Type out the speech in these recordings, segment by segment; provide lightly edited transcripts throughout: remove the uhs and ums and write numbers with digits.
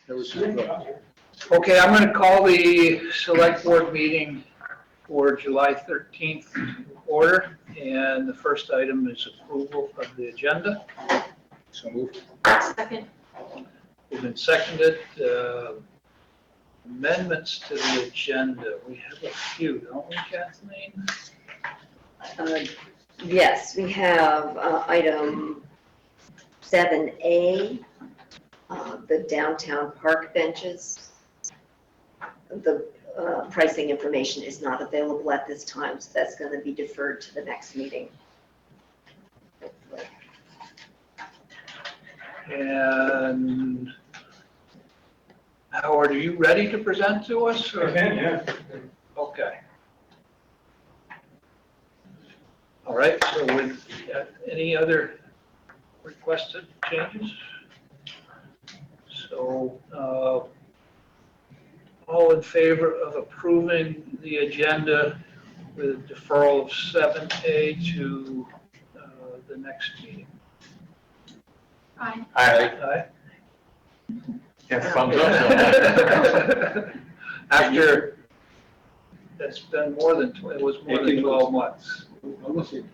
Okay, I'm going to call the select board meeting for July 13th to order, and the first item is approval of the agenda. So moved. Second. It's been seconded. Amendments to the agenda. We have a few, don't we, Kathleen? Yes, we have item 7A, the downtown park benches. The pricing information is not available at this time, so that's going to be deferred to the next meeting. And Howard, are you ready to present to us? Or? I can, yeah. Okay. All right, so with any other requested changes? So all in favor of approving the agenda with deferral of 7A to the next meeting? Aye. Aye. Yeah, thumbs up. After, it's been more than, it was more than 12 months. Almost 18.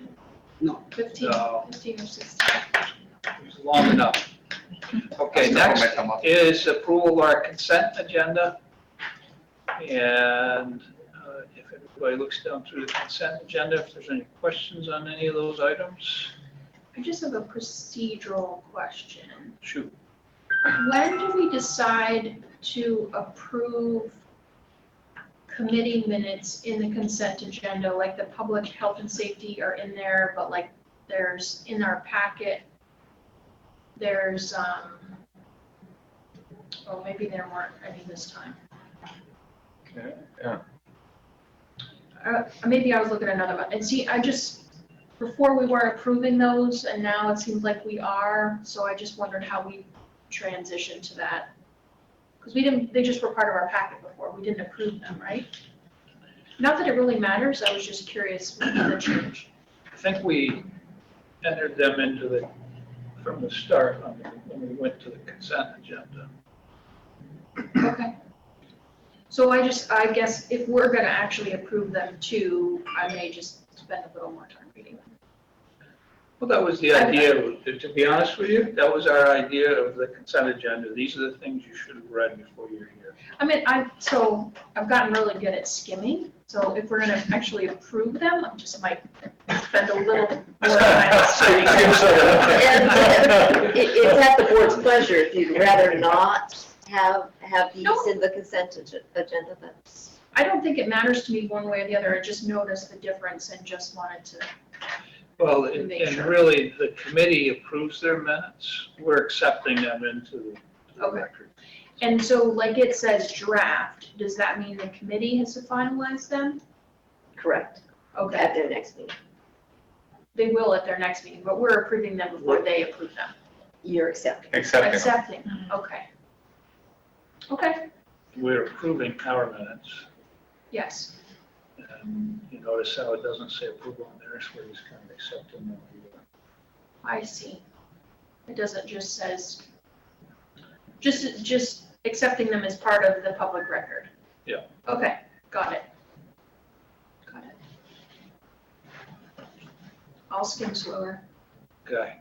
No. 15 No. or 16. It was long enough. Okay, next is approval of our consent agenda. And if everybody looks down through the consent agenda, if there's any questions on any of those items, I just have a procedural question. shoot. When do we decide to approve committee minutes in the consent agenda? Like the public health and safety are in there, but like there's in our packet, there's, oh, maybe there weren't any this time. Okay, yeah. Maybe I was looking at another one. And see, before we weren't approving those, and now it seems like we are, so I just wondered how we transitioned to that. Because they just were part of our packet before. We didn't approve them, right? Not that it really matters, I was just curious what the change. I think we entered them into from the start when we went to the consent agenda. Okay. So I guess if we're gonna actually approve them too, I may just spend a little more time reading them. Well, that was the idea, to be honest with you, that was our idea of the consent agenda. These are the things you should have read before you're here. I mean, I've gotten really good at skimming, so if we're gonna actually approve them, I just might spend a little more time skimming. It's at the board's pleasure. If you'd rather not have these in the consent agenda, that's... I don't think it matters to me one way or the other. I just noticed the difference and just wanted to. Well, and really, the committee approves their minutes. We're accepting them into the Okay. record. And so, like it says draft, does that mean the committee has to finalize them? Correct. Okay, At their next meeting. they will at their next meeting, but we're approving them before they approve them. You're accepting. Accepting, okay. Okay, We're approving our minutes. yes. And you notice how it doesn't say approval on there, where he's kind of accepting them. I see. It doesn't just says, just accepting them as part of the public record. Yeah. Okay, got it. Got it. I'll skim slower. Okay.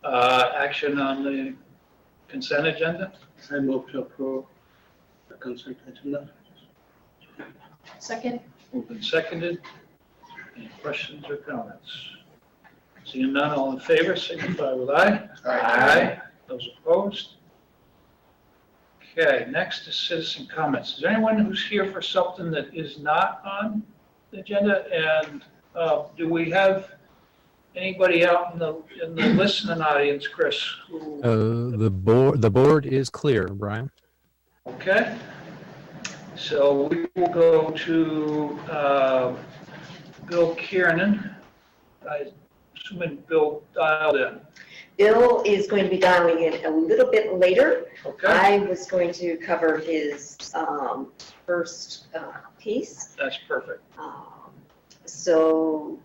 Action on the consent agenda? I move to approve the consent agenda. Second? Moved and seconded. Any questions or comments? Seeing none, all in favor, signify with aye. Aye. Those opposed? Okay, next is citizen comments. Is there anyone who's here for something that is not on the agenda? And do we have anybody out in the listening audience, Chris? The board is clear, Brian. Okay. So we will go to Bill Kiernan. I assuming Bill dialed in. Bill is going to be dialing in a little bit later. Okay. I was going to cover his first piece. That's perfect. So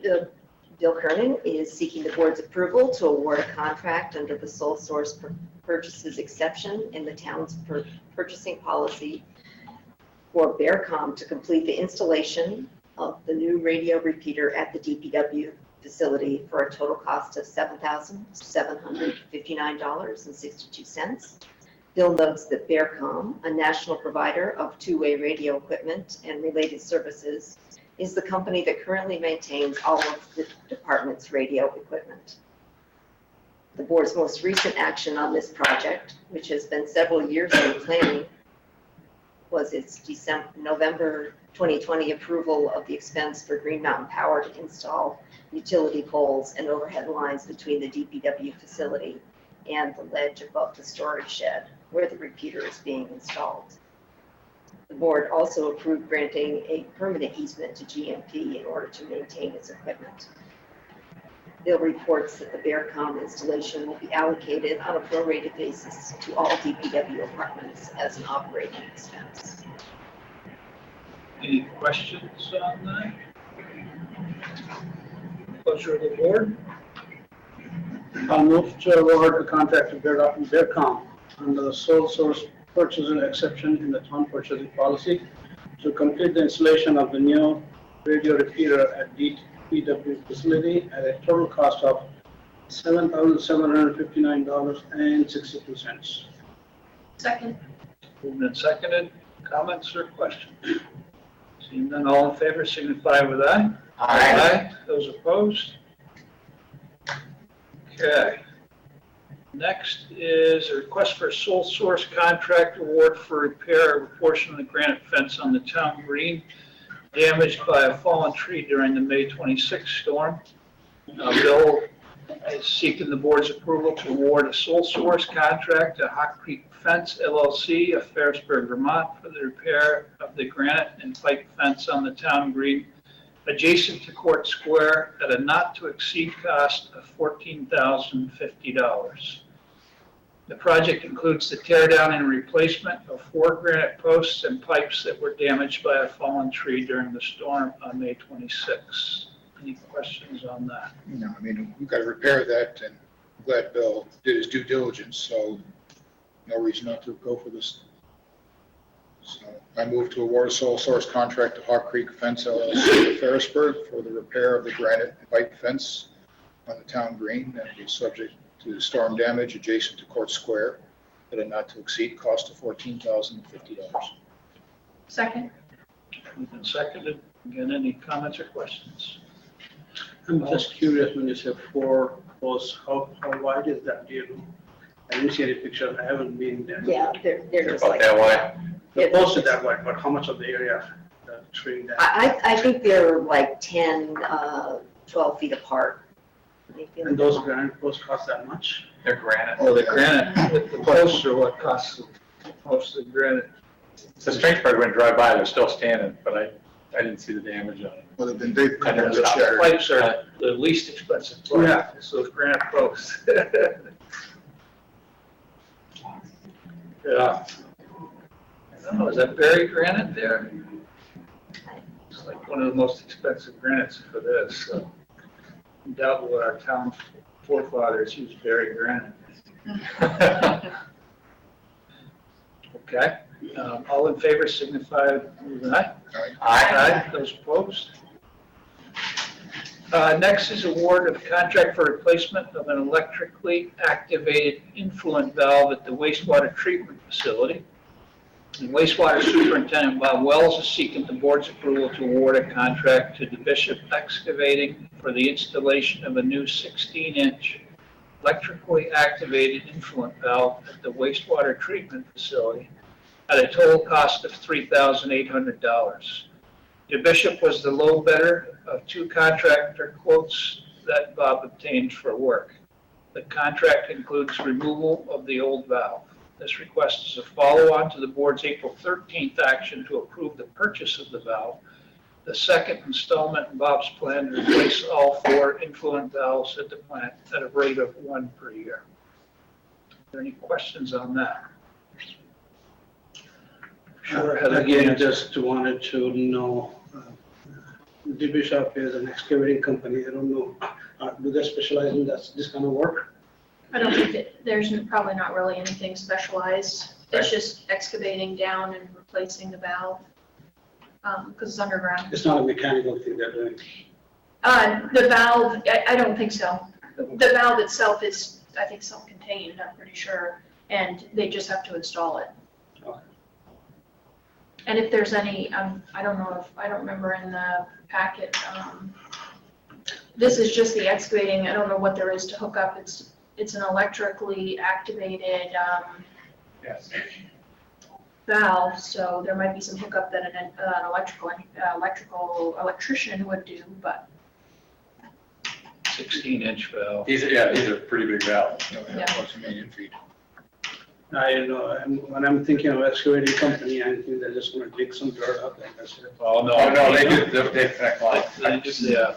Bill Kernan is seeking the board's approval to award a contract under the sole source purchases exception in the town's purchasing policy for Bearcom to complete the installation of the new radio repeater at the DPW facility for a total cost of $7,759.62. Bill notes that Bearcom, a national provider of two-way radio equipment and related services, is the company that currently maintains all of the department's radio equipment. The board's most recent action on this project, which has been several years in planning, was its November 2020 approval of the expense for Green Mountain Power to install utility poles and overhead lines between the DPW facility and the ledge above the storage shed where the repeater is being installed. The board also approved granting a permanent easement to GMP in order to maintain its equipment. Bill reports that the Bearcom installation will be allocated on a prorated basis to all DPW apartments as an operating expense. Any questions on that? Pleasure of the board. I'll move to award the contract to Bearcom under the sole source purchaser exception in the town purchasing policy to complete the installation of the new radio repeater at DPW facility at a total cost of $7,759.62. Second. Moved and seconded. Comments or questions? Seeing none, all in favor signify with aye. Aye. Those opposed? Okay. Next is a request for a sole source contract award for repair of a portion of the granite fence on the town green damaged by a fallen tree during the May 26th storm. Bill is seeking the board's approval to award a sole source contract to Hawk Creek Fence LLC of Ferrisburg, Vermont for the repair of the granite and pipe fence on the town green adjacent to Court Square at a not to exceed cost of $14,050. The project includes the tear down and replacement of 4 granite posts and pipes that were damaged by a fallen tree during the storm on May 26. Any questions on that? No, I mean, we've got to repair that, and I'm glad Bill did his due diligence, so no reason not to go for this. So I move to award a sole source contract to Hawk Creek Fence LLC of Ferrisburg for the repair of the granite and pipe fence on the town green that is subject to storm damage adjacent to Court Square at a not to exceed cost of $14,050. Second. Moved and seconded. Again, any comments or questions? I'm just curious, when you say 4 posts, how wide is that? Do you know? I didn't see any picture. I haven't been there. Yeah, they're just About like. that wide? The post is that wide, but how much of the area, the tree that? I think they're like 10, 12 feet apart. And those granite posts cost that much? They're granite. Oh, the granite, the posts are what costs most of the granite. The strength part went drive by, they're still standing, but I didn't see the damage on it. Well, they've been big. The pipes are the least expensive part. Yeah. So those granite posts. Yeah. I don't know, is that buried granite there? It's like one of the most expensive granites for this, so. Undoubtedly, our town forefathers used buried granite. Okay, all in favor signify with aye. Aye. Those opposed? Next is award of contract for replacement of an electrically activated influent valve at the wastewater treatment facility. And wastewater superintendent Bob Wells is seeking the board's approval to award a contract to the Bishop Excavating for the installation of a new 16-inch electrically activated influent valve at the wastewater treatment facility at a total cost of $3,800. The Bishop was the low bidder of 2 contractor quotes that Bob obtained for work. The contract includes removal of the old valve. This request is a follow-on to the board's April 13th action to approve the purchase of the valve, the second installment in Bob's plan to replace all 4 influent valves at the plant at a rate of 1 per year. Are there any questions on that? Sure, Heather. Again, just wanted to know, the Bishop is an excavating company. I don't know, do they specialize in this kind of work? I don't think that, there's probably not really anything specialized. It's just excavating down and replacing the valve, because it's underground. It's not a mechanical thing they're doing. The valve, I don't think so. The valve itself is, I think, self-contained, I'm pretty sure, and they just have to install it. Okay. And if there's any, I don't remember in the packet, this is just the excavating, I don't know what there is to hook up. It's an electrically activated, Yes. valve, so there might be some hookup that an electrician would do, but 16-inch valve. These are pretty big valves. Yeah. Plus a million feet. I know, when I'm thinking of excavating company, I think they're just gonna dig some dirt up and that's it. Oh, no. Oh, no, they do, they connect lines. They just, yeah,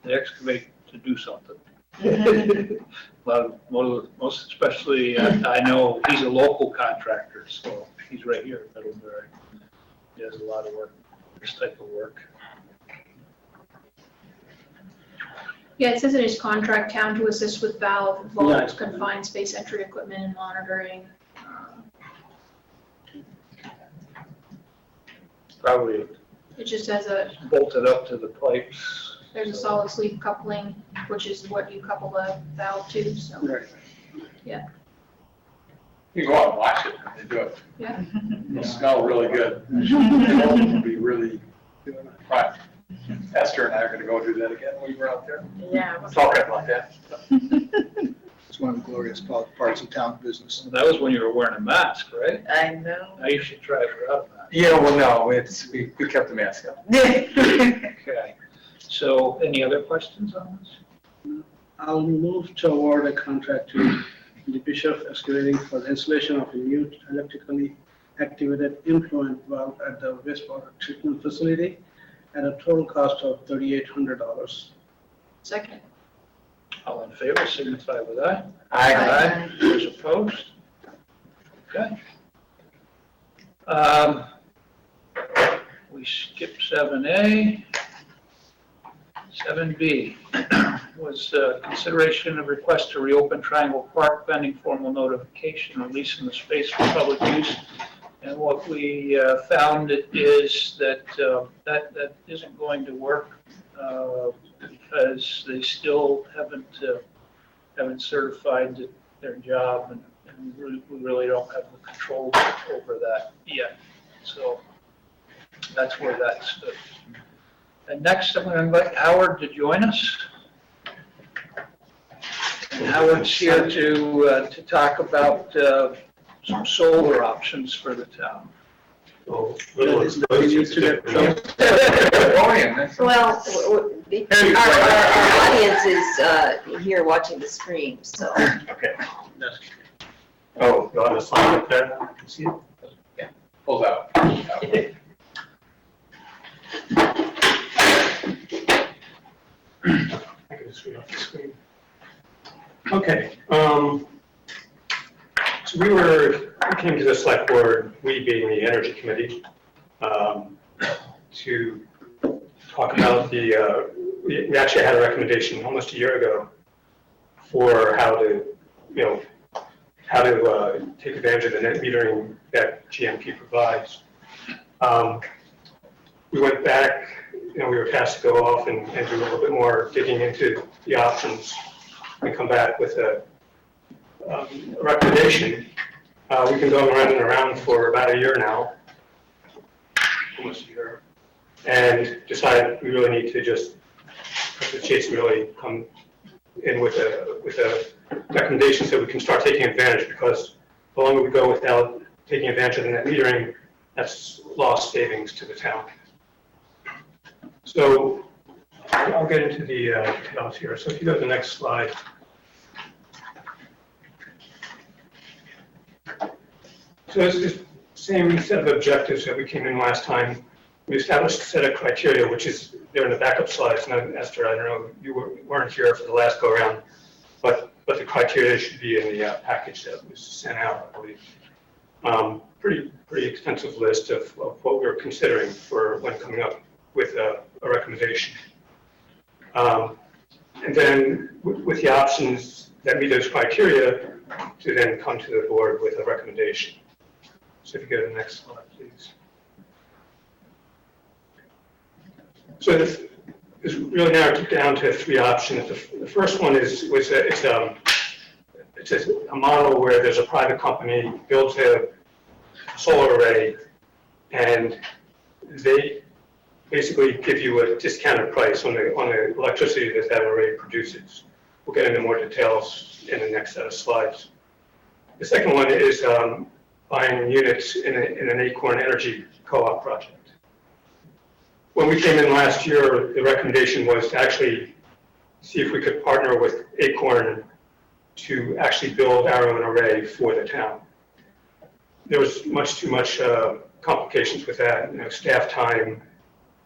they excavate to do something. A lot of, most especially, I know he's a local contractor, so he's right here in Middlebury. He does a lot of work, this type of work. yeah, it says in his contract, town to assist with valve, Yeah. vault, confined space entry equipment and monitoring. Probably It just has bolted up to the pipes. there's a solid sleeve coupling, which is what you couple the valve to, so, Right. You can go out and watch it when they do it. yeah. It'll smell really good. It'll be really, right. Esther and I are gonna go do that again when we were out there. Yeah. We're talking about that. It's one of the glorious parts of town business. That was when you were wearing a mask, right? I know. Now you should try it without a mask. Yeah, well, no, we kept the mask up. Okay. So any other questions on this? I'll move to award a contract to the Bishop Excavating for the installation of a new electrically activated influent valve at the wastewater treatment facility at a total cost of $3,800. Second. All in favor, signify with aye. Aye. Those opposed? Okay. We skip 7A. 7B was consideration of request to reopen Triangle Park pending formal notification, releasing the space for public use. And what we found is that that isn't going to work because they still haven't certified their job, and we really don't have the control over that yet. So that's where that stood. And next, I'm going to invite Howard to join us. And Howard's here to talk about some solar options for the town. Isn't that we need to get- Well, our audience is here watching the stream, so. Okay. That's- Oh, you want to sign up there? I can see it. Yeah. Pulls out. I can just read off the screen. Okay, so we came to the select board, we being the energy committee, to talk about we actually had a recommendation almost a year ago for how to take advantage of the net metering that GMP provides. We went back, we were tasked to go off and do a little bit more digging into the options and come back with a recommendation. We've been going around and around for about a year now, almost a year, and decided we really need to just cut the chase and really come in with a recommendation so we can start taking advantage, because the longer we go without taking advantage of the net metering, that's lost savings to the town. So I'll get into the details here. So if you go to the next slide. So it's the same set of objectives that we came in last time. We established a set of criteria, which is there in the backup slides. And Esther, I don't know, you weren't here for the last go around, but the criteria should be in the package that was sent out, I believe. Pretty extensive list of what we were considering for when coming up with a recommendation. And then with the options that meet those criteria to then come to the board with a recommendation. So if you go to the next slide, please. So this really narrowed it down to 3 options. The first one is it's a model where there's a private company builds a solar array, and they basically give you a discounted price on the electricity that array produces. We'll get into more details in the next set of slides. The second one is buying units in an Acorn energy co-op project. When we came in last year, the recommendation was to actually see if we could partner with Acorn to actually build our own array for the town. There was too much complications with that, staff time,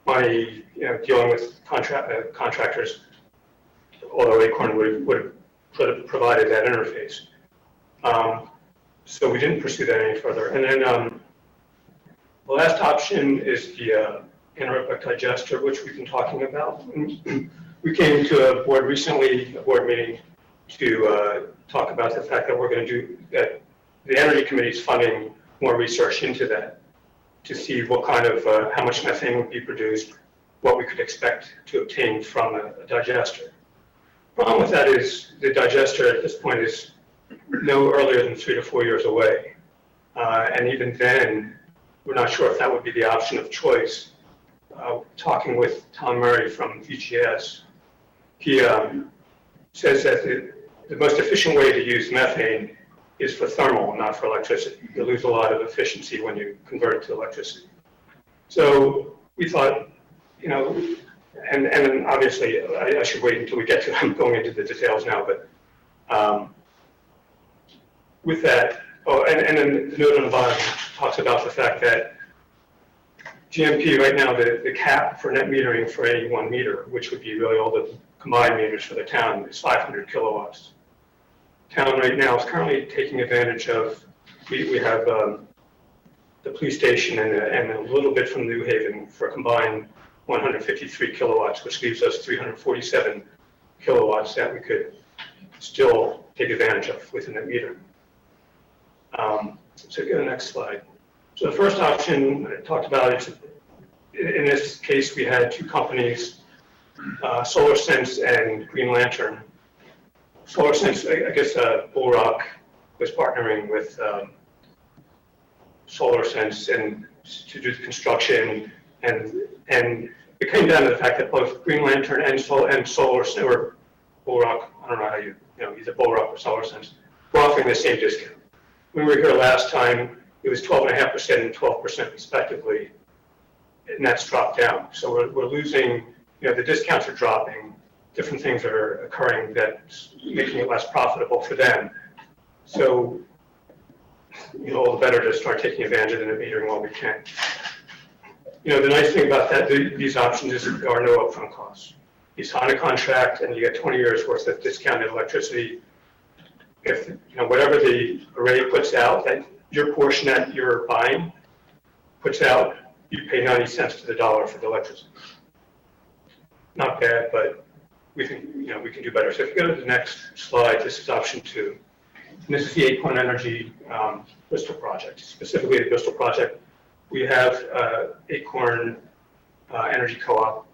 money, dealing with contractors, although Acorn would have provided that interface. So we didn't pursue that any further. And then the last option is the Anaerobic Digester, which we've been talking about. We came to a board meeting, to talk about the fact that we're going to do that. The Energy Committee is funding more research into that to see what kind of, how much methane would be produced, what we could expect to obtain from a digester. The problem with that is the digester at this point is no earlier than 3 to 4 years away. And even then, we're not sure if that would be the option of choice. Talking with Tom Murray from VGS, he says that the most efficient way to use methane is for thermal, not for electricity. You lose a lot of efficiency when you convert it to electricity. So we thought, and obviously I should wait until we get to, I'm going into the details now, but with that, and then the note on the bottom talks about the fact that GMP right now, the cap for net metering for any 1 meter, which would be really all the combined meters for the town, is 500 kilowatts. Town right now is currently taking advantage of, we have the police station and a little bit from New Haven for a combined 153 kilowatts, which leaves us 347 kilowatts that we could still take advantage of within the meter. So go to the next slide. So the first option I talked about, in this case, we had 2 companies, SolarSense and Green Lantern. SolarSense, I guess Bull Rock was partnering with SolarSense and to do the construction, and it came down to the fact that both Green Lantern and SolarSense, or Bull Rock, I don't know how either Bull Rock or SolarSense, were offering the same discount. When we were here last time, it was 12.5% and 12% respectively, and that's dropped down. So we're losing, the discounts are dropping, different things are occurring that's making it less profitable for them. So, all the better to start taking advantage of the net metering while we can. The nice thing about these options is there are no upfront costs. You sign a contract and you get 20 years worth of discounted electricity. If, whatever the array puts out, that your portion that you're buying puts out, you pay 90 cents to the dollar for the electricity. Not bad, but we think, we can do better. So if you go to the next slide, this is option 2. And this is the Acorn Energy Bristol project. Specifically the Bristol project, we have Acorn Energy Co-op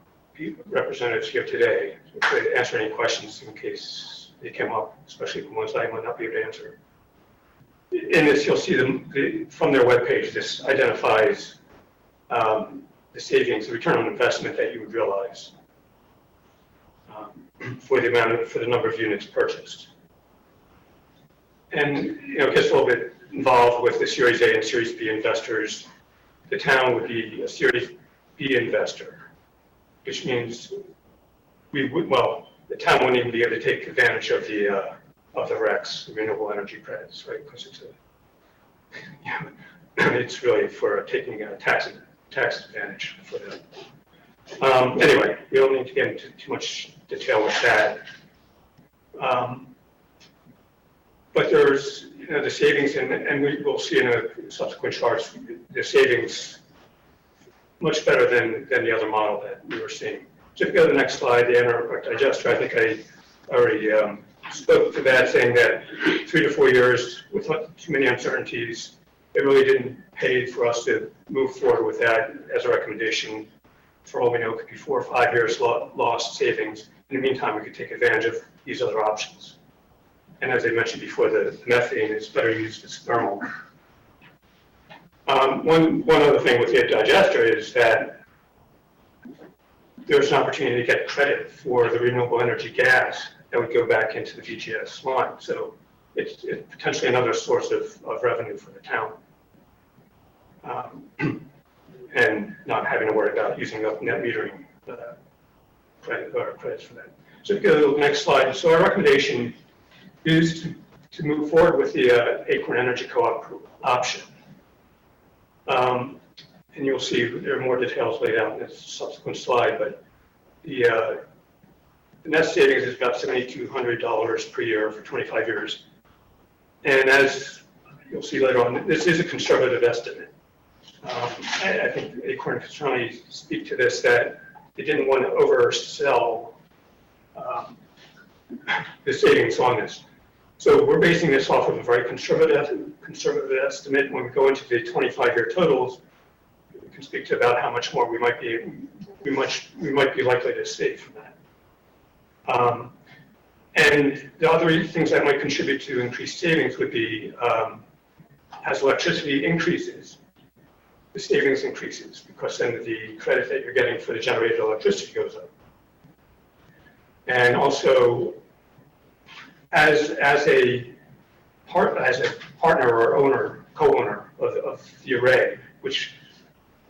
representatives here today to answer any questions in case they came up, especially the ones I might not be able to answer. In this, you'll see them from their webpage. This identifies the savings, the return on investment that you would realize for the number of units purchased. And it gets a little bit involved with the Series A and Series B investors. The town would be a Series B investor, which means the town wouldn't even be able to take advantage of the RECs, the renewable energy credits, right? Because it's really for taking a tax advantage for them. Anyway, we don't need to get into too much detail with that. But there's, the savings, and we will see in a subsequent charts, the savings much better than the other model that we were seeing. So if you go to the next slide, the anaerobic digester, I think I already spoke to that, saying that 3 to 4 years with not too many uncertainties, it really didn't pay for us to move forward with that as a recommendation. For all we know, it could be 4 or 5 years lost savings. In the meantime, we could take advantage of these other options. And as I mentioned before, the methane is better used as thermal. One other thing with the digester is that there's an opportunity to get credit for the renewable energy gas that would go back into the VGS line. So it's potentially another source of revenue for the town. And not having to worry about using up net metering credits for that. So if you go to the next slide. So our recommendation is to move forward with the Acorn Energy Co-op option. And you'll see there are more details laid out in this subsequent slide, but the net savings is about $7,200 per year for 25 years. And as you'll see later on, this is a conservative estimate. I think Acorn can certainly speak to this, that they didn't want to oversell the savings on this. So we're basing this off of a very conservative estimate. When we go into the 25-year totals, we can speak to about how much more we might be likely to save from that. And the other things that might contribute to increased savings would be as electricity increases, the savings increases, because then the credit that you're getting for the generated electricity goes up. And also, as a partner or co-owner of the array, which,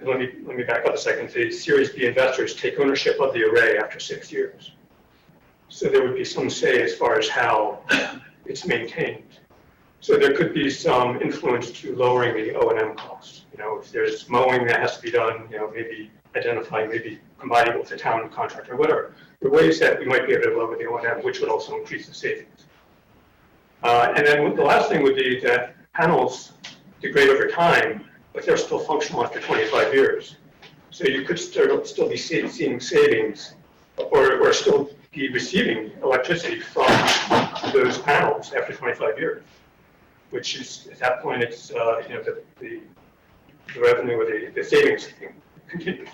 let me back up a second. The Series B investors take ownership of the array after 6 years. So there would be some say as far as how it's maintained. So there could be some influence to lowering the O&M costs. You know, if there's mowing that has to be done, you know, maybe identifying, maybe combining it with the town contractor or whatever. There are ways that we might be able to lower the O&M, which would also increase the savings. And then the last thing would be that panels degrade over time, but they're still functional after 25 years. So you could still be seeing savings or still be receiving electricity from those panels after 25 years, which is, at that point, it's, you know, the revenue or the savings continues.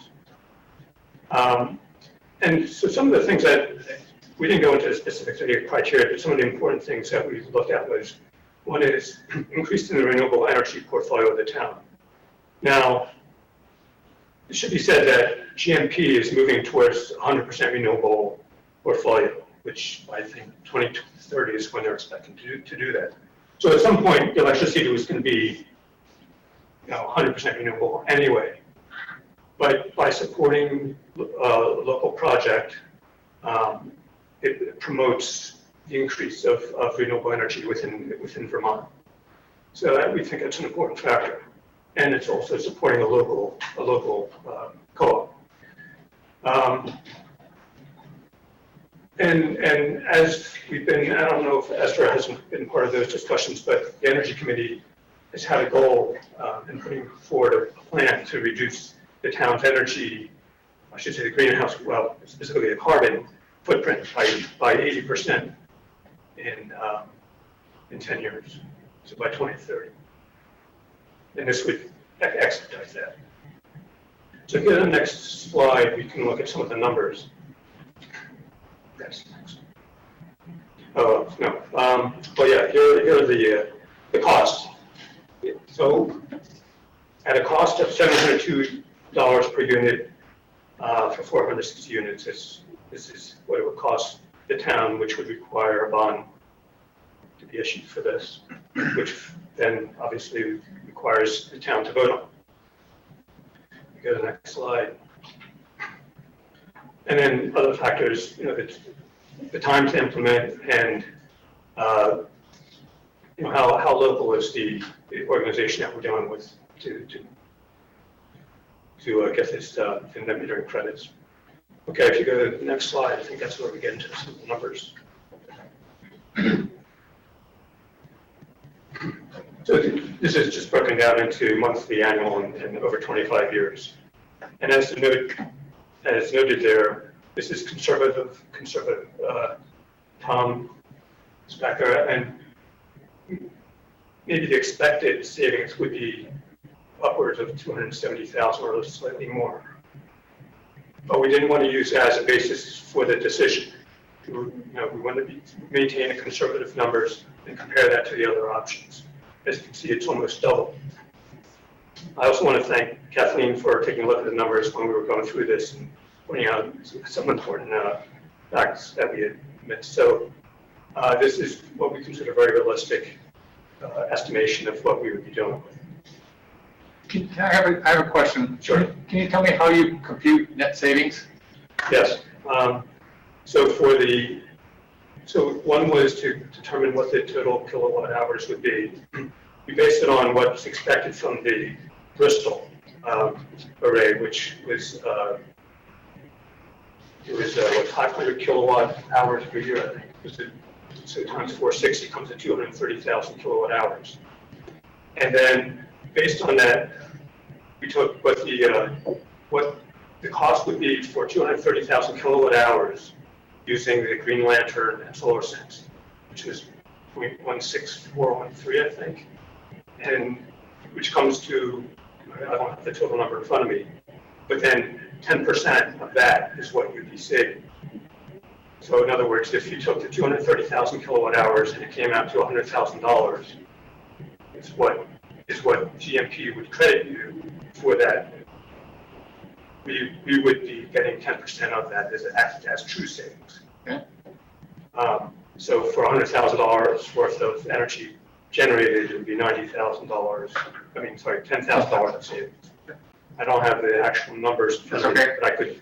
And so some of the things that we didn't go into the specifics of the criteria, but some of the important things that we looked at was, one is increase in the renewable energy portfolio of the town. Now, it should be said that GMP is moving towards 100% renewable portfolio, which I think 2030 is when they're expecting to do that. So at some point, the electricity was going to be, you know, 100% renewable anyway. But by supporting a local project, it promotes the increase of renewable energy within Vermont. So that, we think that's an important factor. And it's also supporting a local co-op. And as we've been, I don't know if Esther hasn't been part of those discussions, but the Energy Committee has had a goal in putting forward a plan to reduce the town's energy, I should say the greenhouse, well, specifically the carbon footprint by 80% in 10 years, so by 2030. And this would expedite that. So if you go to the next slide, we can look at some of the numbers. That's next. Oh, no. Well, yeah, here are the costs. So at a cost of $702 per unit for 460 units, this is what it would cost the town, which would require a bond to be issued for this, which then obviously requires the town to vote on. Go to the next slide. And then other factors, you know, the time to implement and you know, how local is the organization that we're dealing with to get this in net metering credits. Okay, if you go to the next slide, I think that's where we get into some of the numbers. So this is just broken down into monthly, annual, and over 25 years. And as noted there, this is conservative. Tom It's back there, and maybe the expected savings would be upwards of 270,000 or slightly more. But we didn't want to use that as a basis for the decision. We want to maintain a conservative numbers and compare that to the other options. As you can see, it's almost double. I also want to thank Kathleen for taking a look at the numbers when we were going through this and pointing out some important facts that we had missed. So this is what we consider a very realistic estimation of what we would be doing with. I have a question. Sure. Can you tell me how you compute net savings? Yes. So one was to determine what the total kilowatt hours would be. We based it on what's expected from the Bristol array, which was what, 500 kilowatt hours per year, I think. So times 460 comes to 230,000 kilowatt hours. And then based on that, we took what the cost would be for 230,000 kilowatt hours using the Green Lantern and Solar Sense, which is 0.16413, I think, and which comes to, I don't have the total number in front of me, but then 10% of that is what you'd be saving. So in other words, if you took the 230,000 kilowatt hours and it came out to $100,000, is what GMP would credit you for that. We would be getting 10% of that as true savings. Okay. So for $100,000 worth of energy generated, it would be $90,000. $10,000 of savings. I don't have the actual numbers, That's okay. but I could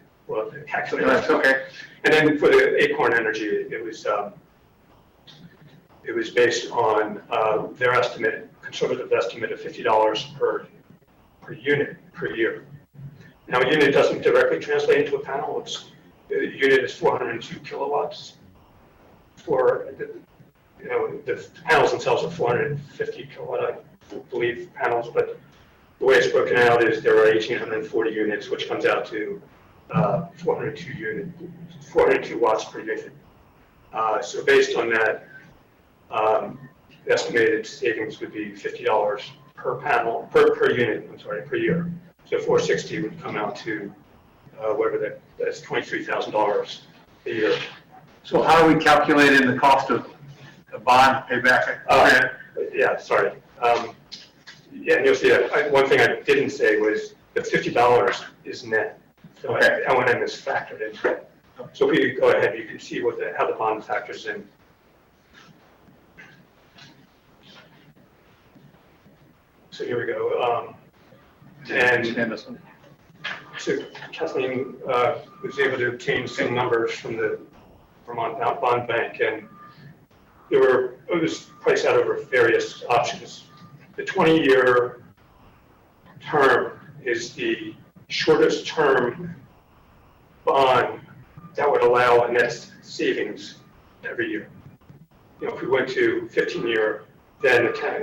calculate. That's okay. And then for the Acorn Energy, it was based on their estimate, conservative estimate of $50 per unit per year. Now, a unit doesn't directly translate into a panel. The unit is 402 kilowatts. The panels themselves are 450 kilowatt, I believe, panels, but the way it's broken out is there are 1,840 units, which comes out to 402 watts per unit. So based on that, the estimated savings would be $50 per panel, per unit, per year. So 460 would come out to whatever that's $23,000 a year. So how are we calculating the cost of a bond payback? Yeah, sorry. Yeah, and you'll see that. One thing I didn't say was the $50 is net. So Okay. O&M is factored into it. So if you go ahead, you can see how the bond factors in. So here we go. And so Kathleen was able to obtain some numbers from the Vermont Bond Bank, and it was priced out over various options. The 20-year term is the shortest term bond that would allow a net savings every year. If we went to 15-year, then the town,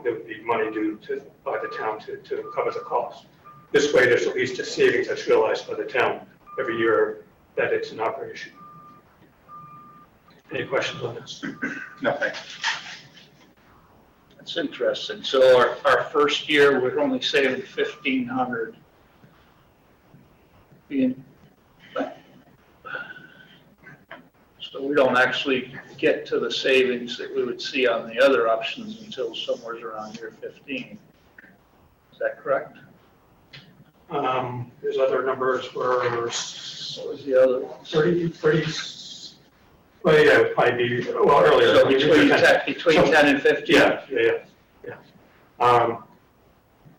there would be money due by the town to cover the cost. This way, there's at least a savings that's realized by the town every year that it's in operation. Any questions on this? No, thanks. That's interesting. So our first year, we're only saving 1,500. So we don't actually get to the savings that we would see on the other options until somewhere around year 15. Is that correct? There's other numbers where What was the other one? 30, well, yeah, it would probably be, well, earlier. So between 10 and 15? Yeah.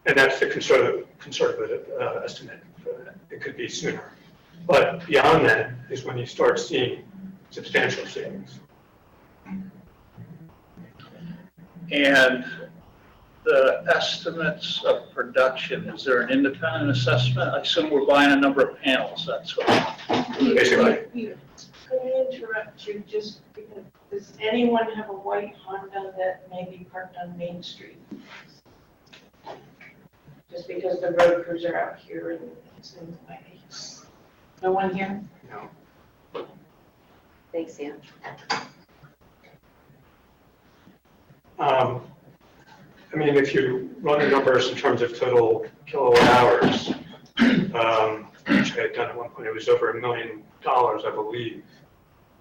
And that's the conservative estimate. It could be sooner. But beyond that is when you start seeing substantial savings. And the estimates of production, is there an independent assessment? I assume we're buying a number of panels, that's what. Basically. Could I interrupt you just because, does anyone have a white Honda that may be parked on Main Street? Just because the road crews are out here and it's in the way. No one here? No. Thanks, Ann. I mean, if you run the numbers in terms of total kilowatt hours, which I had done at one point, it was over $1 million, I believe,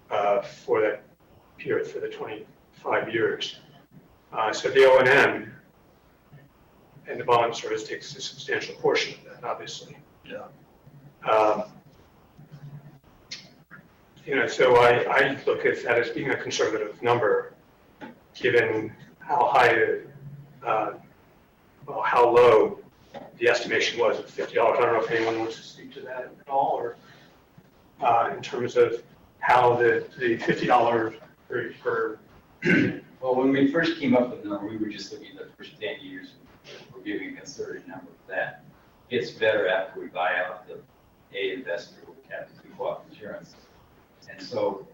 for that period, for the 25 years. So the O&M and the bond service takes a substantial portion of that, obviously. Yeah. You know, so I look at that as being a conservative number, given how high, well, how low the estimation was of $50. I don't know if anyone wants to speak to that at all, or in terms of how the $50 per. Well, when we first came up with the number, we were just looking at the first 10 years. We're giving a conservative number for that. It gets better after we buy out the A investor who has to co-op insurance. And so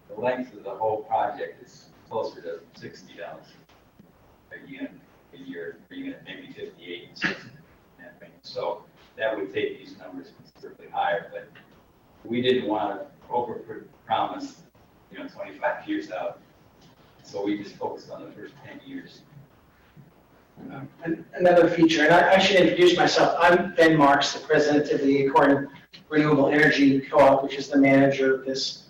the length of the whole project is closer to $60 a unit, a year per unit, maybe 58 and 60. So that would take these numbers considerably higher, but we didn't want to over-promise, 25 years out. So we just focused on the first 10 years. Another feature, and I should introduce myself. I'm Ben Marks, the president of the Acorn Renewable Energy Co-op, which is the manager of this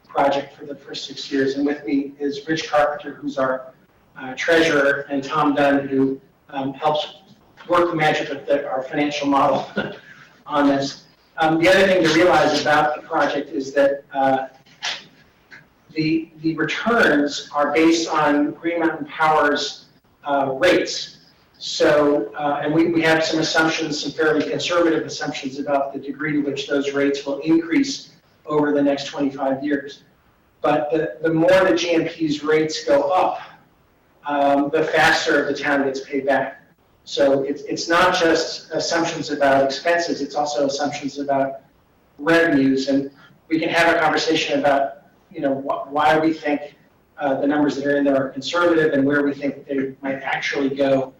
project for the first 6 years. And with me is Rich Carpenter, who's our treasurer, and Tom Dunn, who helps work the magic of our financial model on this. The other thing to realize about the project is that the returns are based on Green Mountain Power's rates. So, and we have some assumptions, some fairly conservative assumptions about the degree to which those rates will increase over the next 25 years. But the more the GMP's rates go up, the faster the town gets paid back. So it's not just assumptions about expenses, it's also assumptions about revenues. And we can have a conversation about, why we think the numbers that are in there are conservative and where we think they might actually go,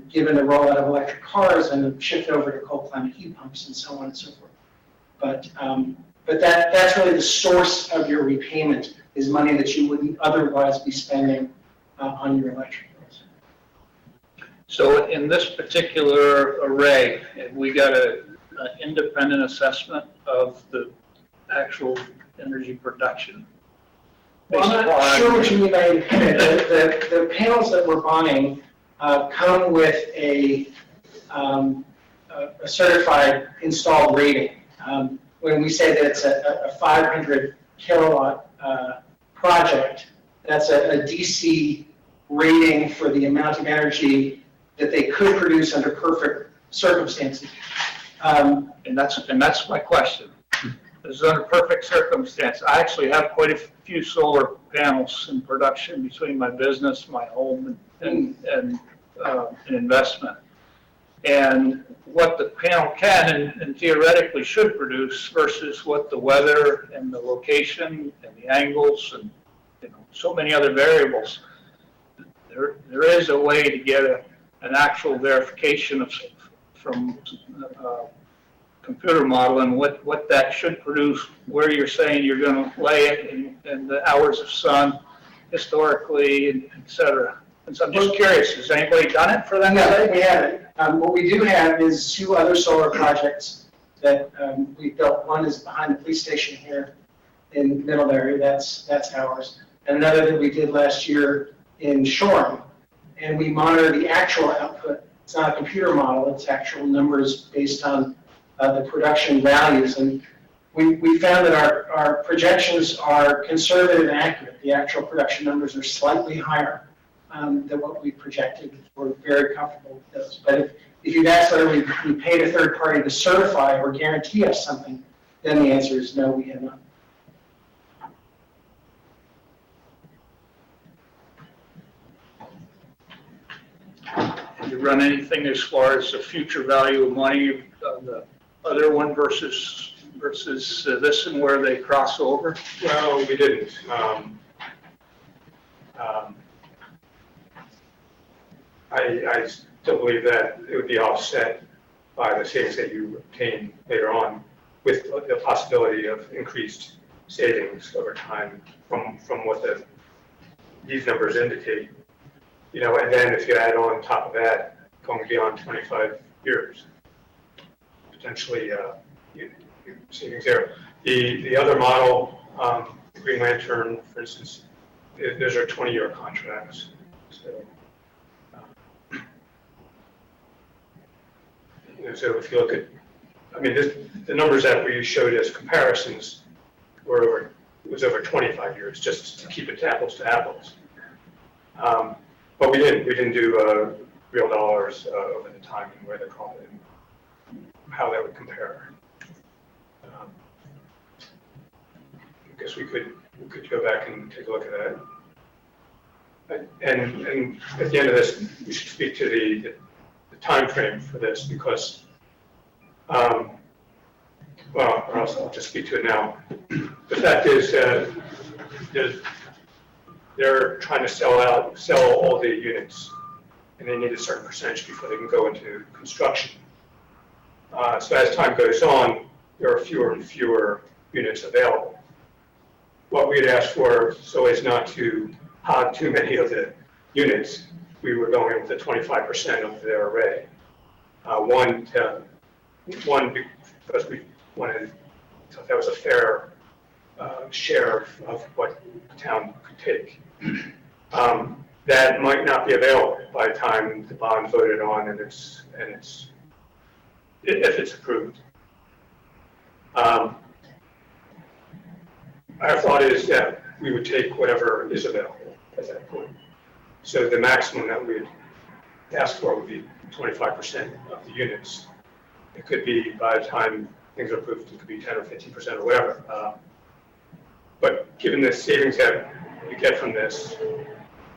given the rollout of electric cars and the shift over to cold climate heat pumps and so on and so forth. But that's really the source of your repayment, is money that you wouldn't otherwise be spending on your electric bills. So in this particular array, we got an independent assessment of the actual energy production. Well, I'm not sure what you mean by independent. The panels that we're buying come with a certified installed rating. When we say that it's a 500 kilowatt project, that's a DC rating for the amount of energy that they could produce under perfect circumstances. And that's my question. This is under perfect circumstance. I actually have quite a few solar panels in production between my business, my home, and investment. And what the panel can and theoretically should produce versus what the weather and the location and the angles and so many other variables. There is a way to get an actual verification from computer model and what that should produce, where you're saying you're going to lay it, and the hours of sun historically, and et cetera. And so I'm just curious, has anybody done it for that? No, we haven't. What we do have is 2 other solar projects that we built. One is behind the police station here in Middlebury, that's ours. And another that we did last year in Shoreham. And we monitor the actual output. It's not a computer model, it's actual numbers based on the production values. And we found that our projections are conservative and accurate. The actual production numbers are slightly higher than what we projected. We're very comfortable with those. But if you'd asked whether we paid a third party to certify or guarantee us something, then the answer is no, we have not. Have you run anything as far as the future value of money on the other one versus this and where they cross over? Well, we didn't. I still believe that it would be offset by the savings that you obtain later on, with the possibility of increased savings over time from what these numbers indicate. and then if you add on top of that, going beyond 25 years, potentially savings there. The other model, Green Lantern, for instance, those are 20-year contracts. So if you look at, the numbers that we showed as comparisons was over 25 years, just to keep it apples to apples. But we didn't do real dollars over the time and where they're called and how that would compare. I guess we could go back and take a look at that. And at the end of this, we should speak to the time frame for this because, or else I'll just speak to it now. The fact is that they're trying to sell all the units, and they need a certain percentage before they can go into construction. So as time goes on, there are fewer and fewer units available. What we'd asked for, so as not to hog too many of the units, we were going with the 25% of their array. One, because we thought that was a fair share of what the town could take. That might not be available by the time the bond voted on and if it's approved. Our thought is that we would take whatever is available at that point. So the maximum that we'd ask for would be 25% of the units. It could be, by the time things are approved, it could be 10 or 15% or whatever. But given the savings that you get from this,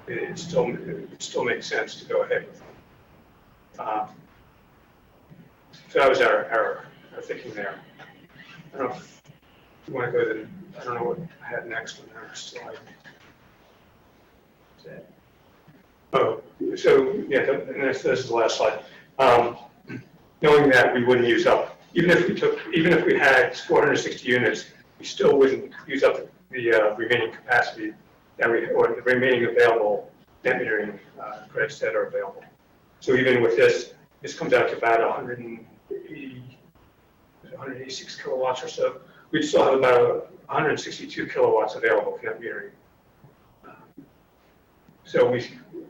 it still makes sense to go ahead with it. So that was our thinking there. I don't know if you want to go to I don't know what I had next on the next slide. Oh, so yeah, and this is the last slide. Knowing that we wouldn't use up, even if we had 460 units, we still wouldn't use up the remaining capacity or the remaining available net metering credits that are available. So even with this comes out to about 186 kilowatts or so. We'd still have about 162 kilowatts available for net metering. So we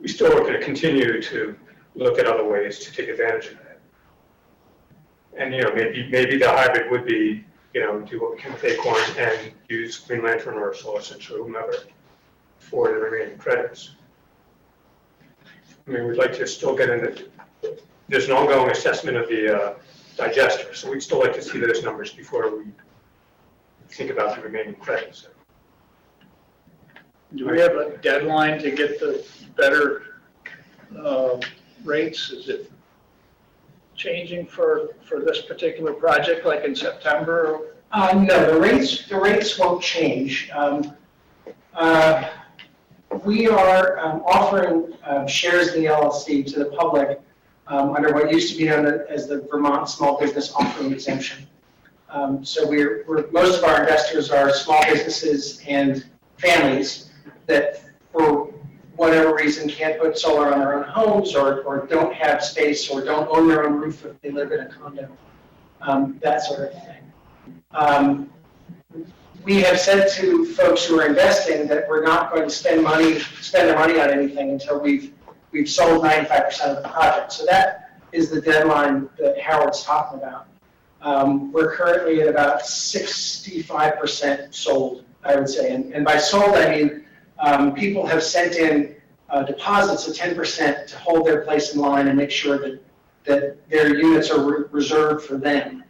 still are going to continue to look at other ways to take advantage of that. And maybe the hybrid would be do what we can with Acorn and use Green Lantern or Solar Central or whomever for the remaining credits. We'd like to still get in there's an ongoing assessment of the digester, so we'd still like to see those numbers before we think about the remaining credits. Do we have a deadline to get the better rates? Is it changing for this particular project, like in September? No, the rates won't change. We are offering shares of the LLC to the public under what used to be known as the Vermont Small Business Offering Exemption. So most of our investors are small businesses and families that, for whatever reason, can't put solar on their own homes or don't have space or don't own their own roof if they live in a condo, that sort of thing. We have said to folks who are investing that we're not going to spend their money on anything until we've sold 95% of the project. So that is the deadline that Howard's talking about. We're currently at about 65% sold, I would say. And by sold, I mean people have sent in deposits of 10% to hold their place in line and make sure that their units are reserved for them.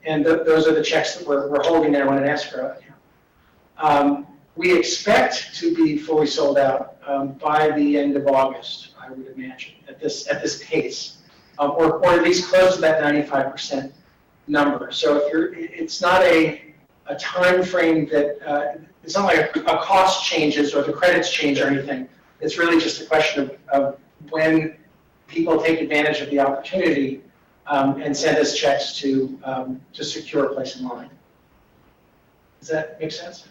And those are the checks that we're holding now in an escrow account. We expect to be fully sold out by the end of August, I would imagine, at this pace, or at least close to that 95% number. So it's not a time frame that it's not like a cost changes or the credits change or anything. It's really just a question of when people take advantage of the opportunity and send us checks to secure a place in line. Does that make sense?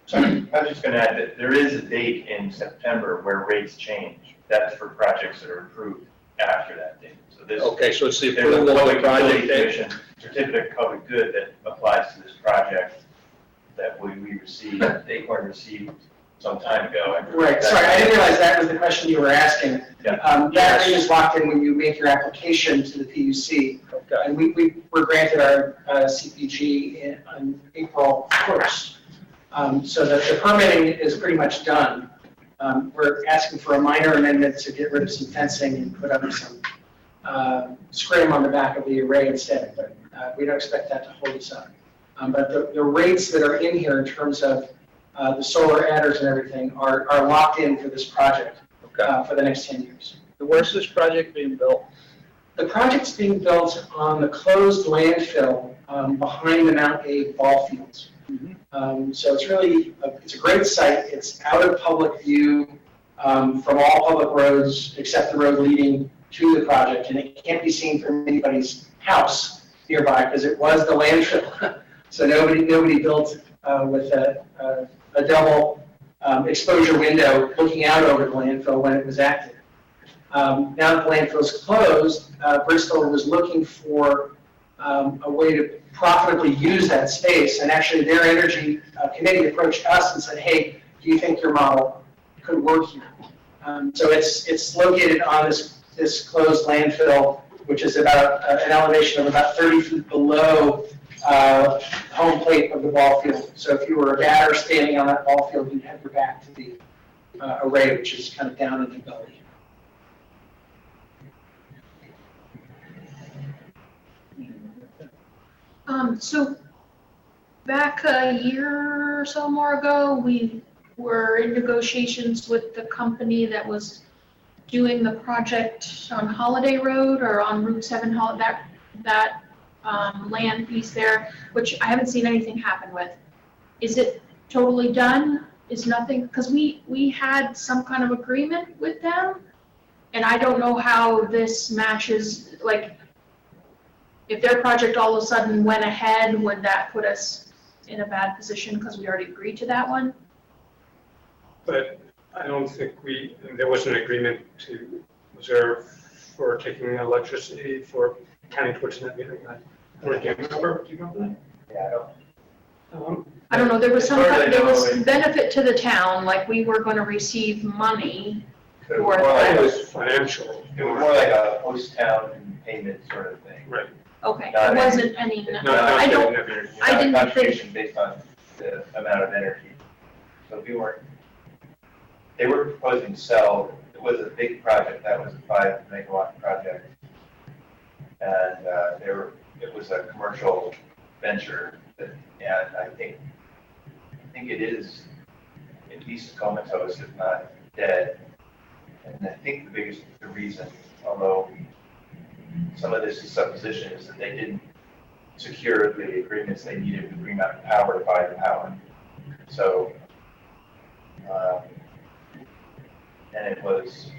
So I was just gonna add that there is a date in September where rates change. That's for projects that are approved after that date. So this, Okay, so it's the there's a approval of public the utility project date. commission certificate of public good that applies to this project that we received, Acorn received some time ago. Right, sorry, I didn't realize that was the question you were asking. Yeah. That rate is locked in when you make your application to the PUC. Okay. And we were granted our CPG on April 1st. So the permitting is pretty much done. We're asking for a minor amendment to get rid of some fencing and put up some scrim on the back of the array instead, but we don't expect that to hold us up. But the rates that are in here in terms of the solar adders and everything are locked in for this project for the next 10 years. Where's this project being built? The project's being built on the closed landfill behind the Mount A ball fields. So it's really, it's a great site. It's out of public view from all public roads except the road leading to the project. And it can't be seen from anybody's house nearby because it was the landfill. So nobody built with a double exposure window looking out over the landfill when it was active. Now that the landfill's closed, Bristol was looking for a way to profitably use that space, and actually their energy committee approached us and said, hey, do you think your model could work here? So it's located on this closed landfill, which is about an elevation of about 30 feet below home plate of the ball field. So if you were a batter standing on that ball field, you'd have your back to the array, which is kind of down in the gully. So back a year or so more ago, we were in negotiations with the company that was doing the project on Holiday Road or on Route 7, that land piece there, which I haven't seen anything happen with. Is it totally done? Is nothing, because we had some kind of agreement with them, and I don't know how this matches, like, if their project all of a sudden went ahead, would that put us in a bad position because we already agreed to that one? But I don't think there was an agreement to reserve for taking electricity for counting towards net metering. I can't remember. Do you remember that? Yeah, I don't know, there was As far as I there know, was it- benefit to the town, like we were going to receive money It for was more like It that. was financial. It was more like a post-town payment sort of thing. Right. Okay, Not it wasn't any, Not I don't, net metering. I didn't Not a think- contribution based on the amount of energy. So they were proposing to sell, it was a big project, that was a 5 megawatt project. And it was a commercial venture, and I think it is at least comatose, if not dead. And I think the reason, although some of this is supposition, is that they didn't secure the agreements they needed to bring out power to buy the power. So, and it was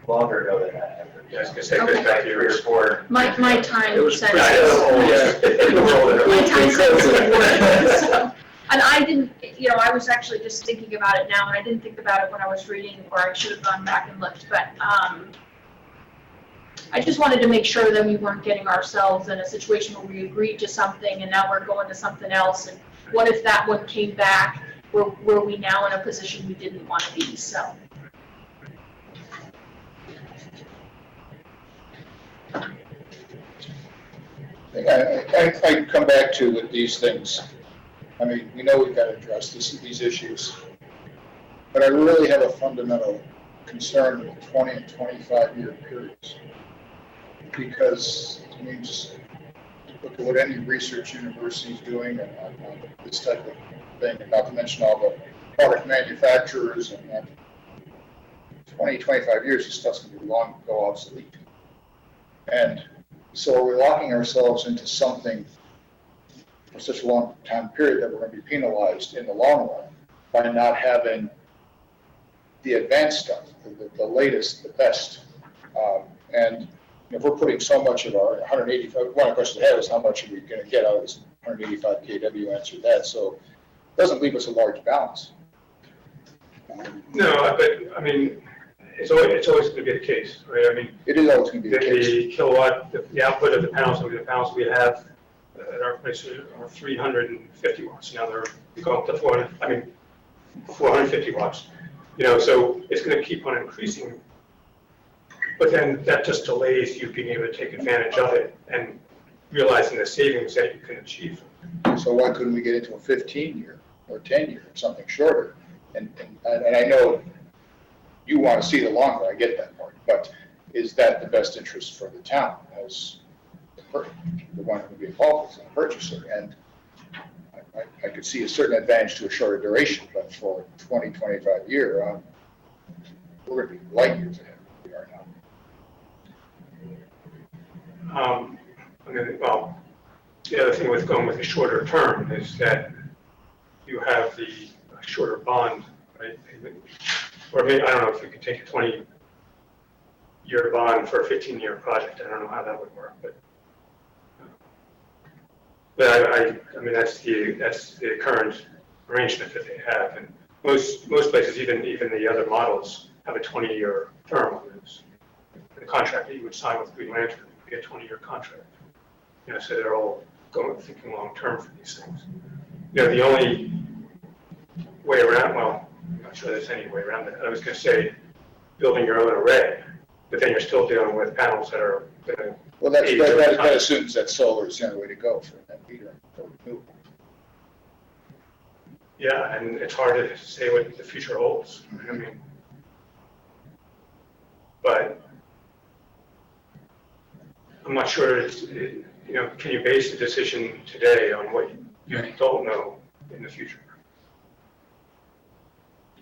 longer ago than that. Yeah, I was gonna say, Okay. back 3 or 4. my time It was sense. pretty Yeah. My time sense didn't work, so. And I didn't, I was actually just thinking about it now, and I didn't think about it when I was reading, or I should have gone back and looked, but, I just wanted to make sure that we weren't getting ourselves in a situation where we agreed to something and now we're going to something else, and what if that one came back, were we now in a position we didn't want to be, so. I come back to with these things. I mean, we know we've got to address these issues, but I really have a fundamental concern with 20 and 25-year periods. Because, I mean, just look at what any research university is doing on this type of thing, and not to mention all the product manufacturers, and 20, 25 years, this stuff's going to be long go obsolete. And so are we locking ourselves into something for such a long time period that we're going to be penalized in the long run by not having the advanced stuff, the latest, the best. And if we're putting so much of our 185, one of the questions I have is how much are we going to get out of this 185 kW, answer that. So Doesn't leave us a large balance. No, but, I mean, it's always going to be the case, right? I mean, It is always going to be the case. the kilowatt, the output of the panels we have at our place are 350 watts. Now they're going up to 450 watts. You know, so it's going to keep on increasing. But then that just delays you being able to take advantage of it and realizing the savings that you can achieve. So why couldn't we get into a 15-year or 10-year, or something shorter? And I know you want to see the longer, I get that part, but is that the best interest for the town as the one who would be involved as a purchaser? And I could see a certain advantage to a shorter duration, but for 20, 25 year, we're going to be light years ahead of where we are now. I mean, well, the other thing with going with a shorter term is that you have the shorter bond, right? Or maybe, I don't know if you could take a 20-year bond for a 15-year project. I don't know how that would work, but I mean, that's the current arrangement that they have. And most places, even the other models, have a 20-year term on those. The contract that you would sign with Green Lantern would be a 20-year contract. You know, so they're all thinking long-term for these things. You know, the only way around, well, I'm not sure there's any way around that. I was going to say building your own array, but then you're still dealing with panels that are going to. Well, that assumes that solar is the only way to go for that meter. Yeah, and it's hard to say what the future holds. I mean, but I'm not sure you know, can you base a decision today on what you don't know in the future?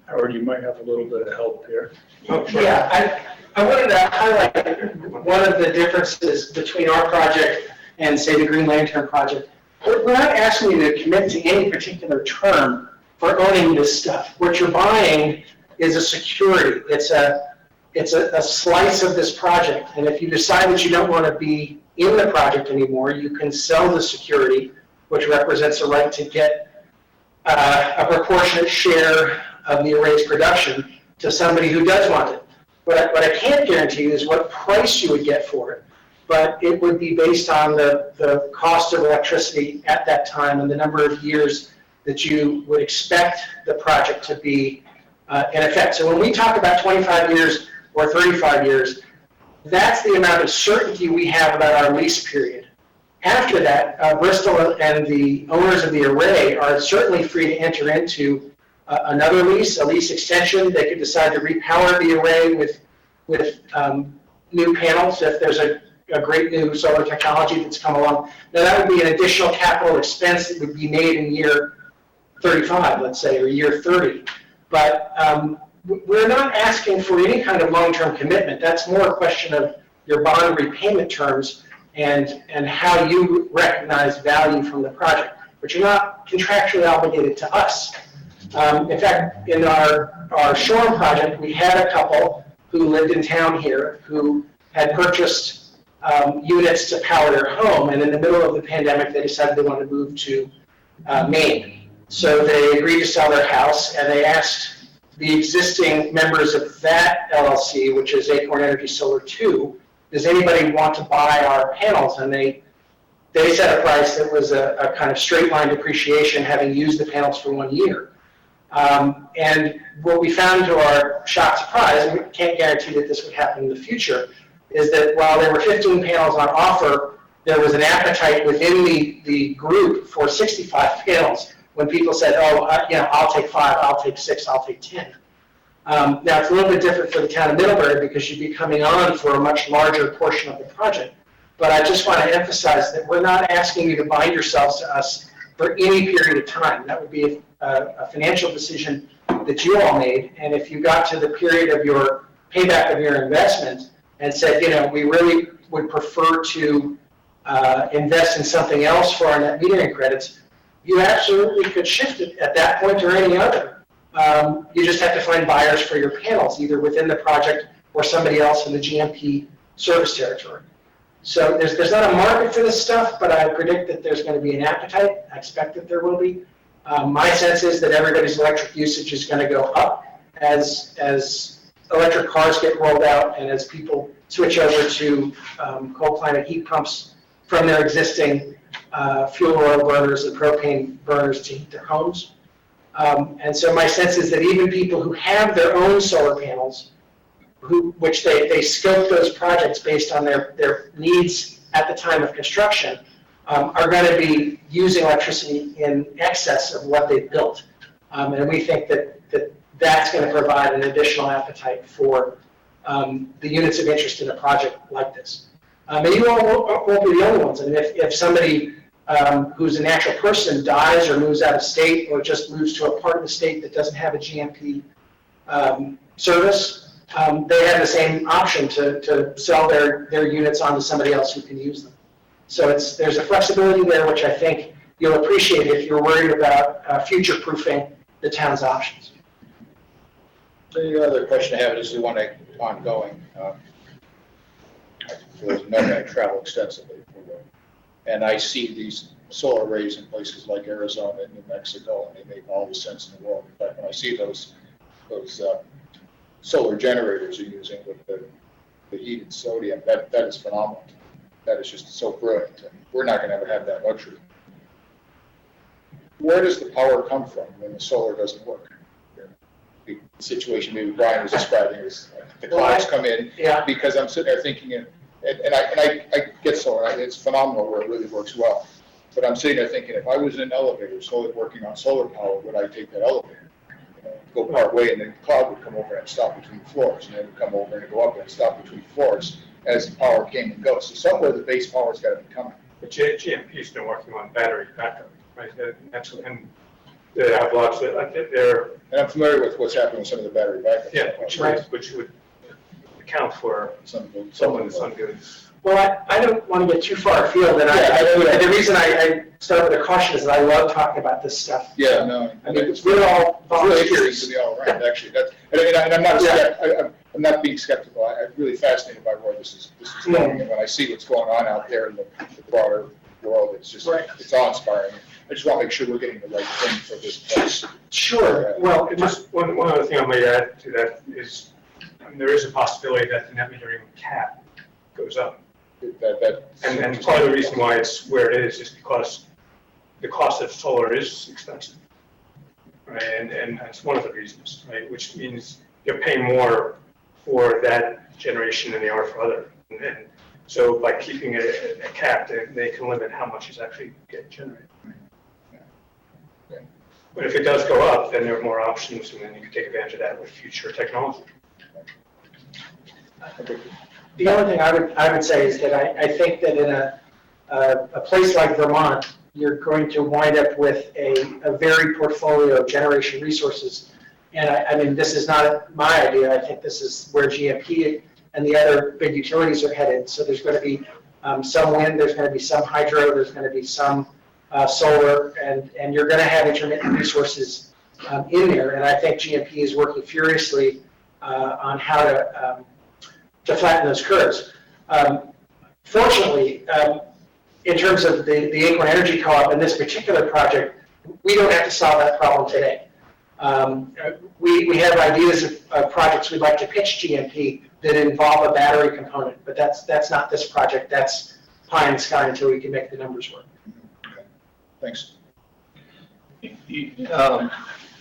Howard, you might have a little bit of help here. Oh, sure. Yeah, I wanted to highlight one of the differences between our project and, say, the Green Lantern project. We're not asking you to commit to any particular term for owning this stuff. What you're buying is a security. It's a slice of this project. And if you decide that you don't want to be in the project anymore, you can sell the security, which represents a right to get a proportionate share of the array's production to somebody who does want it. What I can't guarantee you is what price you would get for it, but it would be based on the cost of electricity at that time and the number of years that you would expect the project to be in effect. So when we talk about 25 years or 35 years, that's the amount of certainty we have about our lease period. After that, Bristol and the owners of the array are certainly free to enter into another lease, a lease extension. They could decide to repower the array with new panels if there's a great new solar technology that's come along. Now that would be an additional capital expense that would be made in year 35, let's say, or year 30. But we're not asking for any kind of long-term commitment. That's more a question of your bond repayment terms and how you recognize value from the project. But you're not contractually obligated to us. In fact, in our Shoreham project, we had a couple who lived in town here who had purchased units to power their home, and in the middle of the pandemic, they decided they wanted to move to Maine. So they agreed to sell their house, and they asked the existing members of that LLC, which is Acorn Energy Solar 2, does anybody want to buy our panels? And they set a price that was a kind of straight line depreciation, having used the panels for 1 year. And what we found, to our shocked surprise, and we can't guarantee that this would happen in the future, is that while there were 15 panels on offer, there was an appetite within the group for 65 panels when people said, oh, I'll take 5, I'll take 6, I'll take 10. Now, it's a little bit different for the town of Middlebury because you'd be coming on for a much larger portion of the project. But I just want to emphasize that we're not asking you to bind yourselves to us for any period of time. That would be a financial decision that you all made. And if you got to the period of your payback of your investment and said, we really would prefer to invest in something else for our net metering credits, you absolutely could shift it at that point or any other. You just have to find buyers for your panels, either within the project or somebody else in the GMP service territory. So there's not a market for this stuff, but I predict that there's going to be an appetite. I expect that there will be. My sense is that everybody's electric usage is going to go up as electric cars get rolled out and as people switch over to cold climate heat pumps from their existing fuel oil burners and propane burners to heat their homes. And so my sense is that even people who have their own solar panels, which they scope those projects based on their needs at the time of construction, are going to be using electricity in excess of what they've built. And we think that's going to provide an additional appetite for the units of interest in a project like this. And you all won't be the only ones. I mean, if somebody who's a natural person dies or moves out of state or just moves to a part of the state that doesn't have a GMP service, they have the same option to sell their units on to somebody else who can use them. So there's a flexibility there, which I think you'll appreciate if you're worried about future-proofing the town's options. The other question I have is the one ongoing. For those who know me, I travel extensively for work, and I see these solar arrays in places like Arizona and New Mexico, and they make all the sense in the world. In fact, when I see those solar generators you're using with the heated sodium, that is phenomenal. That is just so brilliant, and we're not going to ever have that luxury. Where does the power come from when the solar doesn't work? The situation maybe Brian was describing is the clouds come in, because I'm sitting there thinking, and I get solar, it's phenomenal where it really works well. But I'm sitting there thinking, if I was in an elevator, solely working on solar power, would I take that elevator? Go part way, and then the cloud would come over and stop between floors, and then it would come over and go up and stop between floors as the power came and goes. So somewhere the base power's got to be coming. But GMP's been working on battery backup, right? And they have lots of, And I'm familiar with what's happening with some of the battery backup. yeah, which would account for some of the sun goods. Well, I don't want to get too far afield, and the reason I start with a caution is that I love talking about this stuff. Yeah, no. I mean, we're all really curious to be all around, actually. And I'm not being skeptical. I'm really fascinated by where this is going. And when I see what's going on out there in the broader world, it's just, it's awe-inspiring. I just want to make sure we're getting the right thing for this place. Sure. Well, just one other thing I might add to that is there is a possibility that the net metering cap goes up. And part of the reason why it's where it is because the cost of solar is expensive, right? And that's one of the reasons, right? Which means you're paying more for that generation than they are for other. And so by keeping it capped, they can limit how much is actually getting generated. But if it does go up, then there are more options, and then you can take advantage of that with future technology. The only thing I would say is that I think that in a place like Vermont, you're going to wind up with a varied portfolio of generation resources. And I mean, this is not my idea. I think this is where GMP and the other big utilities are headed. So there's going to be some wind, there's going to be some hydro, there's going to be some solar, and you're going to have intermittent resources in there. And I think GMP is working furiously on how to flatten those curves. Fortunately, in terms of the Acorn Energy Co-op and this particular project, we don't have to solve that problem today. We have ideas of projects we'd like to pitch GMP that involve a battery component, but that's not this project. That's pie in the sky until we can make the numbers work. Okay. Thanks.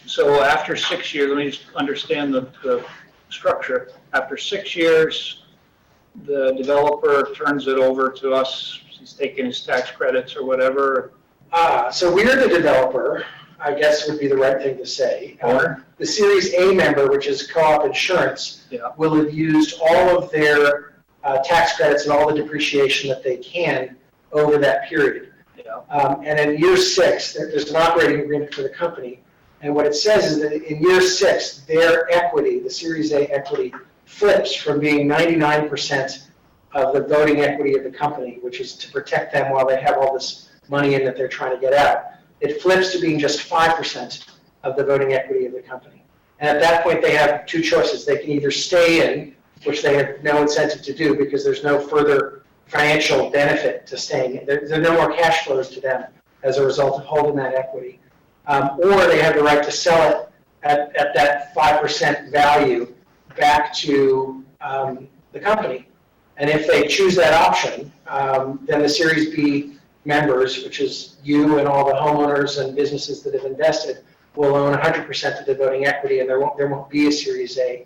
So after 6 years, let me just understand the structure. After 6 years, the developer turns it over to us. He's taking his tax credits or whatever. So we're the developer, I guess would be the right thing to say. The Series A member, which is Co-op Insurance, will have used all of their tax credits and all the depreciation that they can over that period. And in year 6, there's an operating agreement for the company. And what it says is that in year 6, their equity, the Series A equity, flips from being 99% of the voting equity of the company, which is to protect them while they have all this money in that they're trying to get out. It flips to being just 5% of the voting equity of the company. And at that point, they have two choices. They can either stay in, which they have no incentive to do because there's no further financial benefit to staying in. There are no more cash flows to them as a result of holding that equity. or they have the right to sell it at that 5% value back to the company. And if they choose that option, then the Series B members, which is you and all the homeowners and businesses that have invested, will own 100% of the voting equity, and there won't be a Series A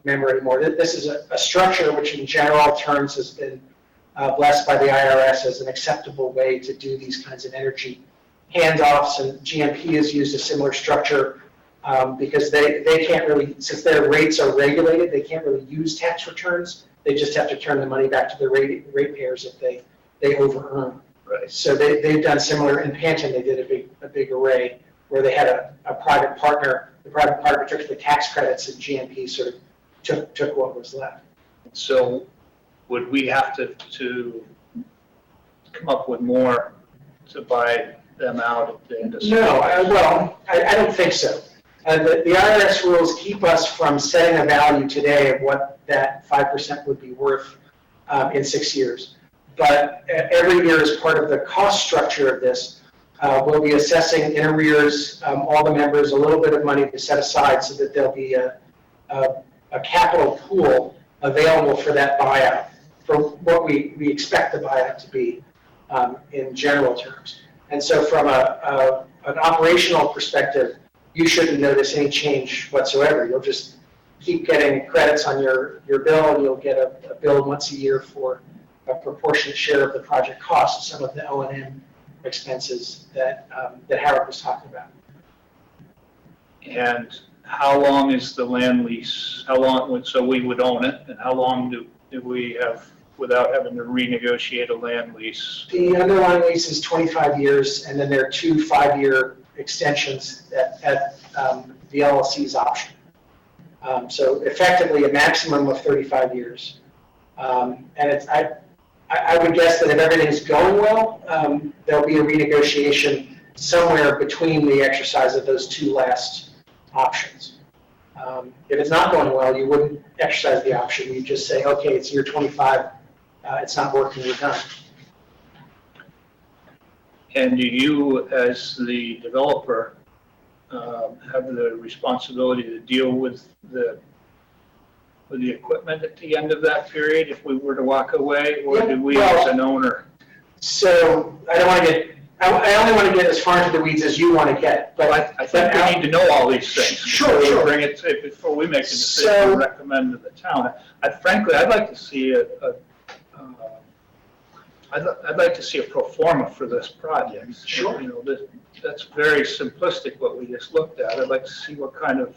member anymore. This is a structure which in general terms has been blessed by the IRS as an acceptable way to do these kinds of energy handoffs, and GMP has used a similar structure because they can't really, since their rates are regulated, they can't really use tax returns. They just have to turn the money back to the ratepayers if they over-earn. Right. So they've done similar. In Panton, they did a big array where they had a private partner. The private partner took the tax credits, and GMP sort of took what was left. So would we have to come up with more to buy them out at the end of the No, I don't think so. The IRS rules keep us from setting a value today of what that 5% would be worth in 6 years. But every year, as part of the cost structure of this, we'll be assessing in arrears all the members a little bit of money to set aside so that there'll be a capital pool available for that buyout, for what we expect the buyout to be in general terms. And so from an operational perspective, you shouldn't notice any change whatsoever. You'll just keep getting credits on your bill, and you'll get a bill once a year for a proportionate share of the project costs, some of the O&M expenses that Howard was talking about. And how long is the land lease? How long, so we would own it, and how long do we have without having to renegotiate a land lease? The underlying lease is 25 years, and then there are 2 5-year extensions at the LLC's option. So effectively a maximum of 35 years. And I would guess that if everything's going well, there'll be a renegotiation somewhere between the exercise of those 2 last options. If it's not going well, you wouldn't exercise the option. You just say, okay, it's year 25, it's not working, we're done. And do you, as the developer, have the responsibility to deal with the equipment at the end of that period if we were to walk away, or do we as an owner? So I only want to get as far into the weeds as you want to get. But I think we need to know all these things. Sure. Bring it before we make a decision to recommend to the town. Frankly, I'd like to see I'd like to see a pro forma for this project. Sure. You know, that's very simplistic what we just looked at. I'd like to see what kind of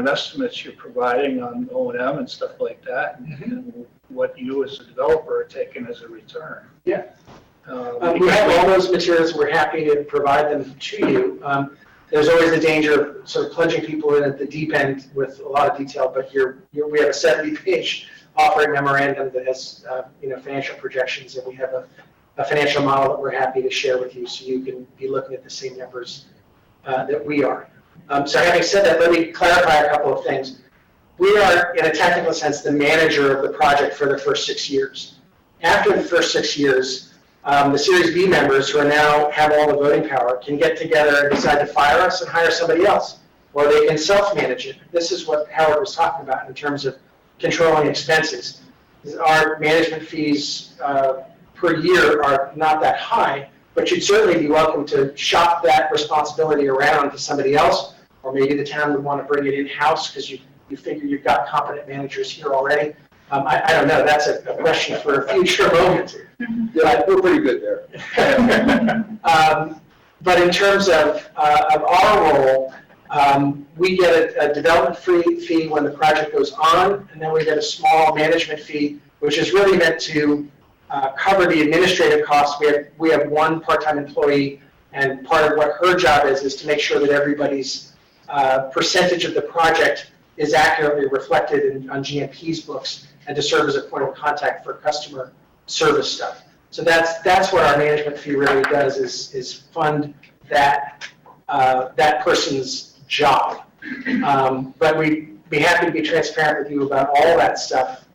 estimates you're providing on O&M and stuff like that, and what you as a developer are taking as a return. Yeah. We have all those materials. We're happy to provide them to you. There's always the danger of sort of plunging people in at the deep end with a lot of detail, but we have a 70-page offering memorandum that has financial projections, and we have a financial model that we're happy to share with you, so you can be looking at the same numbers that we are. So having said that, let me clarify a couple of things. We are, in a technical sense, the manager of the project for the first 6 years. After the first 6 years, the Series B members, who now have all the voting power, can get together and decide to fire us and hire somebody else, or they can self-manage it. This is what Howard was talking about in terms of controlling expenses. Our management fees per year are not that high, but you'd certainly be welcome to shop that responsibility around to somebody else, or maybe the town would want to bring it in-house because you figure you've got competent managers here already. I don't know, that's a question for a future moment. Yeah, we're pretty good there. But in terms of our role, we get a development fee when the project goes on, and then we get a small management fee, which is really meant to cover the administrative costs. We have one part-time employee, and part of what her job is to make sure that everybody's percentage of the project is accurately reflected on GMP's books, and to serve as a point of contact for customer service stuff. So that's what our management fee really does, is fund that person's job. But we'd be happy to be transparent with you about all that stuff.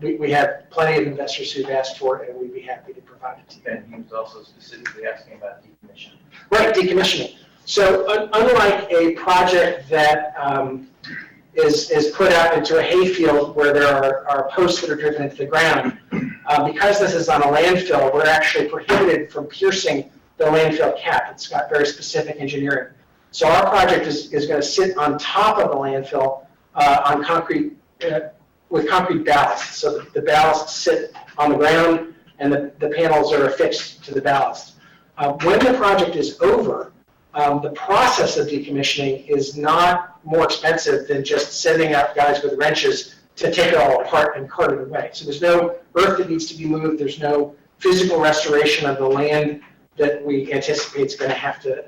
We have plenty of investors who've asked for it, and we'd be happy to provide project. And he was also specifically asking about decommissioning. Right, decommissioning. So unlike a project that is put out into a hayfield where there are posts that are driven into the ground, because this is on a landfill, we're actually prohibited from piercing the landfill cap. It's got very specific engineering. So our project is going to sit on top of the landfill on concrete, with concrete ballast. So the ballasts sit on the ground and the panels are affixed to the ballast. When the project is over, the process of decommissioning is not more expensive than just sending out guys with wrenches to take it all apart and cart it away. So there's no earth that needs to be moved. There's no physical restoration of the land that we anticipate is going to have to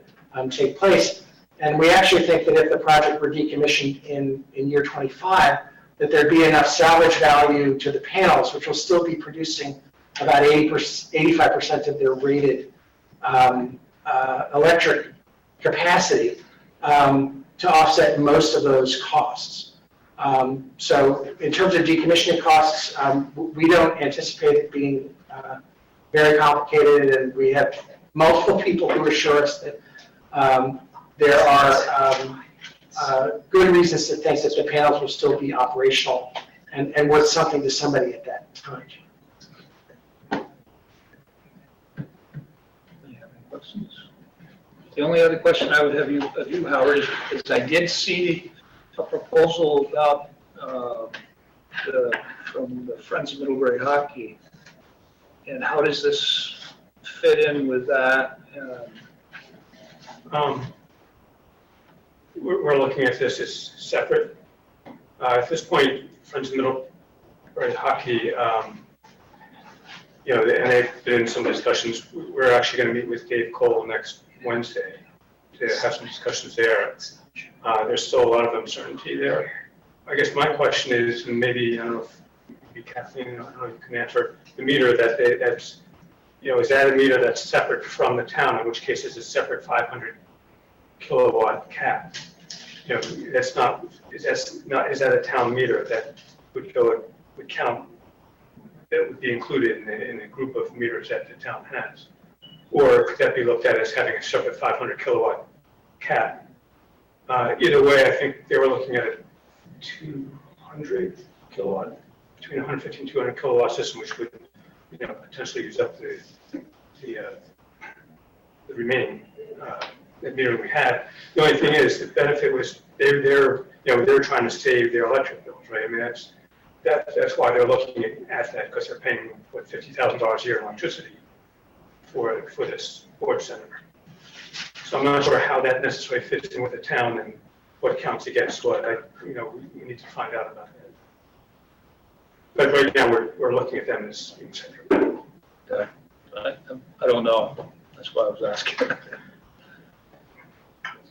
take place. And we actually think that if the project were decommissioned in year 25, that there'd be enough salvage value to the panels, which will still be producing about 85% of their rated electric capacity to offset most of those costs. So in terms of decommissioning costs, we don't anticipate it being very complicated, and we have multiple people who assure us that there are good reasons to think that the panels will still be operational and worth something to somebody at that time. Questions? The only other question I would have of you, Howard, is I did see a proposal about from the Friends of Middlebury Hockey, and how does this fit in with that? We're looking at this as separate. At this point, Friends of Middlebury Hockey, and they've been in some discussions. We're actually going to meet with Dave Cole next Wednesday to have some discussions there. There's still a lot of uncertainty there. I guess my question is, and maybe, I don't know if maybe Kathleen, I don't know if you can answer, the meter that's, is that a meter that's separate from the town, in which case it's a separate 500 kilowatt cap? That's not, is that a town meter that would count, that would be included in the group of meters that the town has? Or could that be looked at as having a separate 500 kilowatt cap? Either way, I think they were looking at a 200 kilowatt, between 150 and 200 kilowatt system, which would potentially use up the remaining meter we had. The only thing is, the benefit was they're trying to save their electric bills, right? I mean, that's why they're looking at that, because they're paying what, $50,000 a year in electricity for this sports center. So I'm not sure how that necessarily fits in with the town and what counts against what. We need to find out about that. But right now we're looking at them as being separate. Okay. I don't know. That's why I was asking.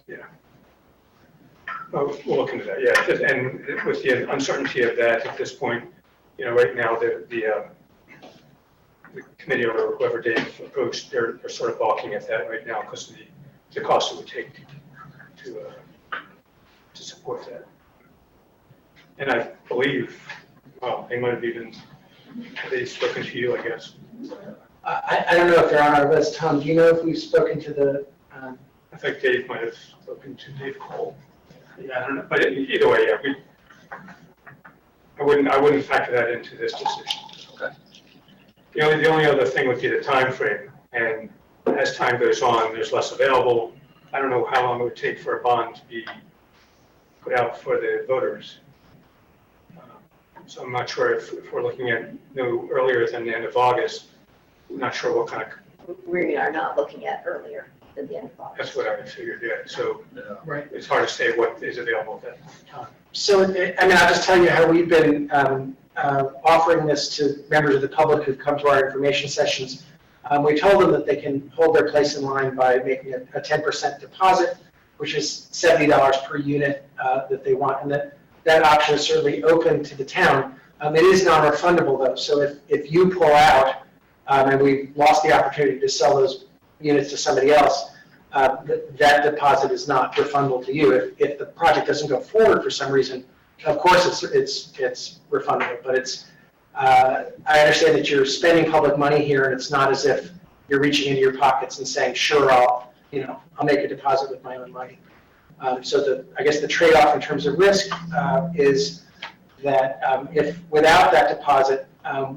Yeah. We'll look into that. Yeah, and with the uncertainty of that at this point, right now the committee or whoever Dave approached, they're sort of balking at that right now because of the cost it would take to support that. And I believe, well, they might have even, have they spoken to you, I guess? I don't know if they're on our list. Tom, do you know if we've spoken to the? I think Dave might have spoken to Dave Cole. Yeah, I don't know, but either way, yeah, I wouldn't factor that into this decision. Okay. The only other thing would be the time frame, and as time goes on, there's less available. I don't know how long it would take for a bond to be put out for the voters. So I'm not sure if we're looking at no earlier than the end of August. I'm not sure what kind of. We are not looking at earlier than the end of August. That's what I figured, yeah. So Right. it's hard to say what is available at that time. So, I mean, I'll just tell you how we've been offering this to members of the public who've come to our information sessions. We told them that they can hold their place in line by making a 10% deposit, which is $70 per unit that they want, and that option is certainly open to the town. It is non-refundable though, so if you pull out and we've lost the opportunity to sell those units to somebody else, that deposit is not refundable to you. If the project doesn't go forward for some reason, of course it's refundable, but it's I understand that you're spending public money here, and it's not as if you're reaching into your pockets and saying, sure, I'll make a deposit with my own money. So I guess the trade-off in terms of risk is that if without that deposit,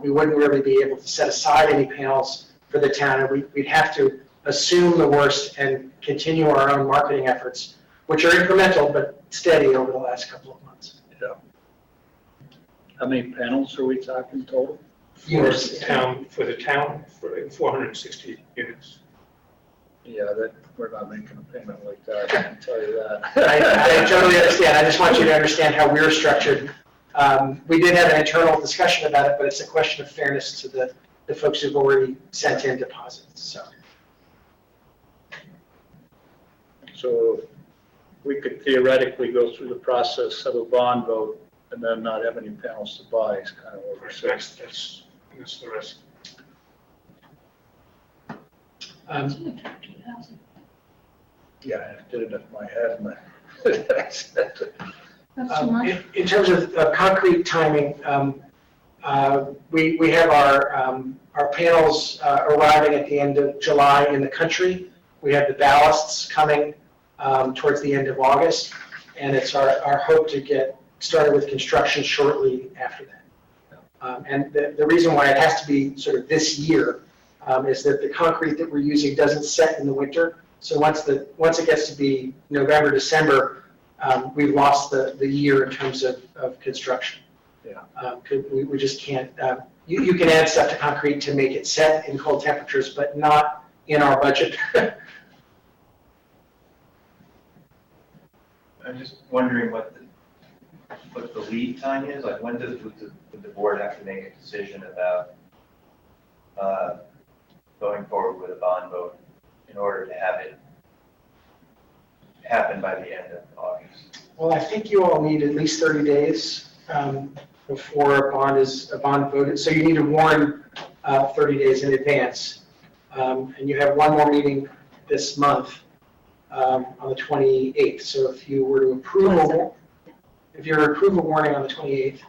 we wouldn't really be able to set aside any panels for the town, and we'd have to assume the worst and continue our own marketing efforts, which are incremental but steady over the last couple of months. Yeah. How many panels are we talking total? For the town, for 460 units. Yeah, that, we're not making a payment like that, I can tell you that. I totally understand. I just want you to understand how we're structured. We did have an internal discussion about it, but it's a question of fairness to the folks who've already sent in deposits, So we could theoretically go through the process of a bond vote and then not have any panels to buy is kind of what we're saying. That's the risk. Yeah, I did it in my head. And That's too much. in terms of concrete timing, we have our panels arriving at the end of July in the country. We have the ballasts coming towards the end of August, and it's our hope to get started with construction shortly after that. And the reason why it has to be sort of this year is that the concrete that we're using doesn't set in the winter. So once it gets to be November, December, we've lost the year in terms of construction. Yeah. We just can't. You can add stuff to concrete to make it set in cold temperatures, but not in our budget. I'm just wondering what the lead time is, like when would the board have to make a decision about going forward with a bond vote in order to have it happen by the end of August? Well, I think you all need at least 30 days before a bond voted. So you need to warn 30 days in advance. And you have one more meeting this month on the 28th. So if you were to approve a warning on the 28th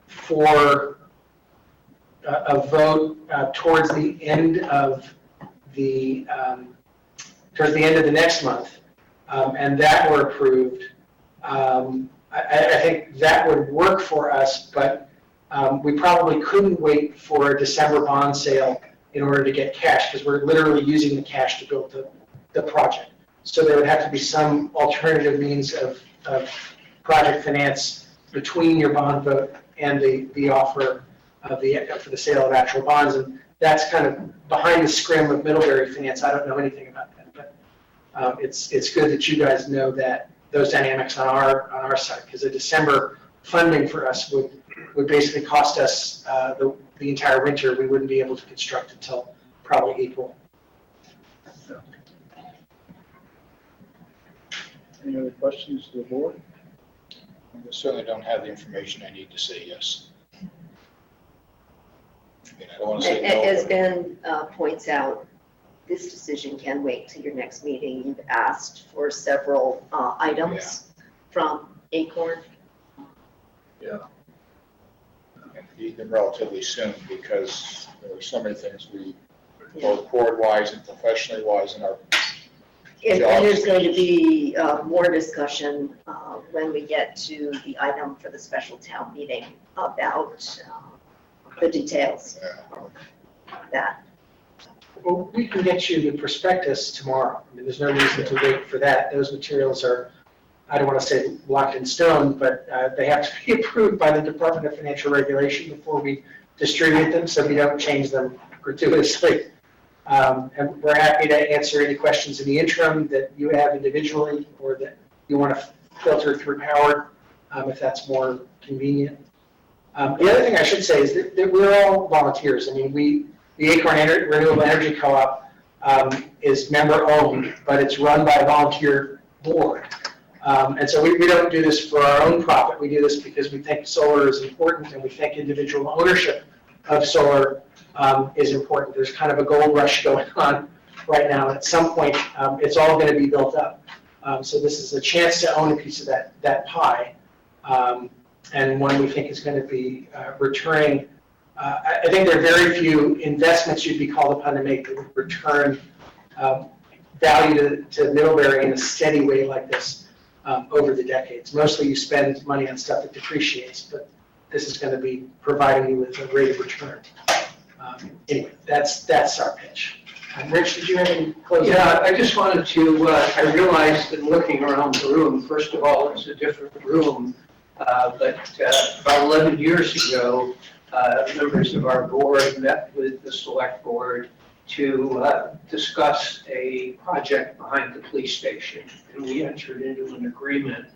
for a vote towards the end of the next month, and that were approved, I think that would work for us, but we probably couldn't wait for a December bond sale in order to get cash, because we're literally using the cash to build the project. So there would have to be some alternative means of project finance between your bond vote and the offer for the sale of actual bonds, and that's kind of behind the scrim of Middlebury finance. I don't know anything about that, but it's good that you guys know that those dynamics on our side, because a December funding for us would basically cost us the entire winter. We wouldn't be able to construct until probably April. Any other questions to the board? I certainly don't have the information I need to say yes. I don't want to say no. As Ben points out, this decision can wait till your next meeting. You've asked for several items from Acorn. Yeah. And need them relatively soon because there are so many things both board-wise and professionally-wise in our And there's going to be more discussion when we get to the item for the special town meeting about the details of that. Well, we can get you the prospectus tomorrow. I mean, there's no reason to wait for that. Those materials are, I don't want to say locked in stone, but they have to be approved by the Department of Financial Regulation before we distribute them, so we don't change them gratuitously. And we're happy to answer any questions in the interim that you have individually or that you want to filter through Howard, if that's more convenient. The other thing I should say is that we're all volunteers. I mean, the Acorn Renewable Energy Co-op is member-owned, but it's run by a volunteer board. And so we don't do this for our own profit. We do this because we think solar is important and we think individual ownership of solar is important. There's kind of a gold rush going on right now. At some point, it's all going to be built up. So this is a chance to own a piece of that pie. and one we think is going to be returning. I think there are very few investments you'd be called upon to make that would return value to Middlebury in a steady way like this over the decades. Mostly you spend money on stuff that depreciates, but this is going to be providing you with a rate of return. Anyway, that's our pitch. Rich, did you have any closing? Yeah, I just wanted to, I realized in looking around the room, first of all, it's a different room, but about 11 years ago, members of our board met with the select board to discuss a project behind the police station. And we entered into an agreement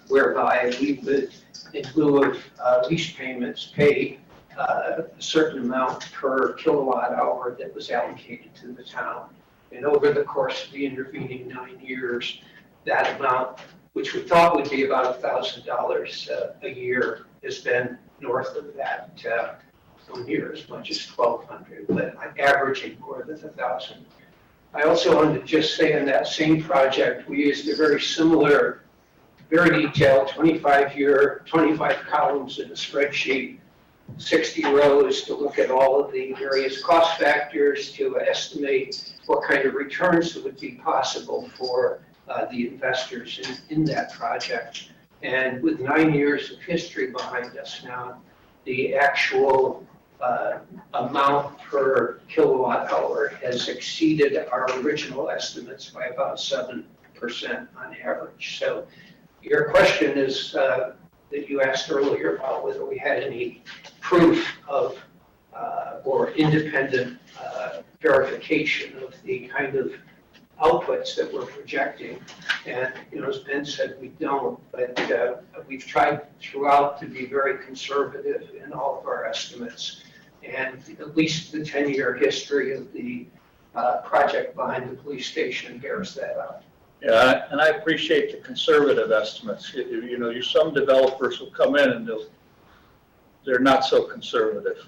whereby we would, in lieu of lease payments, pay a certain amount per kilowatt hour that was allocated to the town. And over the course of the intervening 9 years, that amount, which we thought would be about $1,000 a year, has been north of that, some years, as much as $1,200, but I'm averaging more than 1,000. I also wanted to just say in that same project, we used a very similar, very detailed 25 columns in a spreadsheet, 60 rows to look at all of the various cost factors to estimate what kind of returns would be possible for the investors in that project. And with 9 years of history behind us now, the actual amount per kilowatt hour has exceeded our original estimates by about 7% on average. So your question is that you asked earlier about whether we had any proof of or independent verification of the kind of outputs that we're projecting. And, you know, as Ben said, we don't, but we've tried throughout to be very conservative in all of our estimates. And at least the 10-year history of the project behind the police station bears that out. Yeah, and I appreciate the conservative estimates. You know, some developers will come in and they're not so conservative.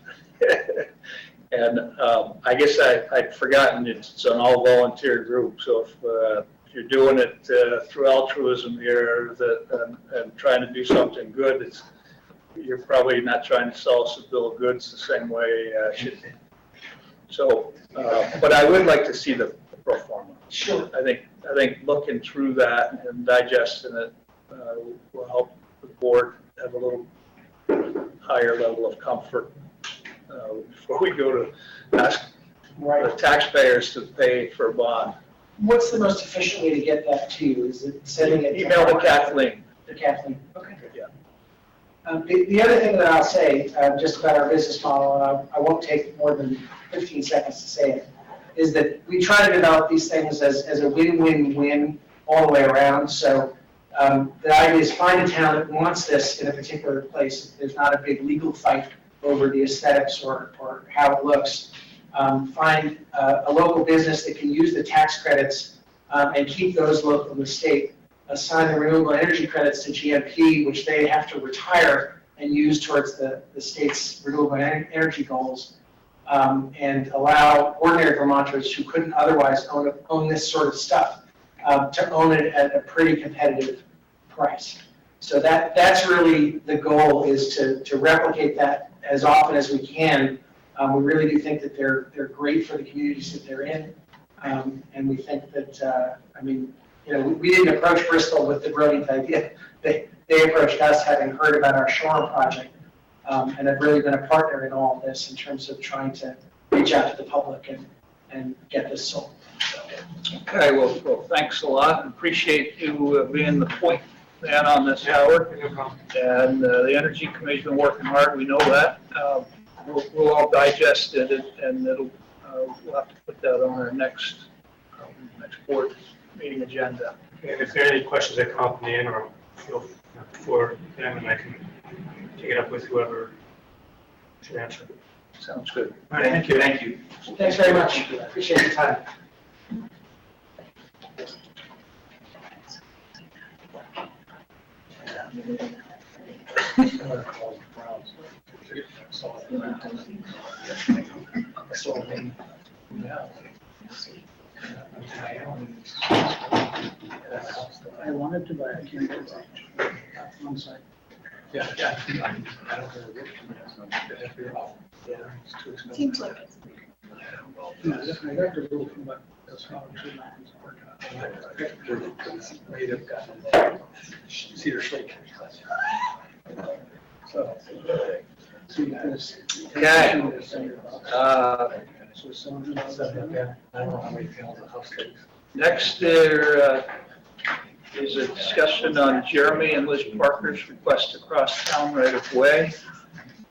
And I guess I'd forgotten it's an all volunteer group. So if you're doing it through altruism here and trying to do something good, you're probably not trying to sell us a bill of goods the same way should be. So, but I would like to see the pro forma. Sure. I think looking through that and digesting it will help the board have a little higher level of comfort before we go to ask the taxpayers to pay for a bond. What's the most efficient way to get that to you? Is it sending it? Email to Kathleen. To Kathleen, okay. Yeah. The other thing that I'll say, just about our business model, and I won't take more than 15 seconds to say it, is that we try to develop these things as a win-win-win all the way around. So the idea is find a town that wants this in a particular place. There's not a big legal fight over the aesthetics or how it looks. Find a local business that can use the tax credits and keep those local in the state. Assign the renewable energy credits to GMP, which they have to retire and use towards the state's renewable energy goals. And allow ordinary Vermonters who couldn't otherwise own this sort of stuff to own it at a pretty competitive price. So that's really the goal, is to replicate that as often as we can. We really do think that they're great for the communities that they're in, and we think that I mean, you know, we didn't approach Bristol with the brilliant idea. They approached us having heard about our Shoreham project. And have really been a partner in all of this in terms of trying to reach out to the public and get this sold. So. Okay, well, thanks a lot. Appreciate you being the point man on this, Howard. No problem. And the Energy Committee's been working hard. We know that. We'll all digest it, and we'll have to put that on our next board meeting agenda. And if there are any questions that come up in the interim, feel for them, and I can take it up with whoever should answer. Sounds good. All right, thank you. Thank you. Thanks very much. Appreciate your time. I wanted to buy, I can't get it on site. Yeah, yeah. I don't think we're getting Yeah, it's too expensive. Seems like it's. Yeah, I got the roof, but that's how it should happen. Cedar Shake. So, see, this. Okay. So some. Yeah, I don't know how many panels the house takes. Next, there is a discussion on Jeremy and Liz Parker's request to cross town right of way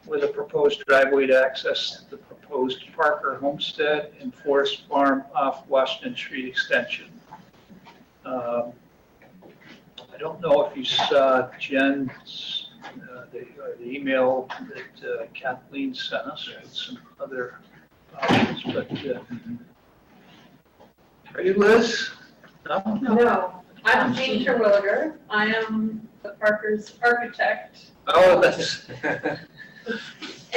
with a proposed driveway to access the proposed Parker homestead and Forest Farm off Washington Street extension. I don't know if you saw Jen's, the email that Kathleen sent us with some other options, but are you Liz? No? No, I'm Jean Terwilliger. I am the Parker's architect. Oh, that's, we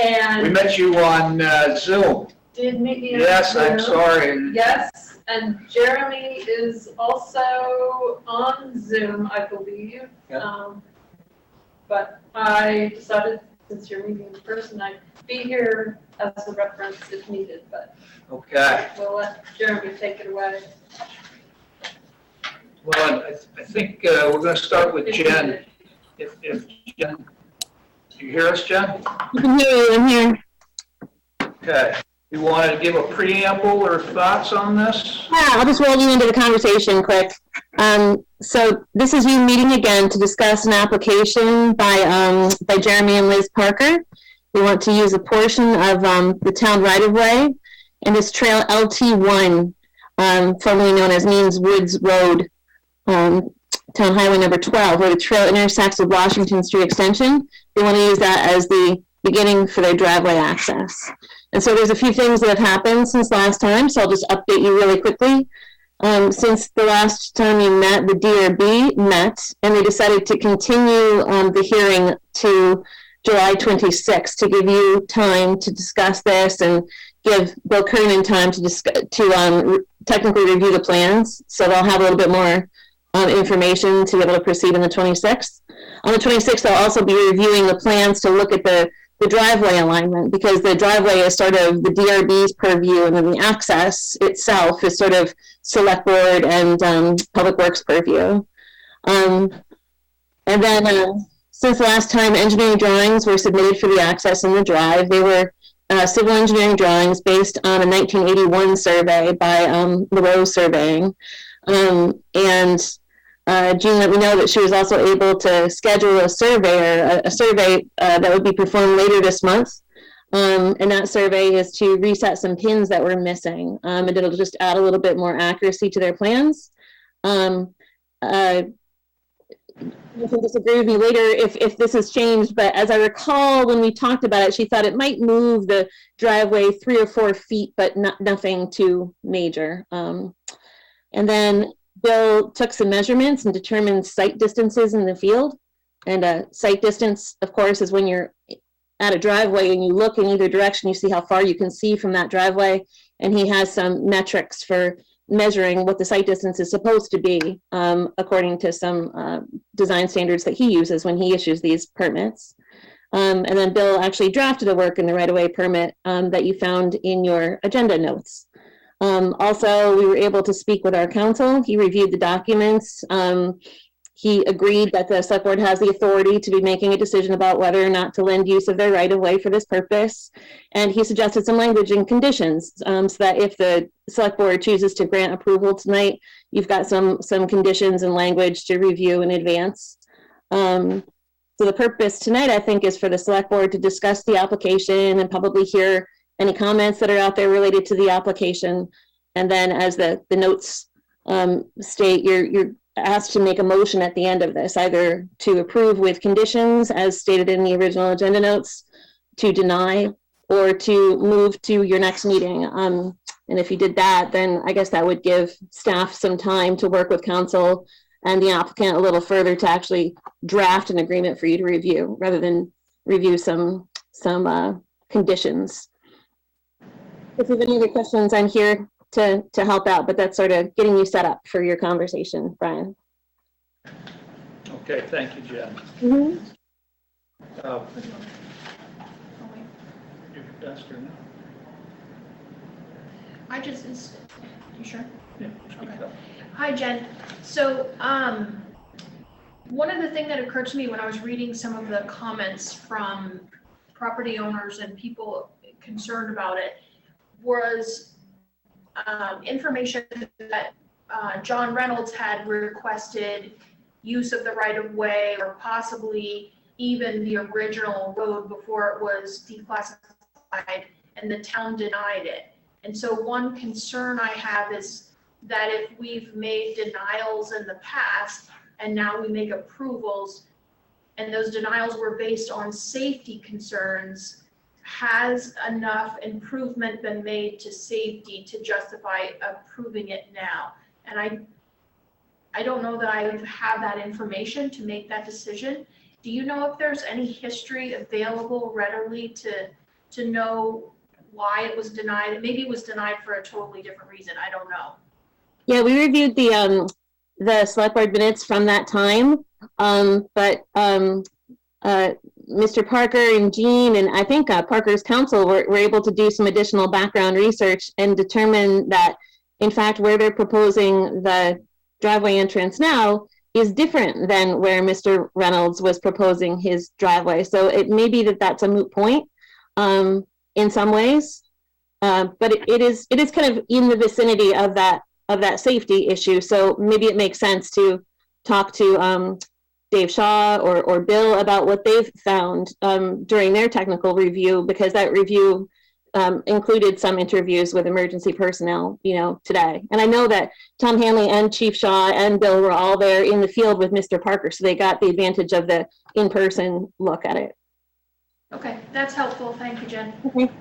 And met you on Zoom. did meet me. on Yes, I'm Zoom. sorry. Yes, and Jeremy is also on Zoom, I believe. But I decided, since you're meeting in person, I'd be here as a reference if needed, but Okay. we'll let Jeremy take it away. Well, I think we're going to start with if Jen. needed. If Jen, do you hear us, Jen? I can hear you, I'm here. Okay. You want to give a preamble or thoughts on this? Yeah, I'll just roll you into the conversation quick. So this is you meeting again to discuss an application by Jeremy and Liz Parker. We want to use a portion of the town right-of-way and this trail LT1, formerly known as Means Woods Road, Town Highway number 12, where the trail intersects with Washington Street Extension. They want to use that as the beginning for their driveway access. And so there's a few things that have happened since last time, so I'll just update you really quickly. Since the last time you met, the DRB met, and they decided to continue the hearing to July 26th to give you time to discuss this and give Bill Kernan time to technically review the plans. So they'll have a little bit more information to be able to proceed on the 26th. On the 26th, they'll also be reviewing the plans to look at the driveway alignment, because the driveway is sort of the DRB's purview, and then the access itself is sort of Select Board and Public Works purview. And then since the last time, engineering drawings were submitted for the access in the drive. They were civil engineering drawings based on a 1981 survey by LaRose Surveying. Jean let me know that she was also able to schedule a survey that would be performed later this month. And that survey is to reset some pins that were missing. And it'll just add a little bit more accuracy to their plans. You can disagree with me later if this has changed, but as I recall, when we talked about it, she thought it might move the driveway 3 or 4 feet, but nothing too major. And then Bill took some measurements and determined site distances in the field. And a site distance, of course, is when you're at a driveway and you look in either direction, you see how far you can see from that driveway. And he has some metrics for measuring what the site distance is supposed to be, according to some design standards that he uses when he issues these permits. And then Bill actually drafted a work in the right-of-way permit that you found in your agenda notes. Also, we were able to speak with our counsel. He reviewed the documents. He agreed that the select board has the authority to be making a decision about whether or not to lend use of their right of way for this purpose. And he suggested some language and conditions so that if the select board chooses to grant approval tonight, you've got some conditions and language to review in advance. So the purpose tonight, I think, is for the select board to discuss the application and probably hear any comments that are out there related to the application. And then as the notes state, you're asked to make a motion at the end of this, either to approve with conditions as stated in the original agenda notes, to deny, or to move to your next meeting. And if you did that, then I guess that would give staff some time to work with council and the applicant a little further to actually draft an agreement for you to review, rather than review some conditions. If you have any other questions, I'm here to help out, but that's sort of getting you set up for your conversation, Brian. Okay, thank you, Jen. Uh, Which one? Oh, wait. Duster, no? You sure? Yeah, speak Okay. up. Hi, Jen. So, one of the things that occurred to me when I was reading some of the comments from property owners and people concerned about it was information that John Reynolds had requested use of the right-of-way or possibly even the original road before it was declassified, and the town denied it. And so one concern I have is that if we've made denials in the past and now we make approvals and those denials were based on safety concerns, has enough improvement been made to safety to justify approving it now? And I don't know that I have that information to make that decision. Do you know if there's any history available readily to know why it was denied? Maybe it was denied for a totally different reason. I don't know. Yeah, we reviewed the select board minutes from that time, but Mr. Parker and Jean, and I think Parker's counsel were able to do some additional background research and determine that, in fact, where they're proposing the driveway entrance now is different than where Mr. Reynolds was proposing his driveway. So it may be that that's a moot point in some ways, but it is kind of in the vicinity of that safety issue. So maybe it makes sense to talk to Dave Shaw or Bill about what they've found during their technical review, because that review included some interviews with emergency personnel, today. And I know that Tom Hanley and Chief Shaw and Bill were all there in the field with Mr. Parker, so they got the advantage of the in-person look at it. Okay, that's helpful. Thank you, Jen. Okay.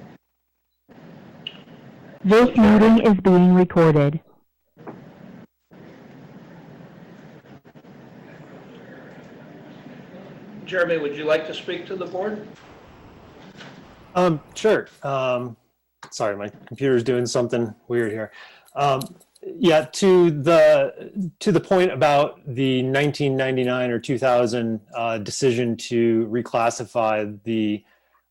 This meeting is being recorded. Jeremy, would you like to speak to the board? Sure. Sorry, my computer's doing something weird here. Yeah, to the point about the 1999 or 2000 decision to reclassify the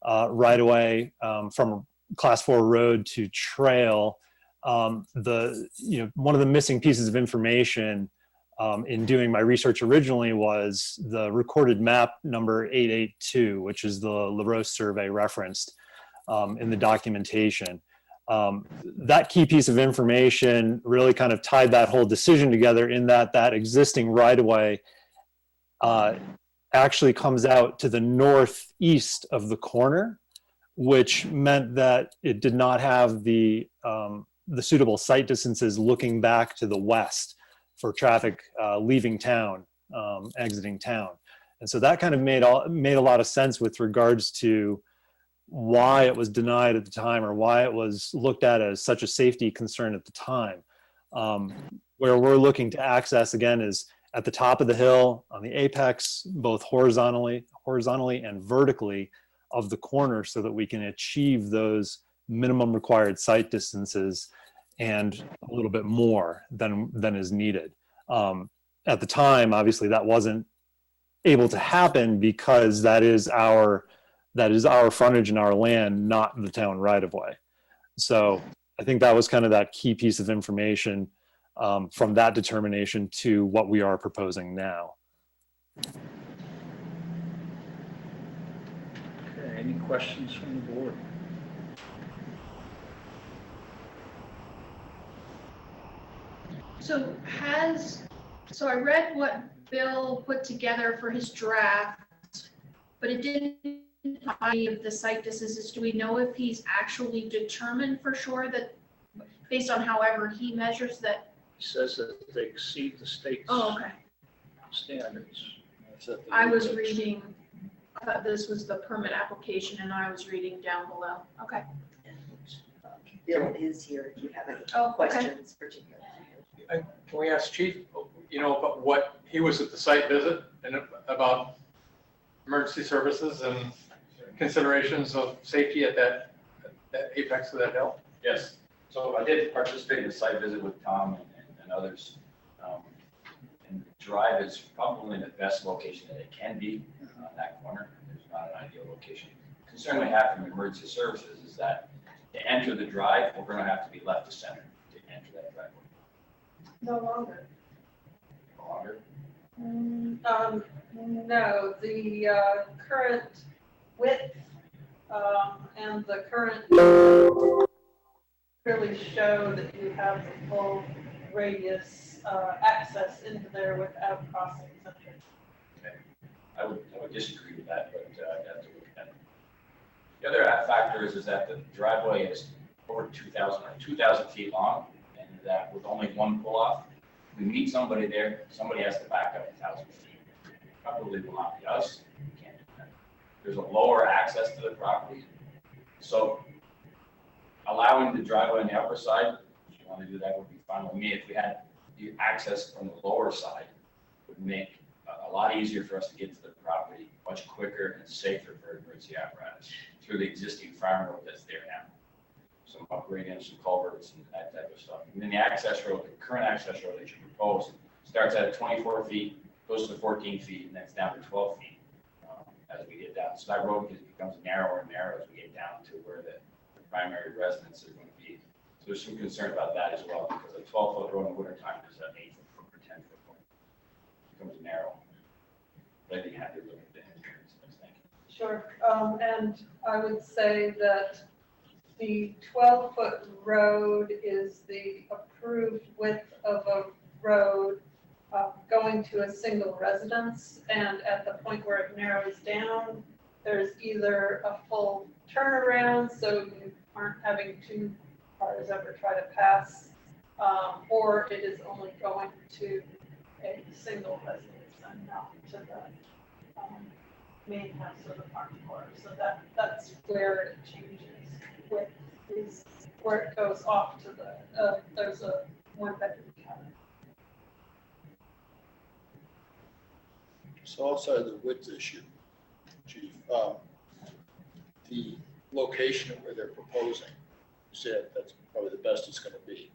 right-of-way from Class 4 road to trail, one of the missing pieces of information in doing my research originally was the recorded map number 882, which is the LaRose survey referenced in the documentation. That key piece of information really kind of tied that whole decision together, in that existing right-of-way actually comes out to the northeast of the corner, which meant that it did not have the suitable sight distances looking back to the west for traffic leaving town, exiting town. And so that kind of made a lot of sense with regards to why it was denied at the time, or why it was looked at as such a safety concern at the time. Where we're looking to access, again, is at the top of the hill, on the apex, both horizontally and vertically of the corner, so that we can achieve those minimum required sight distances and a little bit more than is needed. At the time, obviously, that wasn't able to happen because that is our frontage and our land, not the town right-of-way. So I think that was kind of that key piece of information from that determination to what we are proposing now. Okay, any questions from the board? So I read what Bill put together for his draft, but it didn't any of the site distances. Do we know if he's actually determined for sure that, based on however he measures that? He says that they exceed the state's standards. I was reading, I thought this was the permit application and I was reading down below. Okay. Bill is here if you have any Oh, okay. questions particularly. Can we ask Chief, about what, he was at the site visit and about emergency services and considerations of safety at that apex of that hill? Yes, so I did participate in the site visit with Tom and others. And the drive is probably the best location that it can be on that corner. There's not an ideal location. The concern we have from emergency services is that to enter the drive, we're going to have to be left to center to enter that driveway. No longer. No longer. No, the current width and the current clearly show that you have the full radius access into there without crossing center. Okay. I would disagree with that, but I'd have to look at it. The other factor is that the driveway is over 2,000 feet long, and that with only one pull-off, we meet somebody there, somebody has to back up 1,000 feet. Probably will not be us. We can't do that. There's a lower access to the property. So allowing the driveway on the upper side, if you want to do that, would be fine with me. If we had the access from the lower side, it would make a lot easier for us to get to the property much quicker and safer for emergency apparatus through the existing farm road that's there now. Some upgrading, some culverts and that type of stuff. And then the access road, the current access road that you propose starts at 24 feet, goes to 14 feet, and then it's down to 12 feet as we get down. So that road becomes narrower and narrower as we get down to where the primary residence is going to be. So there's some concern about that as well, because a 12-foot road in the wintertime is an 8-foot or 10-foot road. It becomes narrow. But I'd be happy to look at the entrance. Thank you. Sure, and I would say that the 12-foot road is the approved width of a road going to a single residence, and at the point where it narrows down, there's either a full turnaround, so you aren't having two cars ever try to pass, or it is only going to a single residence and not to the main house or the farm floor. So that's where it changes. With is where it goes off to the there's a one-bedroom cabin. So outside of the width issue, Chief, the location where they're proposing, you said that's probably the best it's going to be.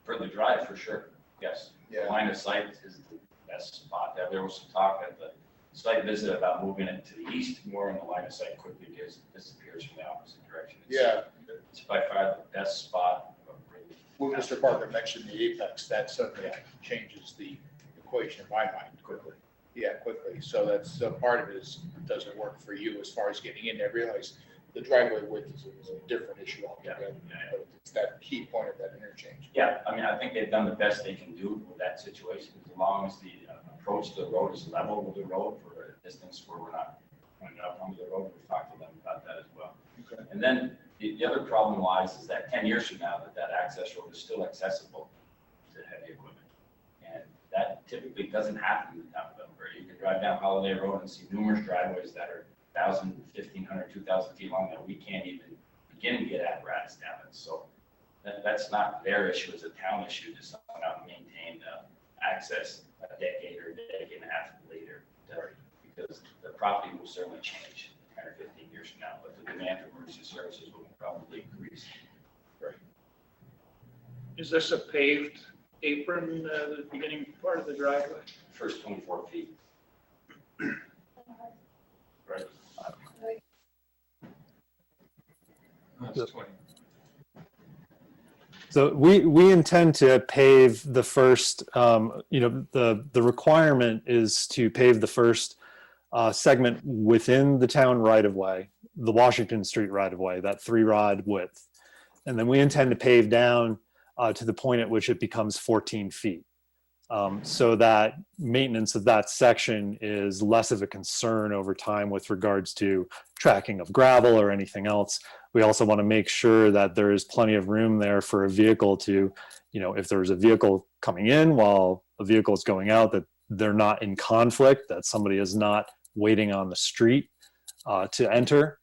For the drive, for sure, yes. Yeah. Line of sight is the best spot. There was some talk at the site visit about moving it to the east, more in the line of sight quickly disappears from the opposite direction. It's by far the best spot. Well, Mr. Parker mentioned the apex, that suddenly changes the equation in my mind. Quickly. Yeah, quickly. So that's part of it is, doesn't work for you as far as getting in. I realize the driveway width is a different issue altogether. But it's that key point of that interchange. Yeah, I mean, I think they've done the best they can do with that situation, as long as the approach to the road is level with the road for a distance where we're not going up onto the road. We've talked to them about that as well. Okay. And then the other problem lies is that 10 years from now, that access road is still accessible to heavy equipment. And that typically doesn't happen in the town of Middlebury. You can drive down Holiday Road and see numerous driveways that are 1,000, 1,500, 2,000 feet long that we can't even begin to get apparatus down it. So that's not their issue, it's a town issue to somehow maintain access a decade or a decade and a half later, because the property will certainly change 10 or 15 years from now, but the demand for emergency services will probably increase. Right. Is this a paved apron, the beginning part of the driveway? First 24 feet. Right. That's 20. So we intend to pave the first, the requirement is to pave the first segment within the town right-of-way, the Washington Street right-of-way, that 3-rod width. And then we intend to pave down to the point at which it becomes 14 feet. So that maintenance of that section is less of a concern over time with regards to tracking of gravel or anything else. We also want to make sure that there is plenty of room there for a vehicle to, if there's a vehicle coming in while a vehicle is going out, that they're not in conflict, that somebody is not waiting on the street to enter.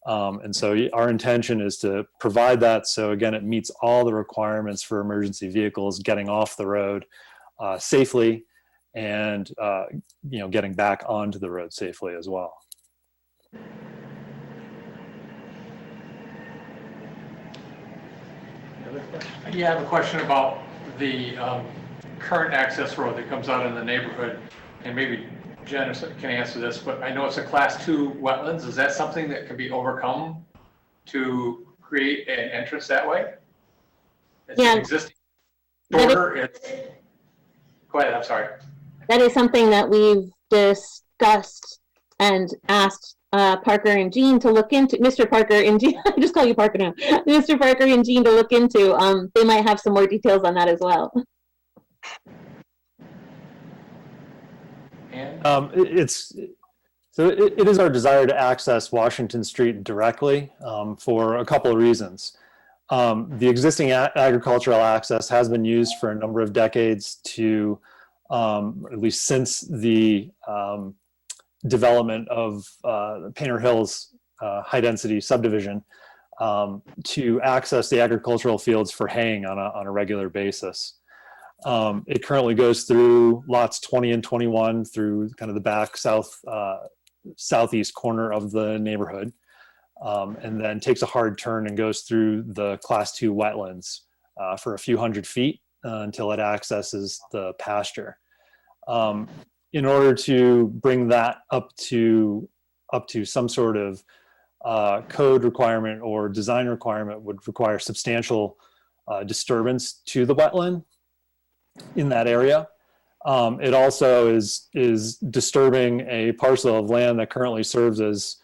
And so our intention is to provide that. So again, it meets all the requirements for emergency vehicles getting off the road safely and, getting back onto the road safely as well. Yeah, I have a question about the current access road that comes out in the neighborhood, and maybe Jen can answer this, but I know it's a class 2 wetlands. Is that something that can be overcome to create an entrance that way? It's Yeah. an existing shorter, go ahead, I'm sorry. That is something that we've discussed and asked Parker and Jean to look into. Mr. Parker and Jean, I just call you Parker now. Mr. Parker and Jean to look into. They might have some more details on that as well. And it is our desire to access Washington Street directly for a couple of reasons. The existing agricultural access has been used for a number of decades to, at least since the development of Painter Hills high density subdivision, to access the agricultural fields for haying on a regular basis. It currently goes through lots 20 and 21 through kind of the back southeast corner of the neighborhood, and then takes a hard turn and goes through the class 2 wetlands for a few hundred feet until it accesses the pasture. In order to bring that up to some sort of code requirement or design requirement would require substantial disturbance to the wetland in that area. It also is disturbing a parcel of land that currently serves as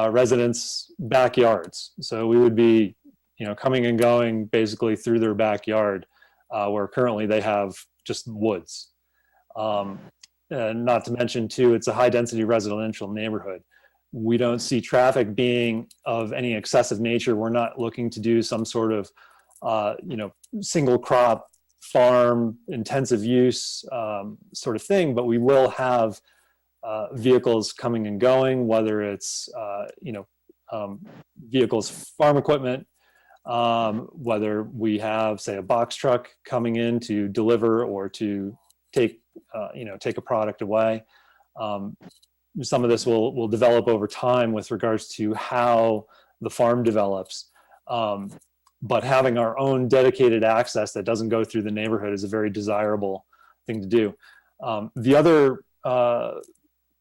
residents' backyards. So we would be, coming and going basically through their backyard, where currently they have just woods. And not to mention too, it's a high density residential neighborhood. We don't see traffic being of any excessive nature. We're not looking to do some sort of, single crop farm intensive use sort of thing, but we will have vehicles coming and going, whether it's, vehicles, farm equipment, whether we have, say, a box truck coming in to deliver or to take a product away. Some of this will develop over time with regards to how the farm develops. But having our own dedicated access that doesn't go through the neighborhood is a very desirable thing to do. The other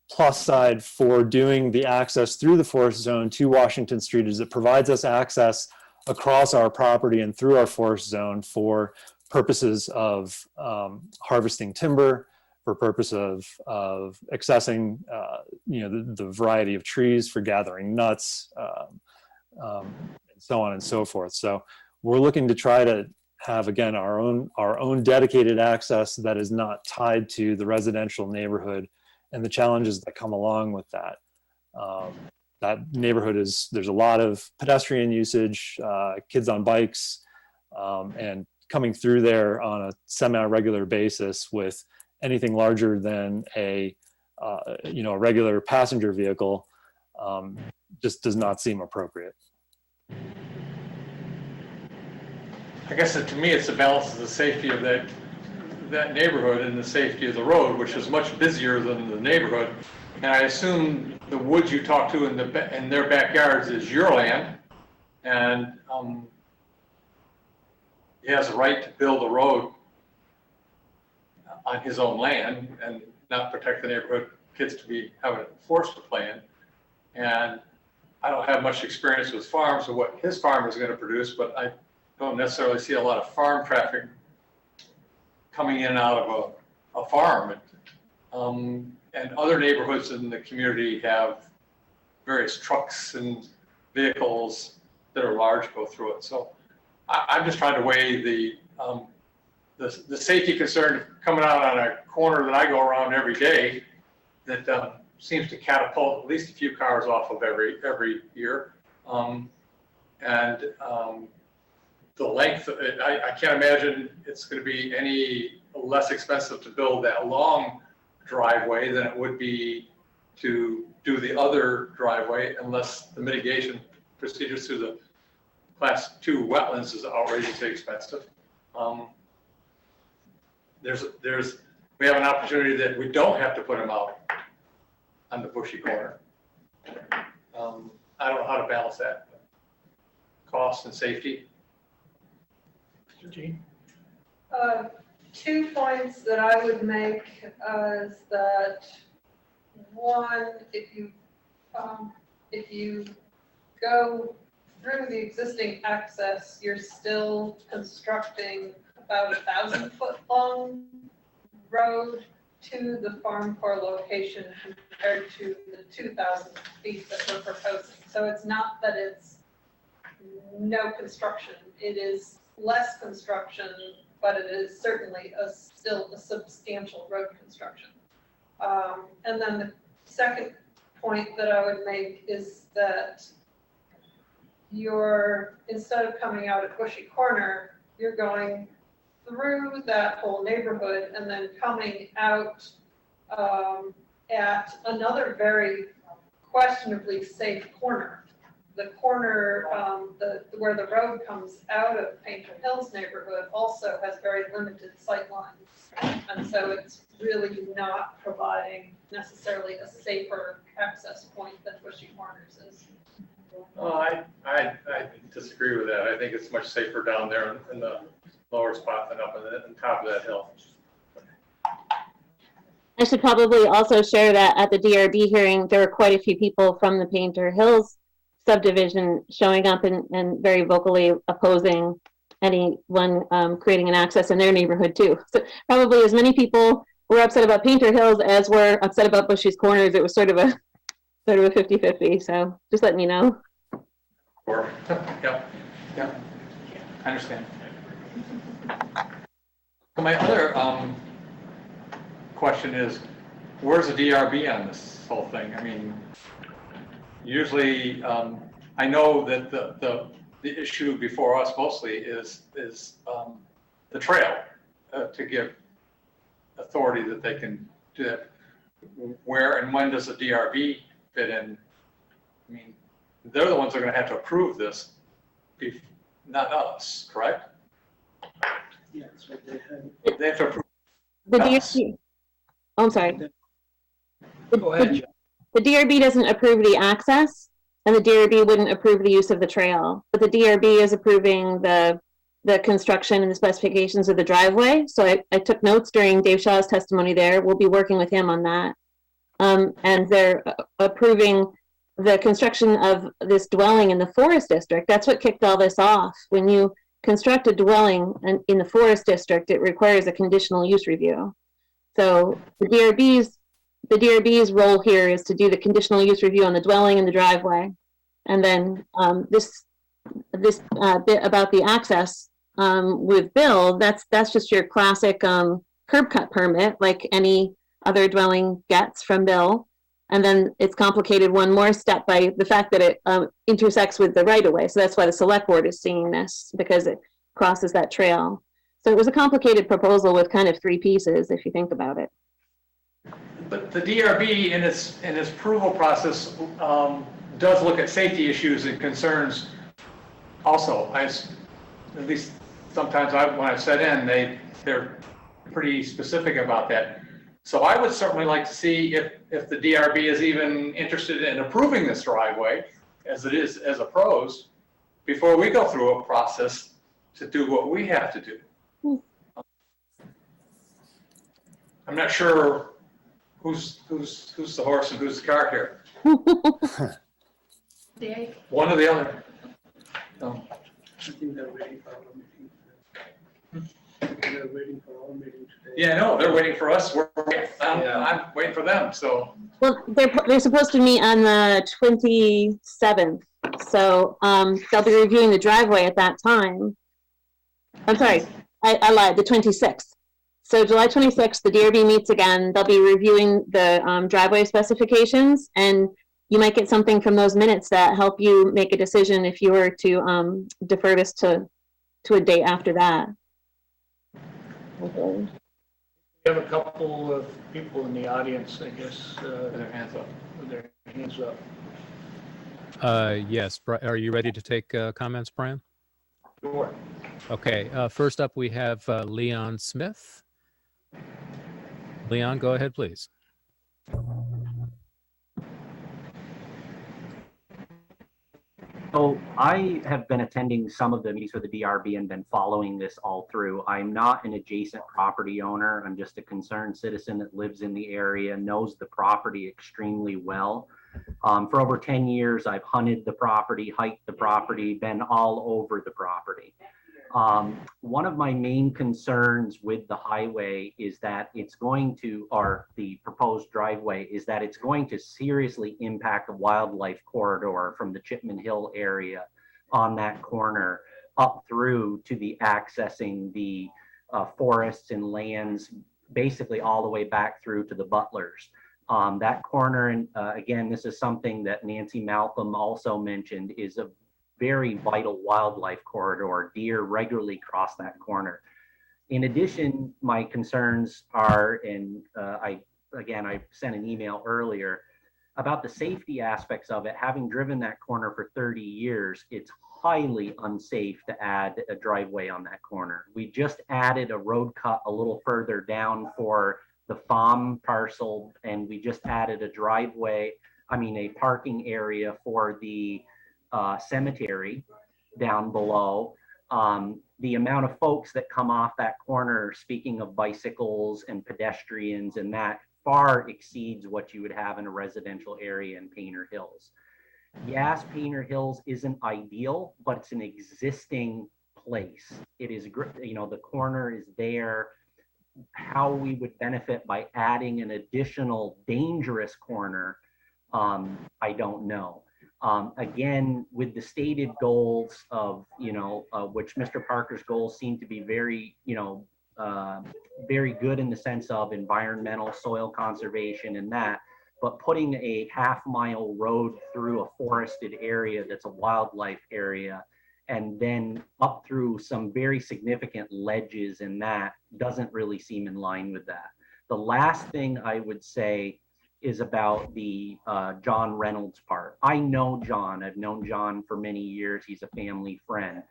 plus side for doing the access through the forest zone to Washington Street is it provides us access across our property and through our forest zone for purposes of harvesting timber, for purpose of accessing the variety of trees, for gathering nuts, and so on and so forth. So we're looking to try to have, again, our own dedicated access that is not tied to the residential neighborhood and the challenges that come along with that. That neighborhood there's a lot of pedestrian usage, kids on bikes, and coming through there on a semi-regular basis with anything larger than a regular passenger vehicle just does not seem appropriate. I guess to me, it's a balance of the safety of that neighborhood and the safety of the road, which is much busier than the neighborhood. And I assume the woods you talk to in their backyards is your land, and he has a right to build a road on his own land and not protect the neighborhood kids to be having forced to play in. And I don't have much experience with farms or what his farm is going to produce, but I don't necessarily see a lot of farm traffic coming in and out of a farm. And other neighborhoods in the community have various trucks and vehicles that are large go through it. So I'm just trying to weigh the safety concern coming out on a corner that I go around every day that seems to catapult at least a few cars off of every year. The length of it, I can't imagine it's going to be any less expensive to build that long driveway than it would be to do the other driveway, unless the mitigation procedures through the class 2 wetlands is outrageously expensive. We have an opportunity that we don't have to put them out on the bushy corner. I don't know how to balance that. Cost and safety. Mr. Gene? 2 points that I would make is that One, if you go through the existing access, you're still constructing about 1,000-foot long road to the farm core location compared to the 2,000 feet that we're proposing. So it's not that it's no construction, it is less construction, but it is certainly still a substantial road construction. And then the second point that I would make is that instead of coming out at Bushy Corner, you're going through that whole neighborhood and then coming out at another very questionably safe corner. The corner where the road comes out of Painter Hills neighborhood also has very limited sight lines. And so it's really not providing necessarily a safer access point than Bushy Corners is. Well, I disagree with that. I think it's much safer down there in the lower spot than up on top of that hill. I should probably also share that at the DRB hearing, there were quite a few people from the Painter Hills subdivision showing up and very vocally opposing anyone creating an access in their neighborhood too. So probably as many people were upset about Painter Hills as were upset about Bushy's Corners. It was sort of a 50-50. So just letting you know. Yep. I understand. So my other question is, where's the DRB on this whole thing? I mean, usually I know that the issue before us mostly is the trail to give authority that they can do that. Where and when does the DRB fit in? I mean, they're the ones that are going to have to approve this, not us, correct? Yeah, so they They have to approve. The us. DRB, oh, I'm sorry. Go ahead, The DRB doesn't approve the access, and the DRB wouldn't approve the use of the trail. But the DRB is approving the construction and the specifications of the driveway. So I took notes during Dave Shaw's testimony there. We'll be working with him on that. And they're approving the construction of this dwelling in the forest district. That's what kicked all this off. When you construct a dwelling in the forest district, it requires a conditional use review. So the DRB's role here is to do the conditional use review on the dwelling and the driveway. And then this bit about the access with Bill, that's just your classic curb cut permit, like any other dwelling gets from Bill. And then it's complicated one more step by the fact that it intersects with the right of way. So that's why the select board is seeing this, because it crosses that trail. So it was a complicated proposal with kind of three pieces, if you think about it. But the DRB in its approval process does look at safety issues and concerns also. At least sometimes when I've set in, they're pretty specific about that. So I would certainly like to see if the DRB is even interested in approving this driveway as it is as a pros before we go through a process to do what we have to do. I'm not sure who's the horse and who's the cart here. Dave? One or the other. I think they're waiting for our meeting. They're waiting for our meeting today. Yeah, no, they're waiting for us. I'm waiting for them. So. Well, they're supposed to meet on the 27th. So they'll be reviewing the driveway at that time. I'm sorry, I lied, the 26th. So July 26th, the DRB meets again. They'll be reviewing the driveway specifications, and you might get something from those minutes that help you make a decision if you were to defer this to a date after that. Okay. We have a couple of people in the audience, I guess, With their hands up. with their hands up. Yes, are you ready to take comments, Brian? Sure. Okay, first up we have Leon Smith. Leon, go ahead, please. So I have been attending some of the meetings with the DRB and been following this all through. I'm not an adjacent property owner. I'm just a concerned citizen that lives in the area, knows the property extremely well. For over 10 years, I've hunted the property, hiked the property, been all over the property. One of my main concerns with the highway is that it's going to, or the proposed driveway, is that it's going to seriously impact the wildlife corridor from the Chipman Hill area on that corner up through to the accessing the forests and lands, basically all the way back through to the Butlers. That corner, and again, this is something that Nancy Malcolm also mentioned, is a very vital wildlife corridor. Deer regularly cross that corner. In addition, my concerns are, and I sent an email earlier about the safety aspects of it. Having driven that corner for 30 years, it's highly unsafe to add a driveway on that corner. We just added a road cut a little further down for the farm parcel, and we just added a driveway, a parking area for the cemetery down below. The amount of folks that come off that corner, speaking of bicycles and pedestrians, and that far exceeds what you would have in a residential area in Painter Hills. Yes, Painter Hills isn't ideal, but it's an existing place. It is, the corner is there. How we would benefit by adding an additional dangerous corner, I don't know. Again, with the stated goals of, which Mr. Parker's goals seem to be very, very good in the sense of environmental soil conservation and that, but putting a half-mile road through a forested area that's a wildlife area and then up through some very significant ledges, and that doesn't really seem in line with that. The last thing I would say is about the John Reynolds part. I know John. I've known John for many years. He's a family friend.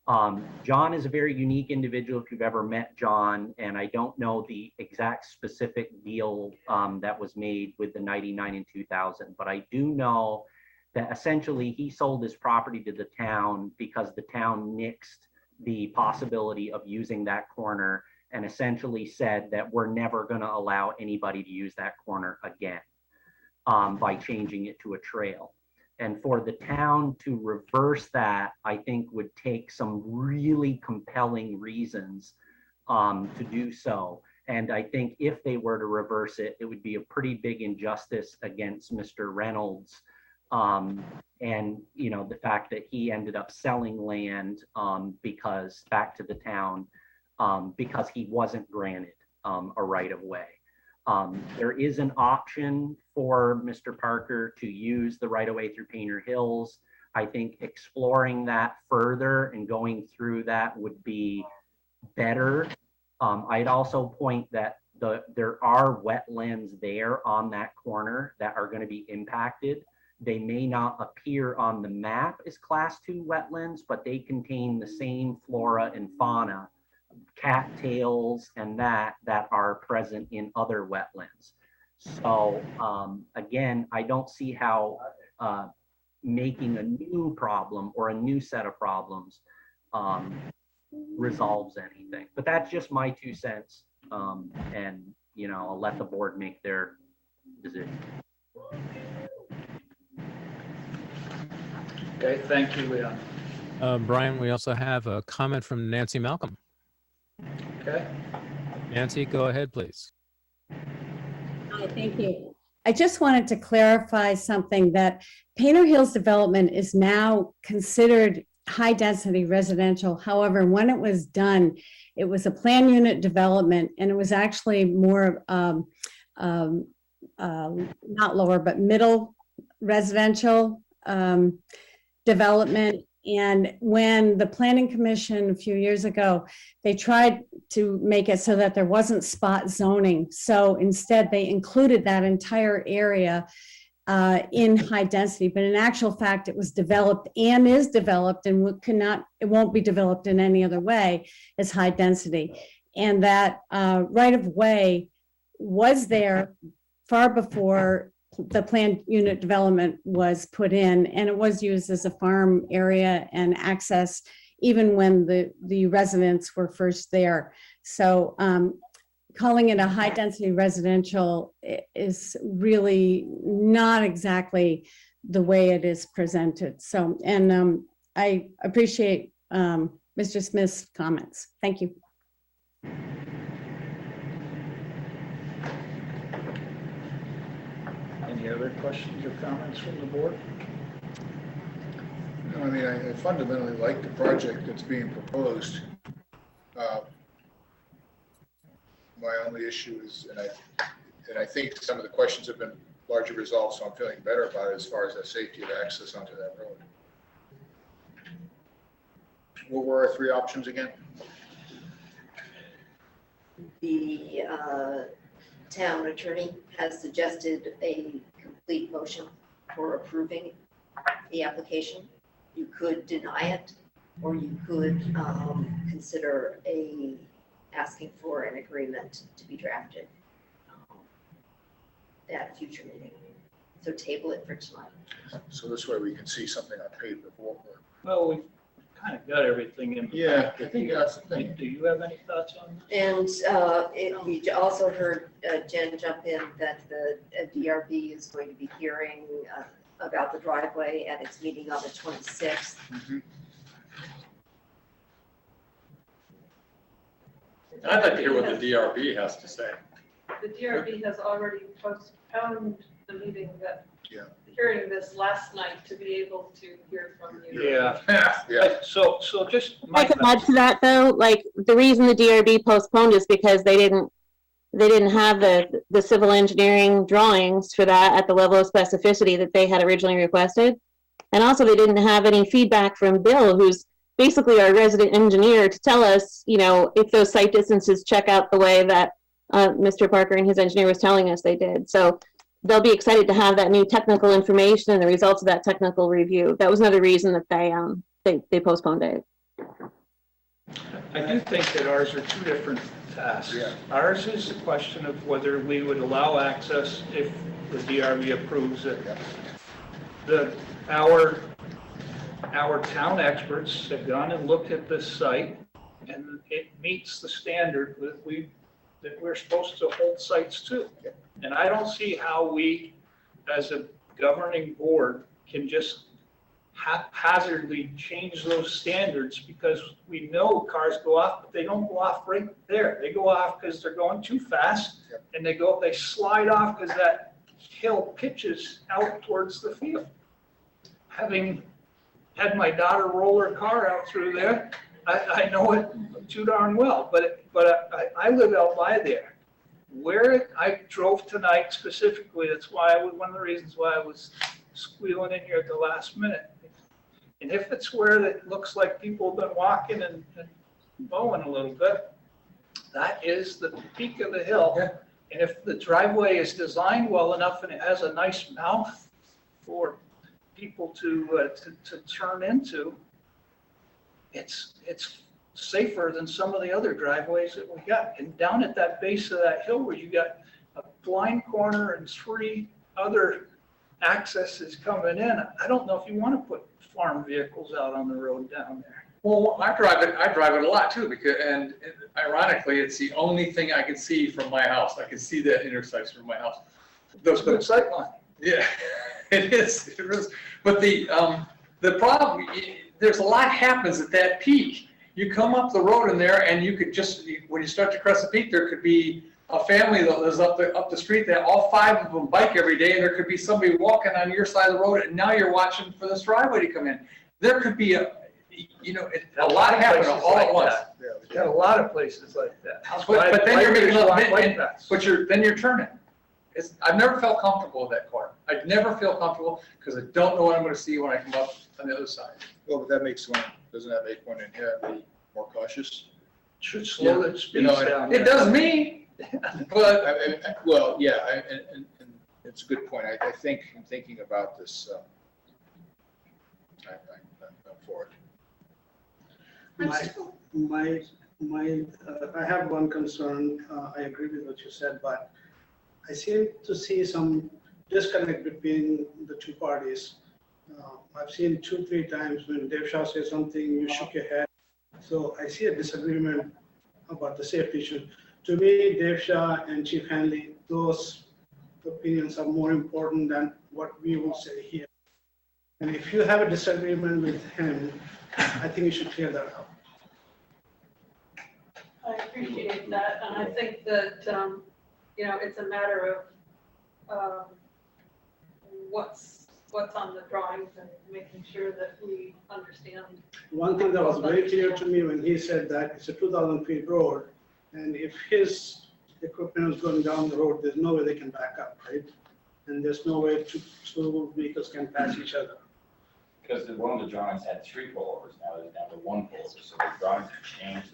John is a very unique individual if you've ever met John, and I don't know the exact specific deal that was made with the 99 and 2000, but I do know that essentially he sold his property to the town because the town nixed the possibility of using that corner and essentially said that we're never going to allow anybody to use that corner again by changing it to a trail. And for the town to reverse that, I think would take some really compelling reasons to do so. And I think if they were to reverse it, it would be a pretty big injustice against Mr. Reynolds. And the fact that he ended up selling land because back to the town because he wasn't granted a right of way. There is an option for Mr. Parker to use the right of way through Painter Hills. I think exploring that further and going through that would be better. I'd also point that there are wetlands there on that corner that are going to be impacted. They may not appear on the map as Class 2 wetlands, but they contain the same flora and fauna, cattails and that are present in other wetlands. So again, I don't see how making a new problem or a new set of problems resolves anything. But that's just my 2 cents. And I'll let the board make their decision. Okay, thank you, Leon. Brian, we also have a comment from Nancy Malcolm. Okay. Nancy, go ahead, please. Hi, thank you. I just wanted to clarify something, that Painter Hills development is now considered high-density residential. However, when it was done, it was a plan unit development, and it was actually more not lower, but middle residential development. And when the Planning Commission a few years ago, they tried to make it so that there wasn't spot zoning. So instead, they included that entire area in high density. But in actual fact, it was developed and is developed and it won't be developed in any other way as high density. And that right of way was there far before the planned unit development was put in, and it was used as a farm area and access even when the residents were first there. So calling it a high-density residential is really not exactly the way it is presented. So, and I appreciate Mr. Smith's comments. Thank you. Any other questions or comments from the board? No, I mean, I fundamentally like the project that's being proposed. My only issue is, and I think some of the questions have been largely resolved, so I'm feeling better about it as far as the safety of access onto that road. What were our three options again? The town attorney has suggested a complete motion for approving the application. You could deny it, or you could consider asking for an agreement to be drafted at a future meeting. So table it for tonight. So this way we can see something on paper before. Well, we kind of got everything in. Yeah, I think that's the thing. Do you have any thoughts on that? And we also heard Jen jump in that the DRB is going to be hearing about the driveway at its meeting on the 26th. Mm-hmm. I'd like to hear what the DRB has to say. The DRB has already postponed the meeting that, Yeah. hearing this last night to be able to hear from you. Yeah. Yeah. So just. I can add to that though, like the reason the DRB postponed is because they didn't have the civil engineering drawings for that at the level of specificity that they had originally requested. And also they didn't have any feedback from Bill, who's basically our resident engineer, to tell us, you know, if those site distances check out the way that Mr. Parker and his engineer was telling us they did. So they'll be excited to have that new technical information and the results of that technical review. That was another reason that they postponed it. I do think that ours are two different tasks. Yeah. Ours is the question of whether we would allow access if the DRB approves it. Our town experts have gone and looked at this site, and it meets the standard that we're supposed to hold sites to. And I don't see how we, as a governing board, can just haphazardly change those standards, because we know cars go off, but they don't go off right there. They go off because they're going too fast, and they slide off because that hill pitches out towards the field. Having had my daughter roll her car out through there, I know it too darn well, but I live out by there. Where I drove tonight specifically, that's why one of the reasons why I was squealing in here at the last minute. And if it's where it looks like people have been walking and mowing a little bit, that is the peak of the hill. Yeah. And if the driveway is designed well enough and it has a nice mouth for people to turn into, it's safer than some of the other driveways that we got. And down at that base of that hill where you got a blind corner and three other accesses coming in, I don't know if you want to put farm vehicles out on the road down there. Well, I drive it a lot too, because, and ironically, it's the only thing I can see from my house. I can see that intersection from my house. It's a good sight line. Yeah, it is. But the problem, there's a lot happens at that peak. You come up the road in there, and you could just, when you start to crest the peak, there could be a family that lives up the street that all five of them bike every day, and there could be somebody walking on your side of the road, and now you're watching for this driveway to come in. There could be a lot happening all at once. We've got a lot of places like that. But then you're making then you're turning. I've never felt comfortable with that corner. I'd never feel comfortable because I don't know what I'm going to see when I come up on the other side. Well, but doesn't that make one inherently more cautious? Should slow the speeds down. It does me. But and it's a good point. I think in thinking about this, I'm for it. I have one concern. I agree with what you said, but I seem to see some disconnect between the two parties. I've seen 2-3 times when Dave Shaw says something, you shook your head. So I see a disagreement about the safety issue. To me, Dave Shaw and Chief Hanley, those opinions are more important than what we will say here. And if you have a disagreement with him, I think you should clear that out. I appreciate that, and I think that, it's a matter of what's on the drawings and making sure that we understand. One thing that was very clear to me when he said that it's a 2,000 feet road, and if his equipment is going down the road, there's no way they can back up, right? And there's no way two vehicles can pass each other. Because one of the drawings had 3 pullovers, now there's down to 1 pullover, so the drawings have changed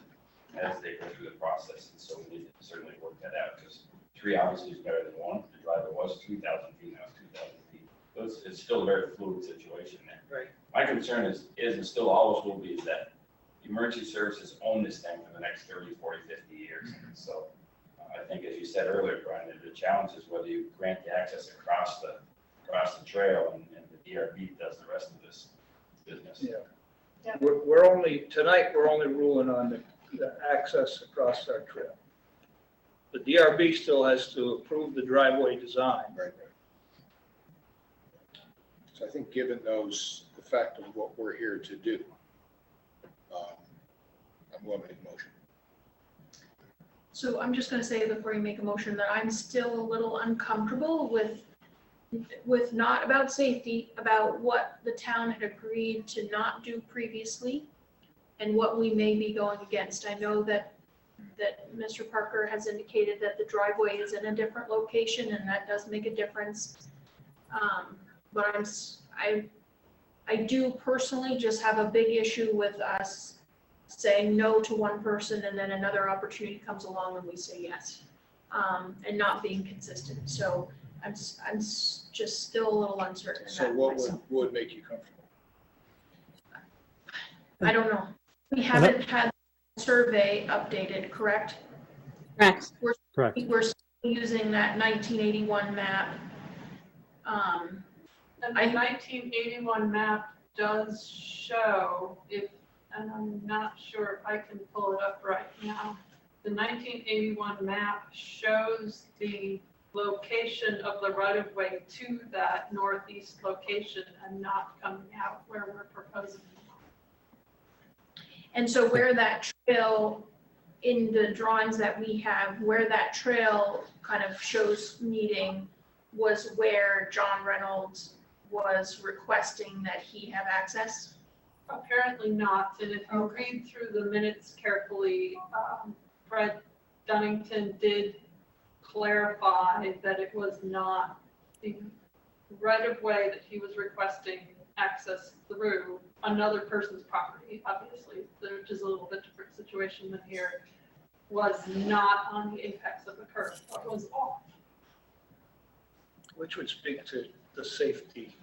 as they go through the process, and so we need to certainly work that out, because 3 obviously is better than 1. The driveway was 3,000 feet, now it's 2,000 feet. So it's still a very fluid situation there. Right. My concern is and still always will be, is that emergency services own this thing for the next 30, 40, 50 years. And so I think, as you said earlier, Brian, the challenge is whether you grant the access across the trail and the DRB does the rest of this business. Yeah. We're only ruling on the access across our trail. The DRB still has to approve the driveway design. Right. So I think given the fact of what we're here to do, I'm going to make a motion. So I'm just gonna say before you make a motion that I'm still a little uncomfortable with not about safety, about what the town had agreed to not do previously and what we may be going against. I know that Mr. Parker has indicated that the driveway is in a different location and that does make a difference. But I do personally just have a big issue with us saying no to one person and then another opportunity comes along and we say yes, and not being consistent. So I'm just still a little uncertain. So what would make you comfortable? I don't know. We haven't had the survey updated, correct? Correct. Correct. We're still using that 1981 map. And the 1981 map does show, and I'm not sure if I can pull it up right now. The 1981 map shows the location of the right-of-way to that northeast location and not coming out where we're proposing. And so where that trail, in the drawings that we have, where that trail kind of shows meeting was where John Reynolds was requesting that he have access? Apparently not, and if you read through the minutes carefully, Fred Dunnington did clarify that it was not the right-of-way that he was requesting access through another person's property, obviously, which is a little bit different situation than here, was not on the apex of the curve, but was off. Which would speak to the safety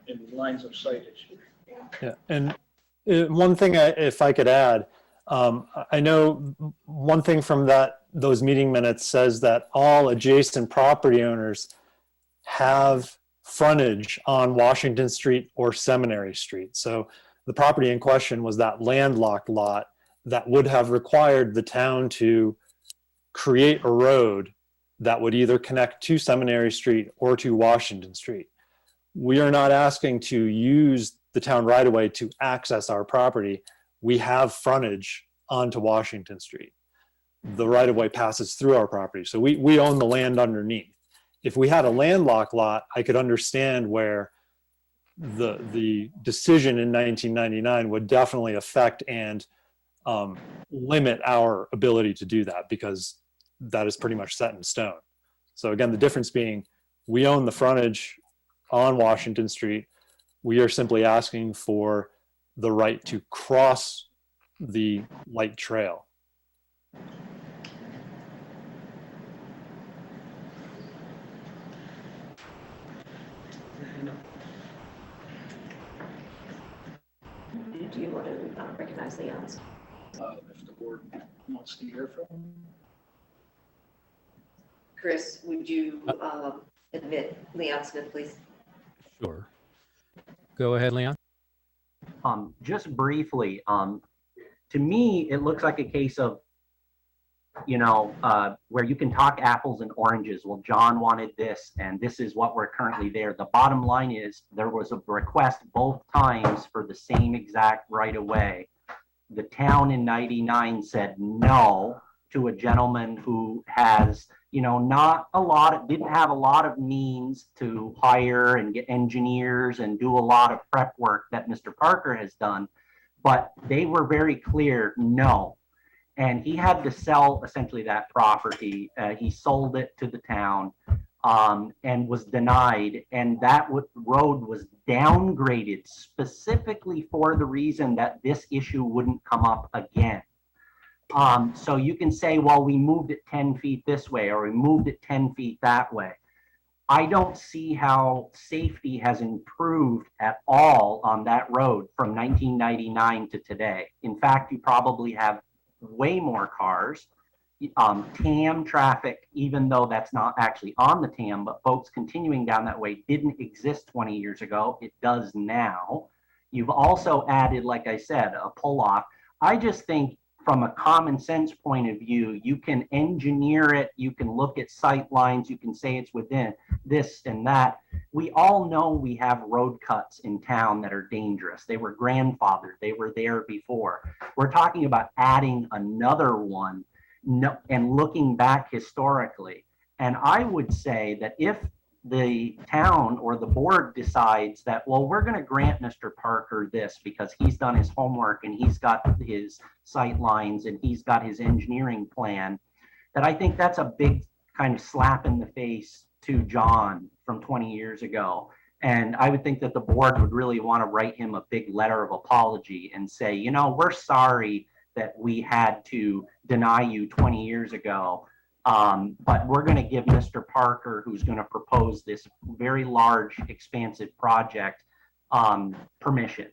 in lines of sight issue. Yeah, and one thing, if I could add, I know one thing from those meeting minutes says that all adjacent property owners have frontage on Washington Street or Seminary Street. So the property in question was that landlocked lot that would have required the town to create a road that would either connect to Seminary Street or to Washington Street. We are not asking to use the town right-of-way to access our property. We have frontage onto Washington Street. The right-of-way passes through our property, so we own the land underneath. If we had a landlocked lot, I could understand where the decision in 1999 would definitely affect and limit our ability to do that, because that is pretty much set in stone. So again, the difference being we own the frontage on Washington Street. We are simply asking for the right to cross the light trail. Do you want to recognize Leon's? If the board wants to hear from him. Chris, would you admit Leon Smith, please. Sure. Go ahead, Leon. Just briefly, to me, it looks like a case of, where you can talk apples and oranges. Well, John wanted this, and this is what we're currently there. The bottom line is there was a request both times for the same exact right of way. The town in 99 said no to a gentleman who has, didn't have a lot of means to hire and get engineers and do a lot of prep work that Mr. Parker has done. But they were very clear, no. And he had to sell essentially that property. He sold it to the town and was denied. And that road was downgraded specifically for the reason that this issue wouldn't come up again. So you can say, well, we moved it 10 feet this way, or we moved it 10 feet that way. I don't see how safety has improved at all on that road from 1999 to today. In fact, you probably have way more cars. TAM traffic, even though that's not actually on the TAM, but folks continuing down that way, didn't exist 20 years ago. It does now. You've also added, like I said, a pull-off. I just think from a common sense point of view, you can engineer it, you can look at sight lines, you can say it's within this and that. We all know we have road cuts in town that are dangerous. They were grandfathered, they were there before. We're talking about adding another one and looking back historically. And I would say that if the town or the board decides that, well, we're going to grant Mr. Parker this because he's done his homework and he's got his sight lines and he's got his engineering plan, that I think that's a big kind of slap in the face to John from 20 years ago. And I would think that the board would really want to write him a big letter of apology and say, we're sorry that we had to deny you 20 years ago. But we're going to give Mr. Parker, who's going to propose this very large, expansive project, permission.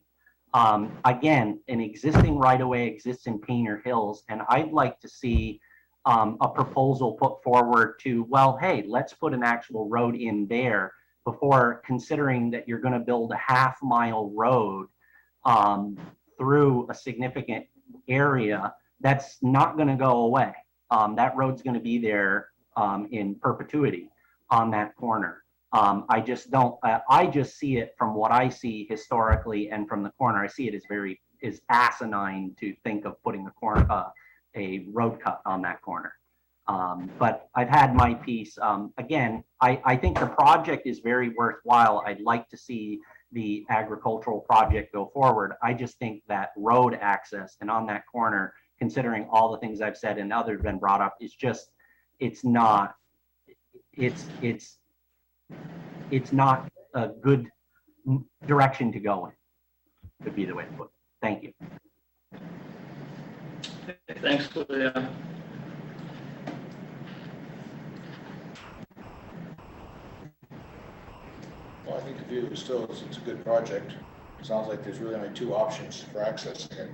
Again, an existing right-of-way exists in Painter Hills, and I'd like to see a proposal put forward to, well, hey, let's put an actual road in there before considering that you're going to build a half-mile road through a significant area that's not going to go away. That road's going to be there in perpetuity on that corner. I just see it from what I see historically and from the corner. I see it as asinine to think of putting a road cut on that corner. But I've had my piece. Again, I think the project is very worthwhile. I'd like to see the agricultural project go forward. I just think that road access and on that corner, considering all the things I've said and others have been brought up, it's not a good direction to go in, would be the way to put it. Thank you. Thanks, Leon. Well, I think the view still is it's a good project. It sounds like there's really only two options for accessing it.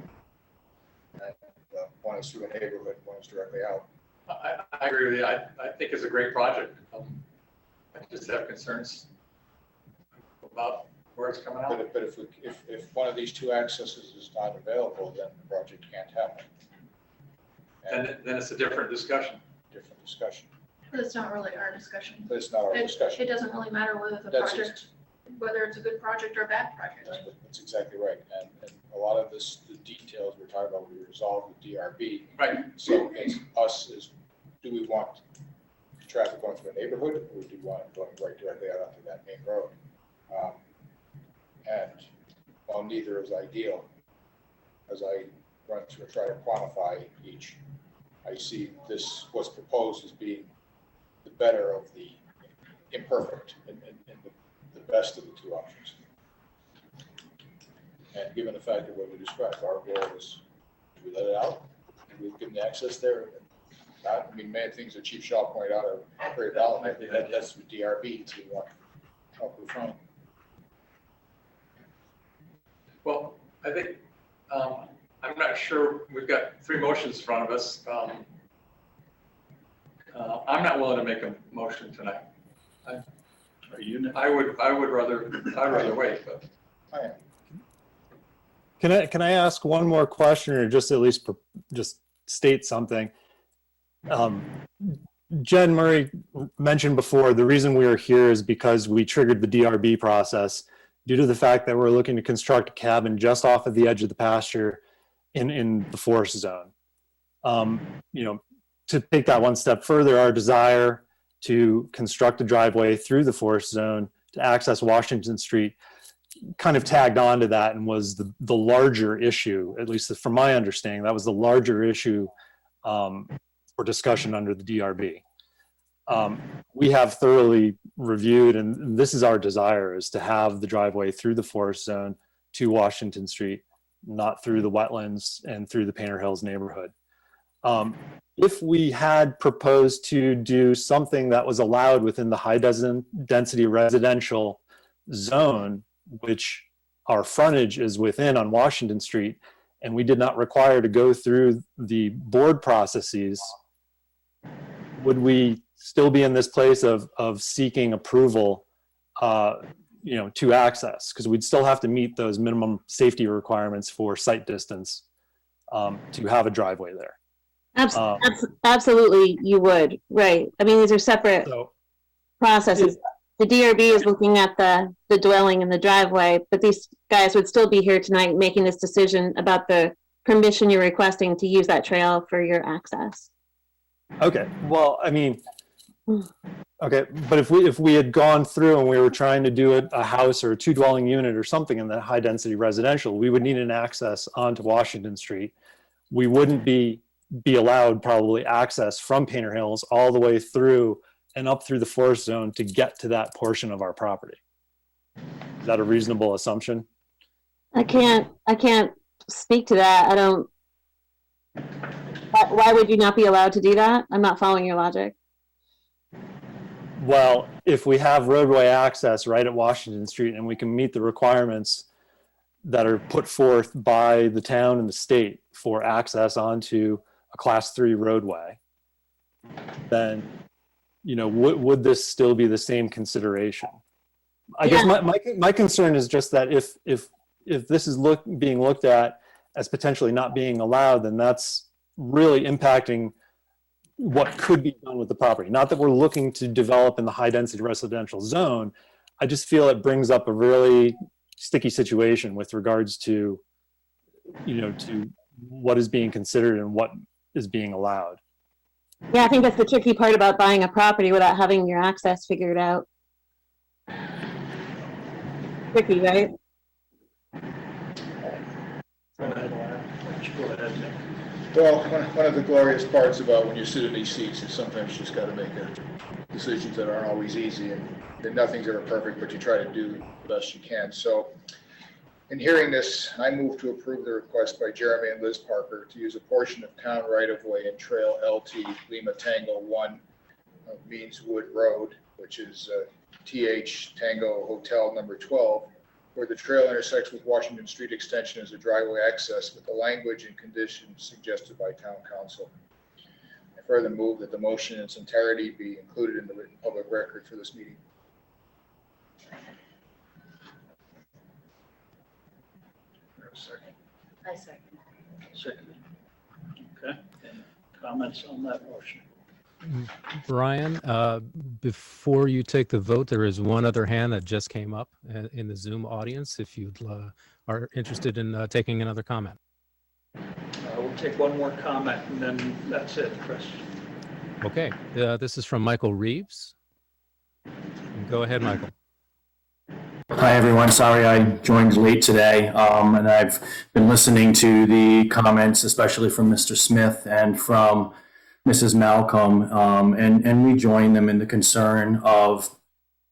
One is through a neighborhood, one is directly out. I agree with you. I think it's a great project. I just have concerns about where it's coming out. But if one of these two accesses is not available, then the project can't happen. And then it's a different discussion. Different discussion. But it's not really our discussion. But it's not our discussion. It doesn't really matter whether whether it's a good project or a bad project. That's exactly right. And a lot of the details we're talking about will be resolved with DRB. Right. So do we want traffic going through a neighborhood, or do we want it going right directly out onto that main road? And while neither is ideal, as I run through and try to quantify each, I see what's proposed as being the better of the imperfect and the best of the two options. And given the fact that what we described, our goal is, do we let it out? Do we give them the access there? Many things that Chief Shaw pointed out are very valid. That's with DRB to help refine. Well, I think, I'm not sure, we've got three motions in front of us. I'm not willing to make a motion tonight. Are you? I'd rather wait, but. Can I ask one more question, or just at least just state something? Jen Murray mentioned before, the reason we are here is because we triggered the DRB process due to the fact that we're looking to construct a cabin just off of the edge of the pasture in the forest zone. To take that one step further, our desire to construct a driveway through the forest zone to access Washington Street kind of tagged on to that and was the larger issue, at least from my understanding, that was the larger issue for discussion under the DRB. We have thoroughly reviewed, and this is our desire, is to have the driveway through the forest zone to Washington Street, not through the wetlands and through the Painter Hills neighborhood. If we had proposed to do something that was allowed within the high density residential zone, which our frontage is within on Washington Street, and we did not require to go through the board processes, would we still be in this place of seeking approval, to access? Because we'd still have to meet those minimum safety requirements for site distance to have a driveway there. Absolutely, you would, right. I mean, these are separate processes. The DRB is looking at the dwelling and the driveway, but these guys would still be here tonight making this decision about the permission you're requesting to use that trail for your access. Okay, well, I mean, okay, but if we had gone through and we were trying to do a house or a 2-dwelling unit or something in that high density residential, we would need an access onto Washington Street. We wouldn't be allowed probably access from Painter Hills all the way through and up through the forest zone to get to that portion of our property. Is that a reasonable assumption? I can't speak to that. Why would you not be allowed to do that? I'm not following your logic. Well, if we have roadway access right at Washington Street and we can meet the requirements that are put forth by the town and the state for access onto a Class 3 roadway, then would this still be the same consideration? I guess my concern is just that if this is being looked at as potentially not being allowed, then that's really impacting what could be done with the property. Not that we're looking to develop in the high density residential zone. I just feel it brings up a really sticky situation with regards to, to what is being considered and what is being allowed. Yeah, I think that's the tricky part about buying a property without having your access figured out. Tricky, right? Well, one of the glorious parts about when you sit in these seats is sometimes you just got to make decisions that aren't always easy, and nothing's ever perfect, but you try to do the best you can. So in hearing this, I move to approve the request by Jeremy and Liz Parker to use a portion of town right-of-way and trail LT Lima Tango 1 of Meanswood Road, which is TH Tango Hotel number 12, where the trail intersects with Washington Street Extension as a driveway access with the language and conditions suggested by town council. I further move that the motion in its entirety be included in the written public record for this meeting. Second. I second. Second. Okay. Any comments on that motion? Brian, before you take the vote, there is one other hand that just came up in the Zoom audience. If you are interested in taking another comment. We'll take one more comment and then that's it, Chris. Okay, this is from Michael Reeves. Go ahead, Michael. Hi, everyone. Sorry I joined late today, and I've been listening to the comments, especially from Mr. Smith and from Mrs. Malcolm, and we join them in the concern of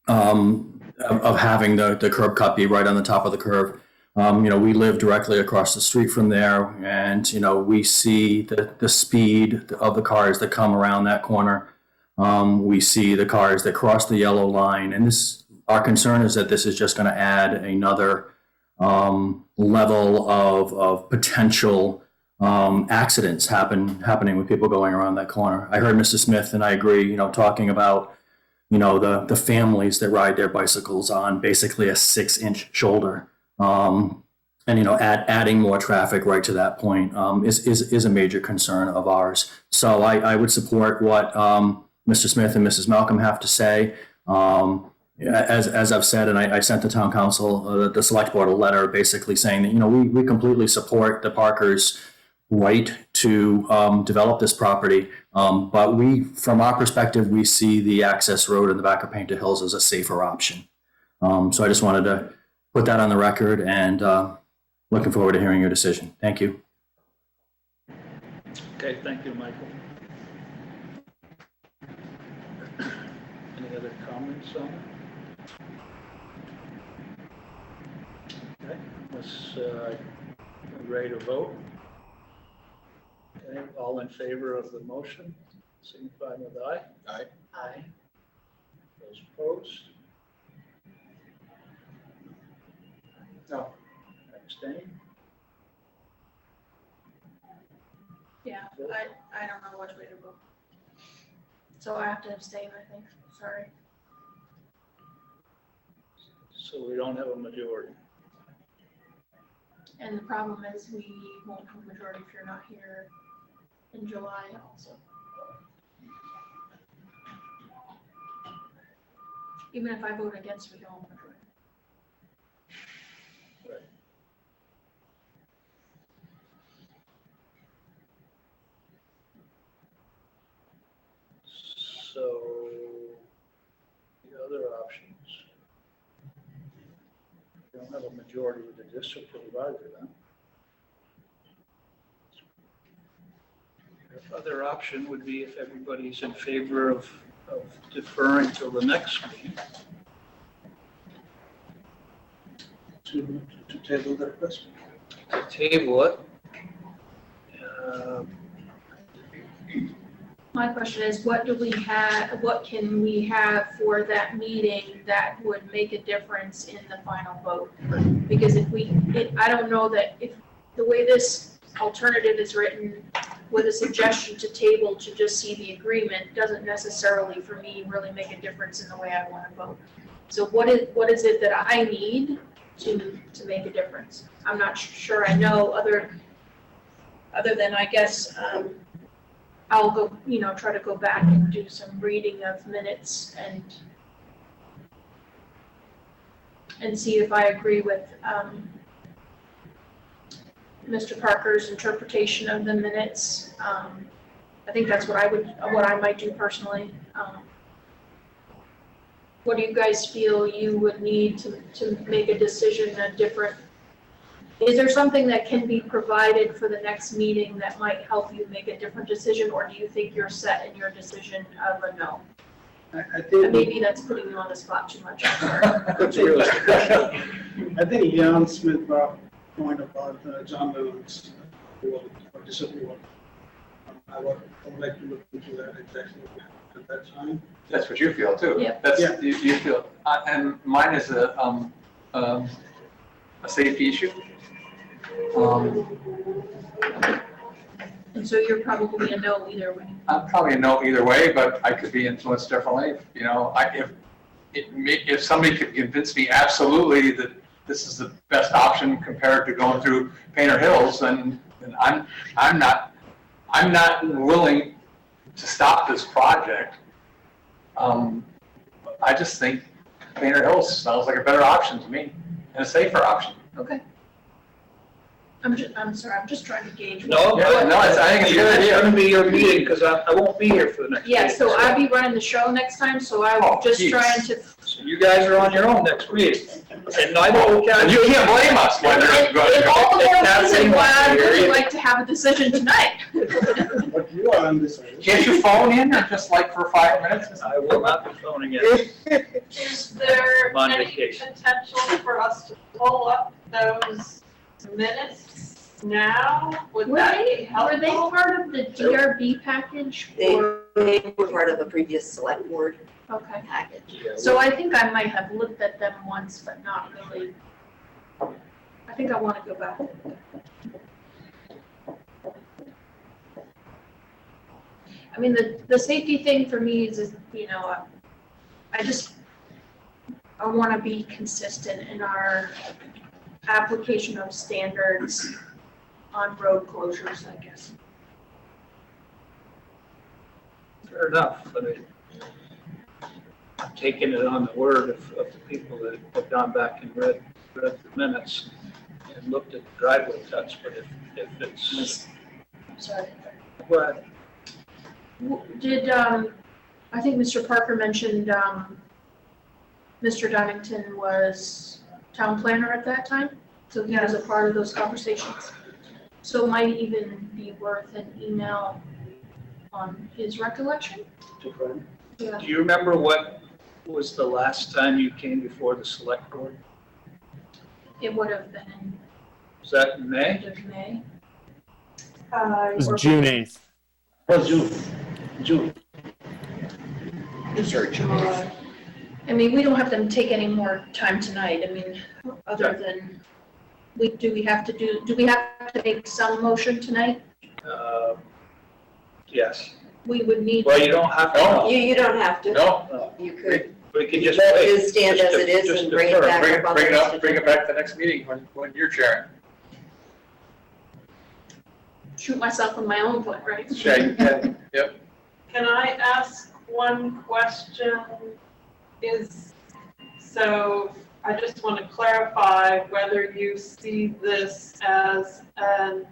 having the curb cut be right on the top of the curve. We live directly across the street from there, and we see the speed of the cars that come around that corner. We see the cars that cross the yellow line, and our concern is that this is just going to add another level of potential accidents happening with people going around that corner. I heard Mr. Smith, and I agree, talking about, the families that ride their bicycles on basically a 6-inch shoulder. And adding more traffic right to that point is a major concern of ours. So I would support what Mr. Smith and Mrs. Malcolm have to say. As I've said, and I sent the town council, the select board, a letter basically saying that we completely support the Parkers' right to develop this property, but from our perspective, we see the access road in the back of Painter Hills as a safer option. So I just wanted to put that on the record, and looking forward to hearing your decision. Thank you. Okay, thank you, Michael. Any other comments on it? Okay, let's ready to vote. Okay, all in favor of the motion, signify with aye. Aye. Aye. Those opposed? No. Abstain? Yeah, I don't know which way to vote. So I have to abstain, I think, sorry. So we don't have a majority. And the problem is we won't have a majority if you're not here in July also. Even if I vote against, we don't have a majority. Right. So the other options. We don't have a majority with the district provider then. The other option would be if everybody's in favor of deferring till the next meeting. To table the request. To table it. My question is, what can we have for that meeting that would make a difference in the final vote? Because I don't know that if the way this alternative is written with a suggestion to table to just see the agreement doesn't necessarily, for me, really make a difference in the way I want to vote. So what is it that I need to make a difference? I'm not sure I know other than, I guess, I'll go, try to go back and do some reading of minutes and see if I agree with Mr. Parker's interpretation of the minutes. I think that's what I might do personally. What do you guys feel you would need to make a decision different? Is there something that can be provided for the next meeting that might help you make a different decision, or do you think you're set in your decision of a no? I think Maybe that's putting you on the spot too much. that's a realistic question. I think Jan Smith brought a point about John Lennon's approval or disapproval. I would like to look into that exactly at that time. That's what you feel too. Yeah. That's, Yeah. you feel, and mine is a safety issue. And so you're probably a no either way. I'm probably a no either way, but I could be influenced differently. If somebody could convince me absolutely that this is the best option compared to going through Painter Hills, then I'm not willing to stop this project. I just think Painter Hills sounds like a better option to me and a safer option. Okay. I'm sorry, I'm just trying to gauge. No, I think it's a good idea. It's going to be your meeting because I won't be here for the next meeting. Yeah, so I'll be running the show next time, so I'm just geez. trying to. So you guys are on your own next meeting. And I won't. And you can't blame us when they're going If all to of go. us is why I'd really like to have a decision tonight. But you are on this side. Can't you phone in or just like for 5 minutes? I will not be phoning in. Is there I'm on any vacation. potential for us to pull up those minutes now? Would Were that be they helpful? part of the DRB package? They Or, were part of a previous select board okay. package. So I think I might have looked at them once, but not really. I think I want to go back. I mean, the safety thing for me is I want to be consistent in our application of standards on road closures, I guess. Fair enough. I mean, I'm taking it on the word of the people that have gone back and read the minutes and looked at the driveway cuts, but if it's. I'm sorry. What? Did, I think Mr. Parker mentioned, Mr. Dunnington was town planner at that time, so he was a part of those conversations. So it might even be worth an email on his recollection. Yeah. Do you remember what was the last time you came before the select board? It would have been Was that in May? end of May. It was June 8th. Oh, June. I mean, we don't have to take any more time tonight. I mean, other than, do we have to make some motion tonight? Yes. We would need. Well, you don't have to. Oh. You don't have to. No. You could We can just let wait. it stand as it is and bring it back up on the next Bring it back to the next meeting when you're chairing. Shoot myself in my own foot, right? Yeah, you can. Yep. Can I ask one question? So I just want to clarify whether you see this as an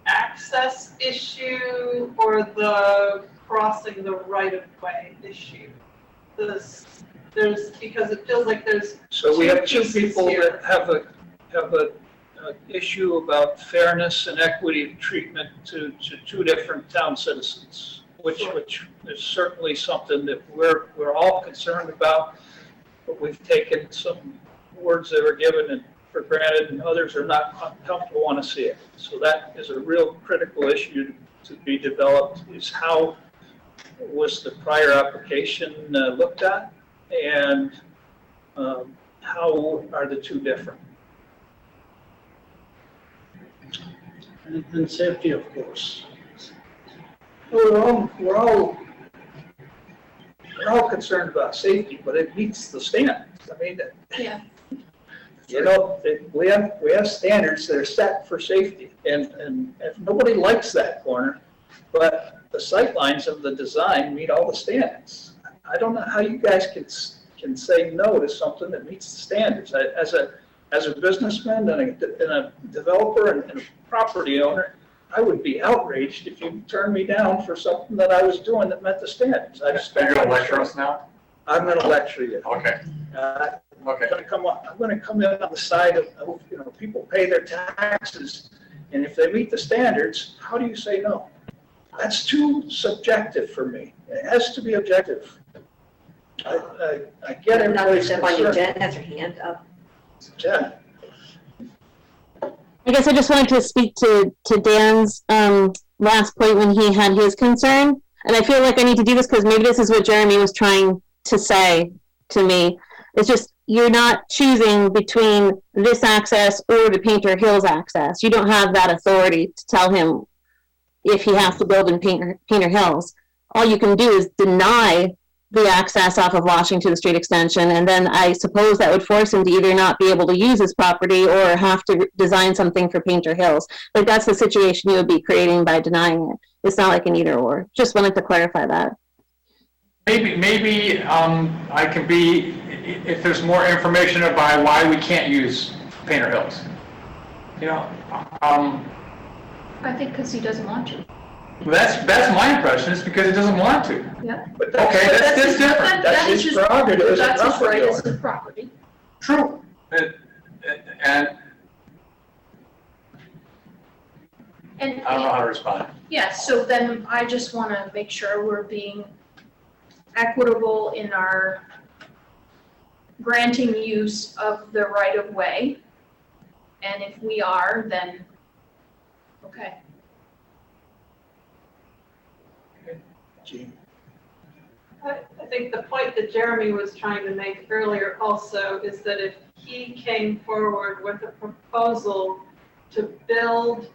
access issue or the crossing the right-of-way issue. Because it feels like there's. So we have two pieces people here. that have a issue about fairness and equity treatment to two different town citizens, which is certainly something that we're all concerned about, but we've taken some words that were given for granted and others are not comfortable, want to see it. So that is a real critical issue to be developed, is how was the prior application looked at, and how are the two different? And safety, of course. We're all concerned about safety, but it meets the standards. I mean, Yeah. you know, we have standards that are set for safety, and if nobody likes that corner, but the sight lines of the design meet all the standards. I don't know how you guys can say no to something that meets the standards. As a businessman and a developer and a property owner, I would be outraged if you turned me down for something that I was doing that met the standards. I just. You're going to lecture us now? I'm going to lecture you. Okay. Okay. I'm going to come in on the side of, people pay their taxes, and if they meet the standards, how do you say no? That's too subjective for me. It has to be objective. I get everybody's Step on your concern. Jen has her hand up. Jen. I guess I just wanted to speak to Dan's last point when he had his concern. And I feel like I need to do this because maybe this is what Jeremy was trying to say to me. It's just, you're not choosing between this access or the Painter Hills access. You don't have that authority to tell him if he has to build in Painter Hills. All you can do is deny the access off of Washington Street extension, and then I suppose that would force him to either not be able to use his property or have to design something for Painter Hills. Like, that's the situation you would be creating by denying it. It's not like an either or. Just wanted to clarify that. Maybe I can be, if there's more information about why we can't use Painter Hills. I think because he doesn't want to. That's my impression, it's because it doesn't want to. Yeah. But Okay, that's different. That's his prerogative as a That's his property right as owner. the property. True. And And I don't know how to respond. yeah, so then I just want to make sure we're being equitable in our granting use of the right of way. And if we are, then, okay. Gene. I think the point that Jeremy was trying to make earlier also is that if he came forward with a proposal to build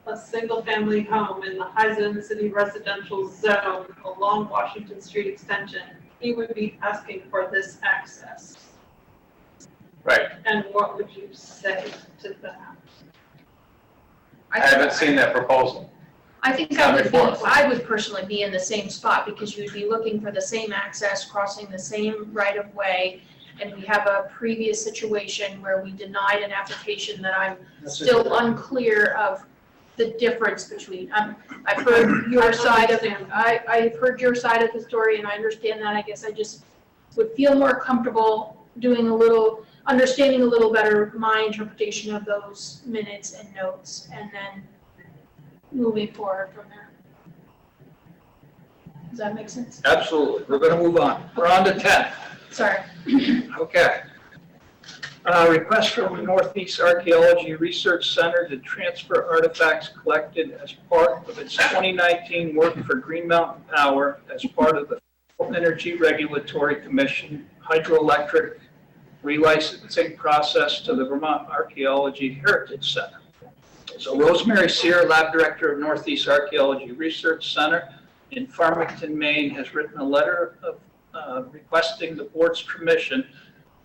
a single-family home in the high-density residential zone along Washington Street Extension, he would be asking for this access. Right. And what would you say to that? I haven't seen that proposal. I think Not before. I would personally be in the same spot because you would be looking for the same access, crossing the same right of way. And we have a previous situation where we denied an application that I'm still unclear of the difference between. I've heard your side of it. I've heard your side of the story and I understand that. I guess I just would feel more comfortable understanding a little better my interpretation of those minutes and notes and then moving forward from there. Does that make sense? Absolutely. We're going to move on. We're on to 10. Sorry. Okay. Request from Northeast Archaeology Research Center to transfer artifacts collected as part of its 2019 work for Green Mountain Power as part of the Energy Regulatory Commission Hydroelectric relicensing process to the Vermont Archaeology Heritage Center. So Rosemary Sear, Lab Director of Northeast Archaeology Research Center in Farmington, Maine, has written a letter of requesting the board's permission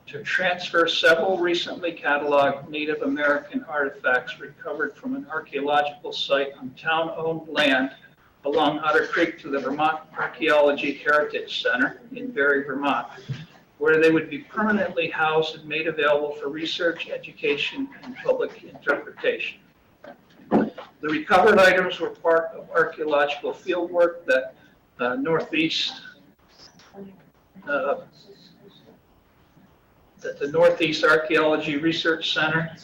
to transfer several recently cataloged Native American artifacts recovered from an archaeological site on town-owned land along Otter Creek to the Vermont Archaeology Heritage Center in Barre, Vermont, where they would be permanently housed and made available for research, education, and public interpretation. The recovered items were part of archaeological fieldwork that the Northeast Archaeology Research Center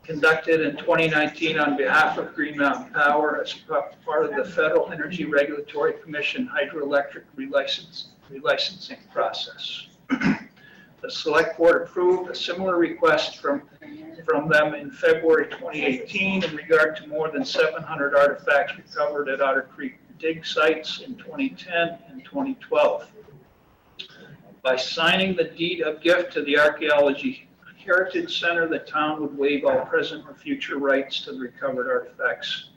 conducted in 2019 on behalf of Green Mountain Power as part of the Federal Energy Regulatory Commission Hydroelectric relicensing process. The Select Board approved a similar request from them in February 2018 in regard to more than 700 artifacts recovered at Otter Creek dig sites in 2010 and 2012. By signing the deed of gift to the Archaeology Heritage Center, the town would waive all present or future rights to the recovered artifacts,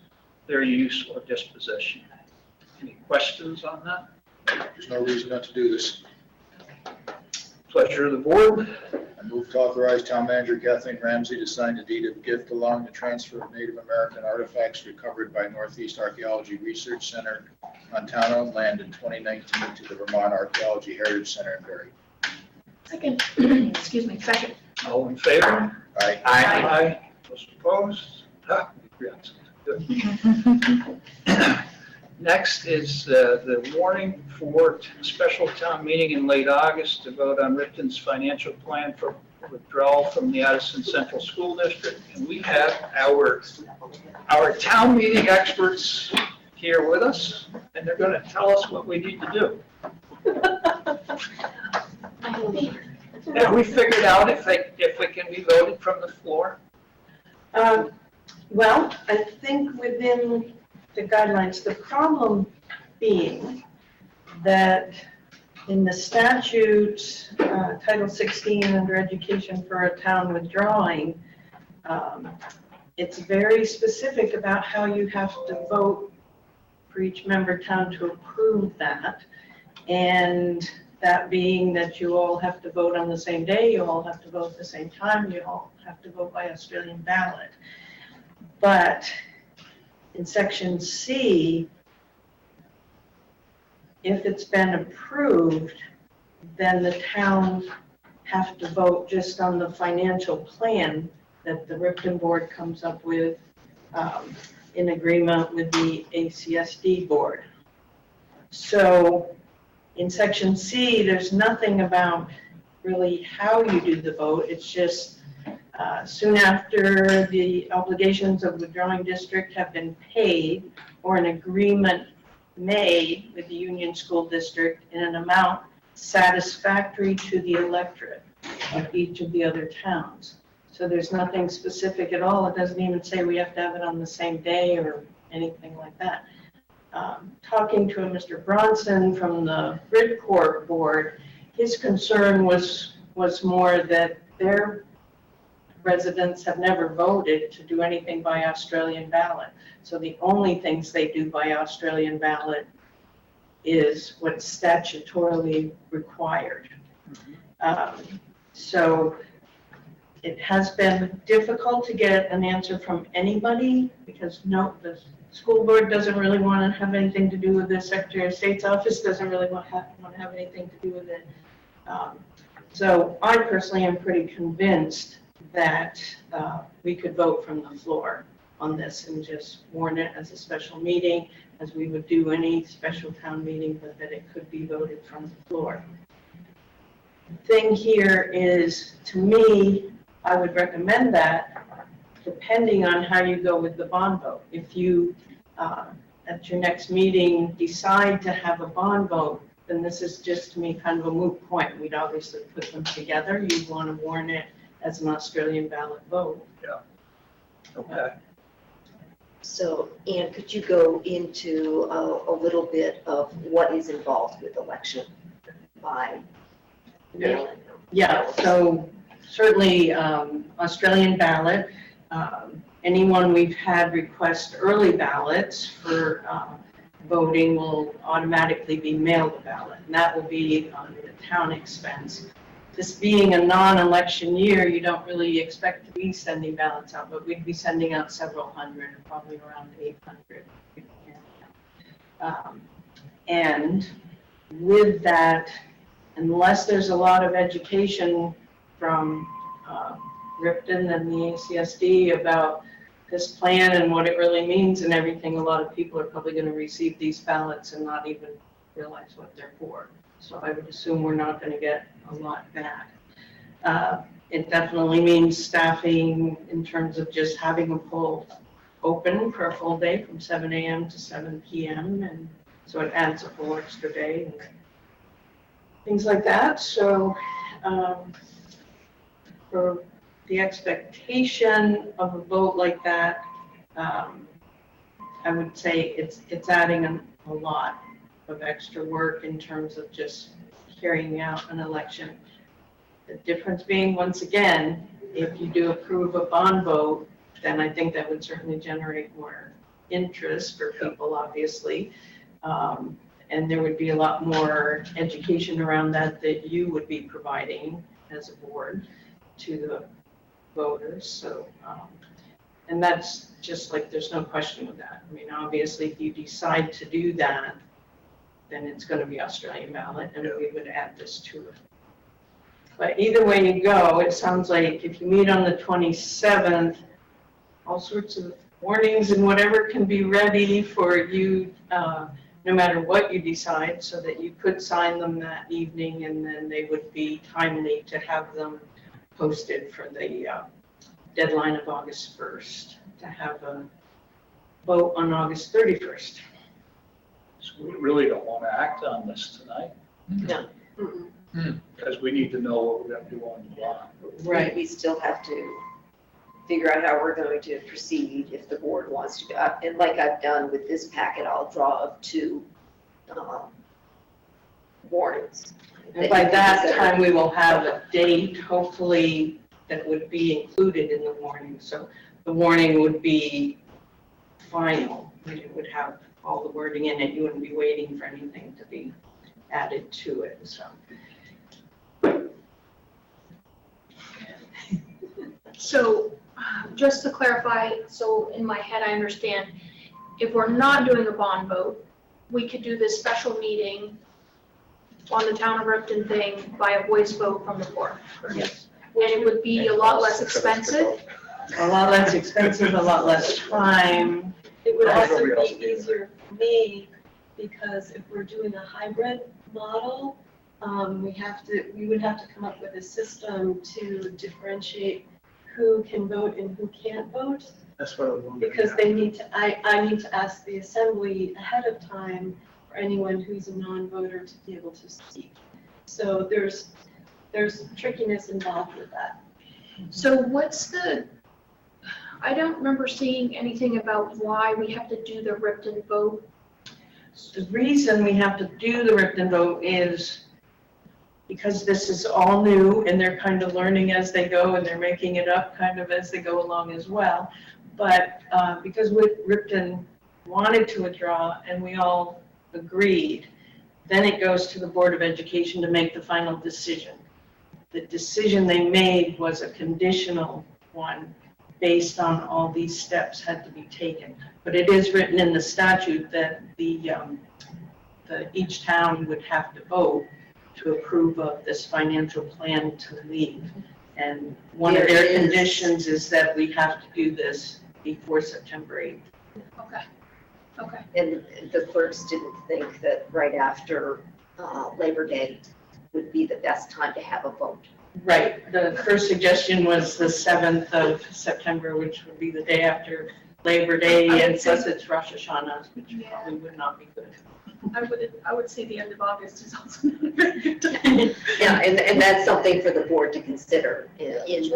their use or disposition. Any questions on that? There's no reason not to do this. Pleasure of the board. I move to authorize Town Manager Kathleen Ramsey to sign the deed of gift allowing the transfer of Native American artifacts recovered by Northeast Archaeology Research Center on town-owned land in 2019 to the Vermont Archaeology Heritage Center in Barre. Second. Excuse me, second. All in favor? Aye. Aye. Those opposed? Good. Next is the warning for special town meeting in late August to vote on Ripton's financial plan for withdrawal from the Addison Central School District. And we have our town meeting experts here with us, and they're going to tell us what we need to do. Have we figured out if it can be voted from the floor? Well, I think within the guidelines, the problem being that in the statute, Title 16 under education for a town withdrawing, it's very specific about how you have to vote for each member town to approve that. And that being that you all have to vote on the same day, you all have to vote at the same time, you all have to vote by Australian ballot. But in section C, if it's been approved, then the towns have to vote just on the financial plan that the Ripton board comes up with in agreement with the ACSD board. So in section C, there's nothing about really how you do the vote. It's just soon after the obligations of withdrawing district have been paid or an agreement made with the Union School District in an amount satisfactory to the electorate of each of the other towns. So there's nothing specific at all. It doesn't even say we have to have it on the same day or anything like that. Talking to Mr. Bronson from the Gridcorp board, his concern was more that their residents have never voted to do anything by Australian ballot. So the only things they do by Australian ballot is what's statutorily required. So it has been difficult to get an answer from anybody because the school board doesn't really want to have anything to do with it. Secretary of State's office doesn't really want to have anything to do with it. So I personally am pretty convinced that we could vote from the floor on this and just warn it as a special meeting, as we would do any special town meeting, but that it could be voted from the floor. The thing here is, to me, I would recommend that depending on how you go with the bond vote. If you, at your next meeting, decide to have a bond vote, then this is just, to me, kind of a moot point. We'd obviously put them together. You'd want to warn it as an Australian ballot vote. Yeah. Okay. So, Ann, could you go into a little bit of what is involved with election by mail-in? Yeah, so certainly Australian ballot. Anyone we've had request early ballots for voting will automatically be mailed a ballot, and that will be on the town expense. This being a non-election year, you don't really expect to be sending ballots out, but we'd be sending out several hundred, probably around 800. And with that, unless there's a lot of education from Ripton and the ACSD about this plan and what it really means and everything, a lot of people are probably going to receive these ballots and not even realize what they're for. So I would assume we're not going to get a lot back. It definitely means staffing in terms of just having a poll open for a full day from 7 a.m. to 7 p.m. And so it adds a full extra day and things like that. So for the expectation of a vote like that, I would say it's adding a lot of extra work in terms of just carrying out an election. The difference being, once again, if you do approve a bond vote, then I think that would certainly generate more interest for people, obviously. And there would be a lot more education around that you would be providing as a board to the voters. So, and that's just like, there's no question with that. I mean, obviously, if you decide to do that, then it's going to be Australian ballot, and we would add this to it. But either way you go, it sounds like if you meet on the 27th, all sorts of warnings and whatever can be ready for you, no matter what you decide, so that you could sign them that evening, and then they would be timely to have them posted for the deadline of August 1st, to have a vote on August 31st. So we really don't want to act on this tonight. No. Because we need to know what we're going to do on the bond. Right. We still have to figure out how we're going to proceed if the board wants to. And like I've done with this packet, I'll draw up 2 warnings. And by that time, we will have a date, hopefully, that would be included in the warning. So the warning would be final. It would have all the wording in it. You wouldn't be waiting for anything to be added to it. So just to clarify, so in my head, I understand, if we're not doing a bond vote, we could do this special meeting on the town of Ripton thing by a voice vote from the floor. Yes. And it would be a lot less expensive. A lot less expensive, a lot less time. It would also be easier for me, because if we're doing a hybrid model, we would have to come up with a system to differentiate who can vote and who can't vote. That's what I was wondering. Because they need to, I need to ask the assembly ahead of time for anyone who's a non-voter to be able to speak. So there's trickiness involved with that. So I don't remember seeing anything about why we have to do the Ripton vote. The reason we have to do the Ripton vote is because this is all new and they're kind of learning as they go, and they're making it up kind of as they go along as well. But because Ripton wanted to withdraw and we all agreed, Then it goes to the Board of Education to make the final decision. The decision they made was a conditional one based on all these steps had to be taken. But it is written in the statute that each town would have to vote to approve of this financial plan to leave. And one of their conditions is that we have to do this before September 8th. Okay, okay. And the clerks didn't think that right after Labor Day would be the best time to have a vote. Right, the first suggestion was the 7th of September, which would be the day after Labor Day, and plus it's Rosh Hashanah, which probably would not be good. I would say the end of August is also not a very good time. Yeah, and that's something for the board to consider in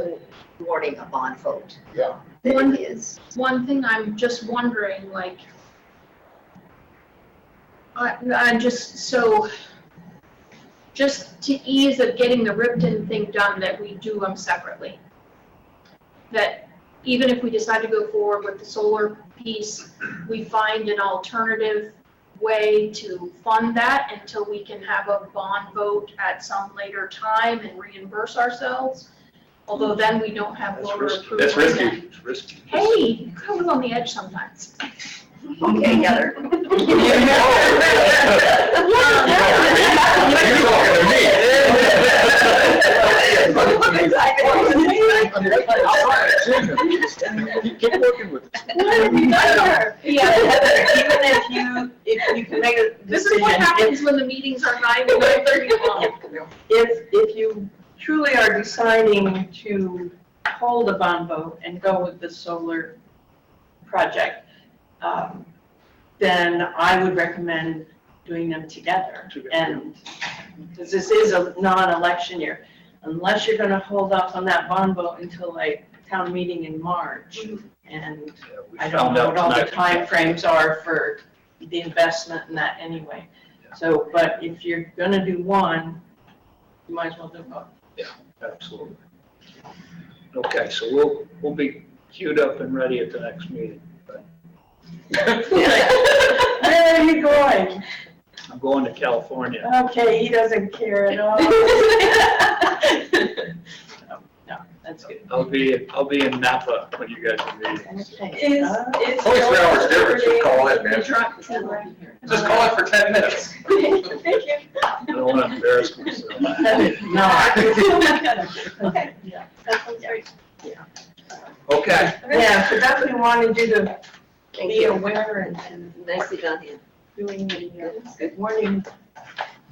warning a bond vote. Yeah. One thing I'm just wondering, like, I'm just to ease of getting the Ripton thing done, that we do them separately. That even if we decide to go forward with the solar piece, we find an alternative way to fund that until we can have a bond vote at some later time and reimburse ourselves. Although then we don't have voter approval. That's risky. It's risky. Hey, I was on the edge sometimes. Okay, Heather. Keep working with it. Yeah, Heather, even if you can make a decision. This is what happens when the meetings are 9 to 9:30 long. If you truly are deciding to hold a bond vote and go with the solar project, then I would recommend doing them together. And because this is a non-election year, unless you're going to hold off on that bond vote until like town meeting in March, and I don't know what all the timeframes are for the investment in that anyway. So, but if you're going to do one, you might as well do both. Yeah, absolutely. Okay, so we'll be queued up and ready at the next meeting. Where are you going? I'm going to California. Okay, he doesn't care at all. No, that's good. I'll be in Napa when you guys are meeting. Okay. Only 3 hours difference, just call it, man. Just call it for 10 minutes. Thank you. I don't want to embarrass myself. No. Okay, yeah, that sounds great. Yeah. Okay. Yeah, so definitely wanted you to be aware and Nicely done, Ann. doing the warning.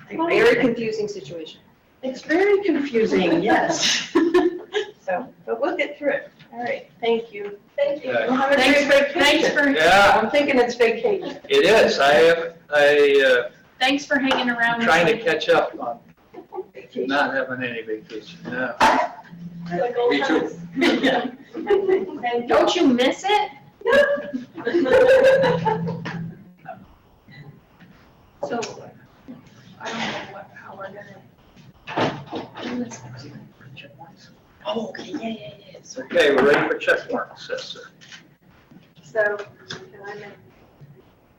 Very confusing situation. It's very confusing, yes. So, but we'll get through it. All right, thank you. Thank you. Yeah. Well, have a great vacation. Thanks for Yeah, I'm thinking it's vacation. it is. thanks for hanging around. Trying to catch up on not having any vacation. Yeah. Me too. Don't you miss it? So, I don't know how we're gonna do this. Oh, okay, yeah. Okay, we're ready for check warrants, yes, sir. So, can I make,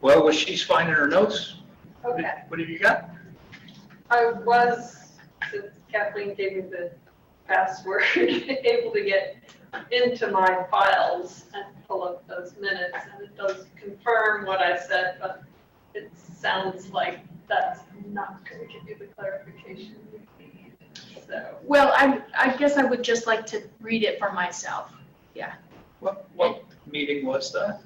Well, was she's finding her notes? okay. What have you got? I was, since Kathleen gave me the password, able to get into my files and pull up those minutes, and it does confirm what I said, but it sounds like that's not going to give you the clarification you need, so. Well, I guess I would just like to read it for myself. Yeah. What meeting was that?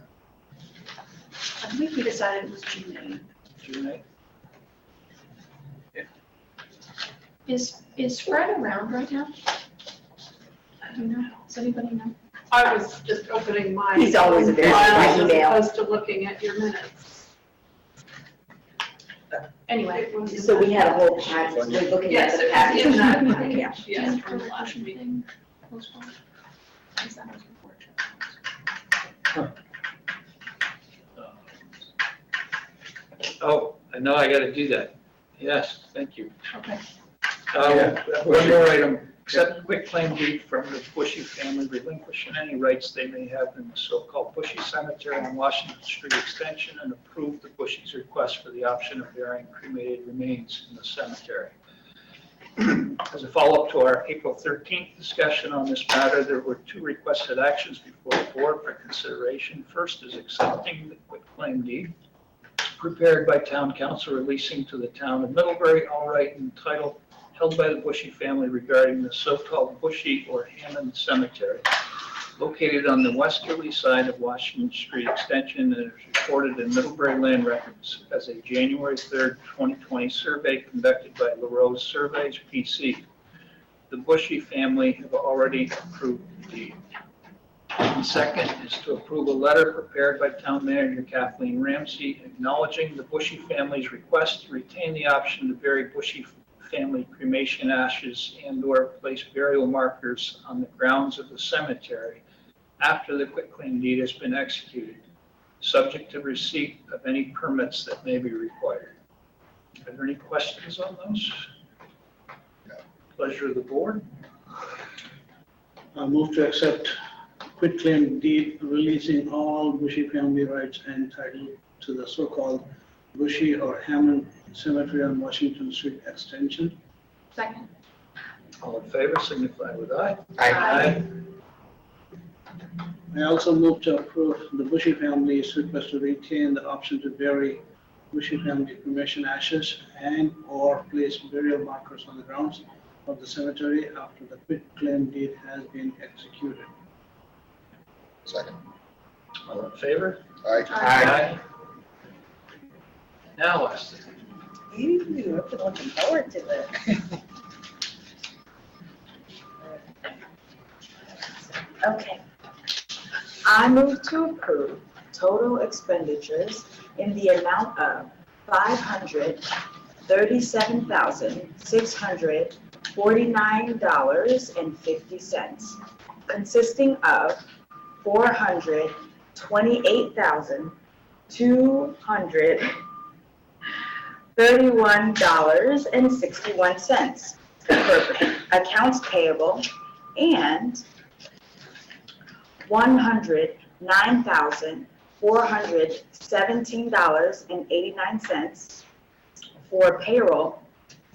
I think we decided it was June 8th. June 8th? Is Fred around right now? Do you know? Does anybody know? I was just opening my. He's always available by files as email. opposed to looking at your minutes. Anyway. So we had a whole package, we're looking at Yes, the it was package. in that Yeah. package, yes, from the last meeting. Oh, I know I gotta do that. Yes, thank you. Okay. One more item accept quitclaim deed from the Bushy family, relinquishing any rights they may have in the so-called Bushy Cemetery on Washington Street Extension, and approve the Bushy's request for the option of burying cremated remains in the cemetery. As a follow-up to our April 13th discussion on this matter, there were 2 requested actions before the board for consideration. First is accepting the quitclaim deed prepared by town council releasing to the town of Middlebury all right and title held by the Bushy family regarding the so-called Bushy or Hammond Cemetery, located on the westerly side of Washington Street Extension, and is recorded in Middlebury Land Records as a January 3rd, 2020 survey conducted by LaRose Surveys, PC. The Bushy family have already approved the deed. And second is to approve a letter prepared by Town Manager Kathleen Ramsey acknowledging the Bushy family's request to retain the option to bury Bushy family cremation ashes and/or place burial markers on the grounds of the cemetery after the quitclaim deed has been executed, subject to receipt of any permits that may be required. Are there any questions on those? No. Pleasure of the board. I move to accept quitclaim deed releasing all Bushy family rights and title to the so-called Bushy or Hammond Cemetery on Washington Street Extension. Second. All in favor, signify with aye. Aye. I also move to approve the Bushy family's request to retain the option to bury Bushy family cremation ashes and/or place burial markers on the grounds of the cemetery after the quitclaim deed has been executed. Second. All in favor? Aye. Aye. Now, Leslie. I've been looking forward to this. Okay. I move to approve total expenditures in the amount of $537,649.50, consisting of $428,231.61 for accounts payable and $109,417.89 for payroll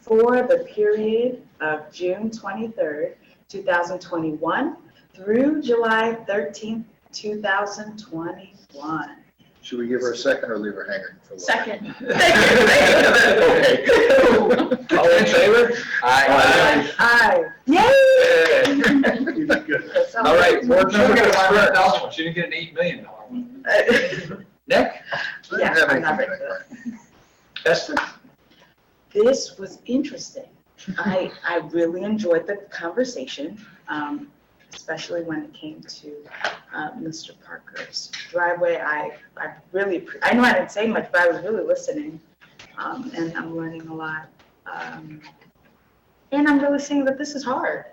for the period of June 23rd, 2021 through July 13th, 2021. Should we give her a second or leave her hanging for a while? Second. Okay. All in favor? Aye. Aye. Yay! You did good. All right, board She member didn't get a concerns. $500,000 one. She didn't get an $8 million one. Nick? Yeah, I'm not ready for that. Esther? This was interesting. I really enjoyed the conversation, especially when it came to Mr. Parker's driveway. I know I didn't say much, but I was really listening, and I'm learning a lot. And I'm really seeing that this is hard,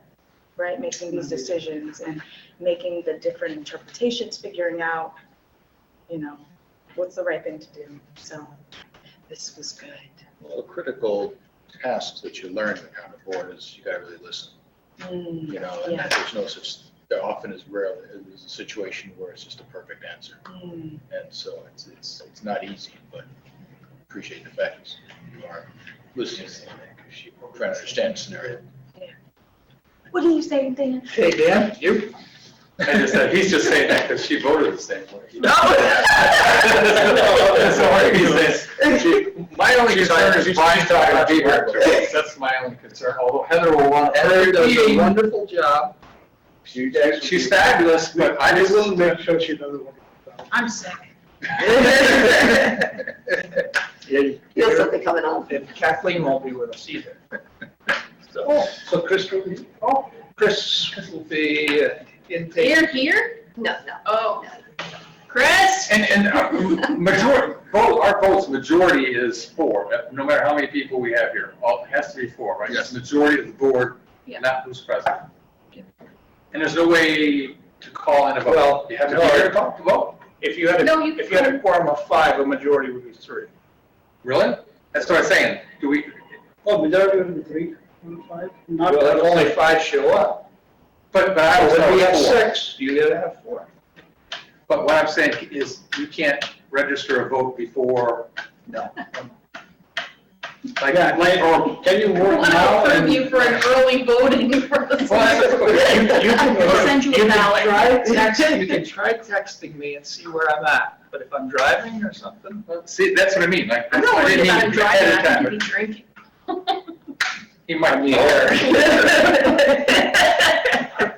right? Making these decisions and making the different interpretations, figuring out, what's the right thing to do. So this was good. Well, the critical tasks that you learn in the county board is you gotta really listen. And Yeah. there's no such, there often is rare, there's a situation where it's just a perfect answer. And so it's not easy, but appreciate the fact that you are listening and trying to understand the scenario. What do you say, Dan? Hey, Dan, you? He's just saying that because she voted the same way. No. My only concern is Brian's talking about Payback. That's my only concern, although Heather will want. Heather does a wonderful job. She's fabulous, but I just will make sure she doesn't want to. I'm sick. Feel something coming on. And Kathleen won't be with us either. So Chris will be, Chris will be intake. You're here? No. Oh. Chris? And majority, our vote's majority is 4, no matter how many people we have here. It has to be 4, right? Yes. Majority of the board, Yeah. not who's present. And there's no way to call in a vote. Well, You have to no, be here to vote. If you had a quorum of 5, a majority would be 3. Really? That's what I'm saying. Do we, majority will be 3. Not Well, if only 5 show up. But I was If we have four. 6, you gotta have 4. But what I'm saying is you can't register a vote before, No. like, Yeah, or can you I vote want to now? approve and- you for an early voting for the. You We'll send you a ballot. You can try texting me and see where I'm at, but if I'm driving or something. see, that's what I mean, like. I'm not I worried didn't about mean him driving, ahead of I time, think he'd be drinking. He might be there.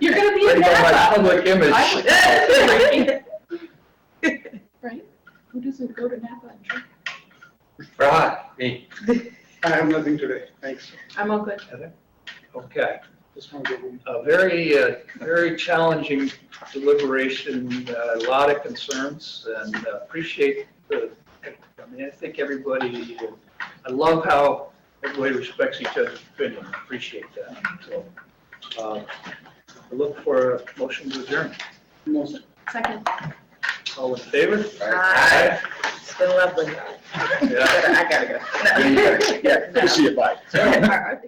You're gonna be There in you go, my Napa. public image. I would- Right? Who doesn't go to Napa and drink? Right, me. I have nothing today, thanks. I'm all good. Okay. Just want to give you. A very challenging deliberation, a lot of concerns, and appreciate I think everybody, I love how everybody respects each other's opinion. I appreciate that. So, I look for a motion to adjourn. Second. All in favor? Aye. It's been lovely. Yeah. I gotta go. Yeah, see you, bye. All right.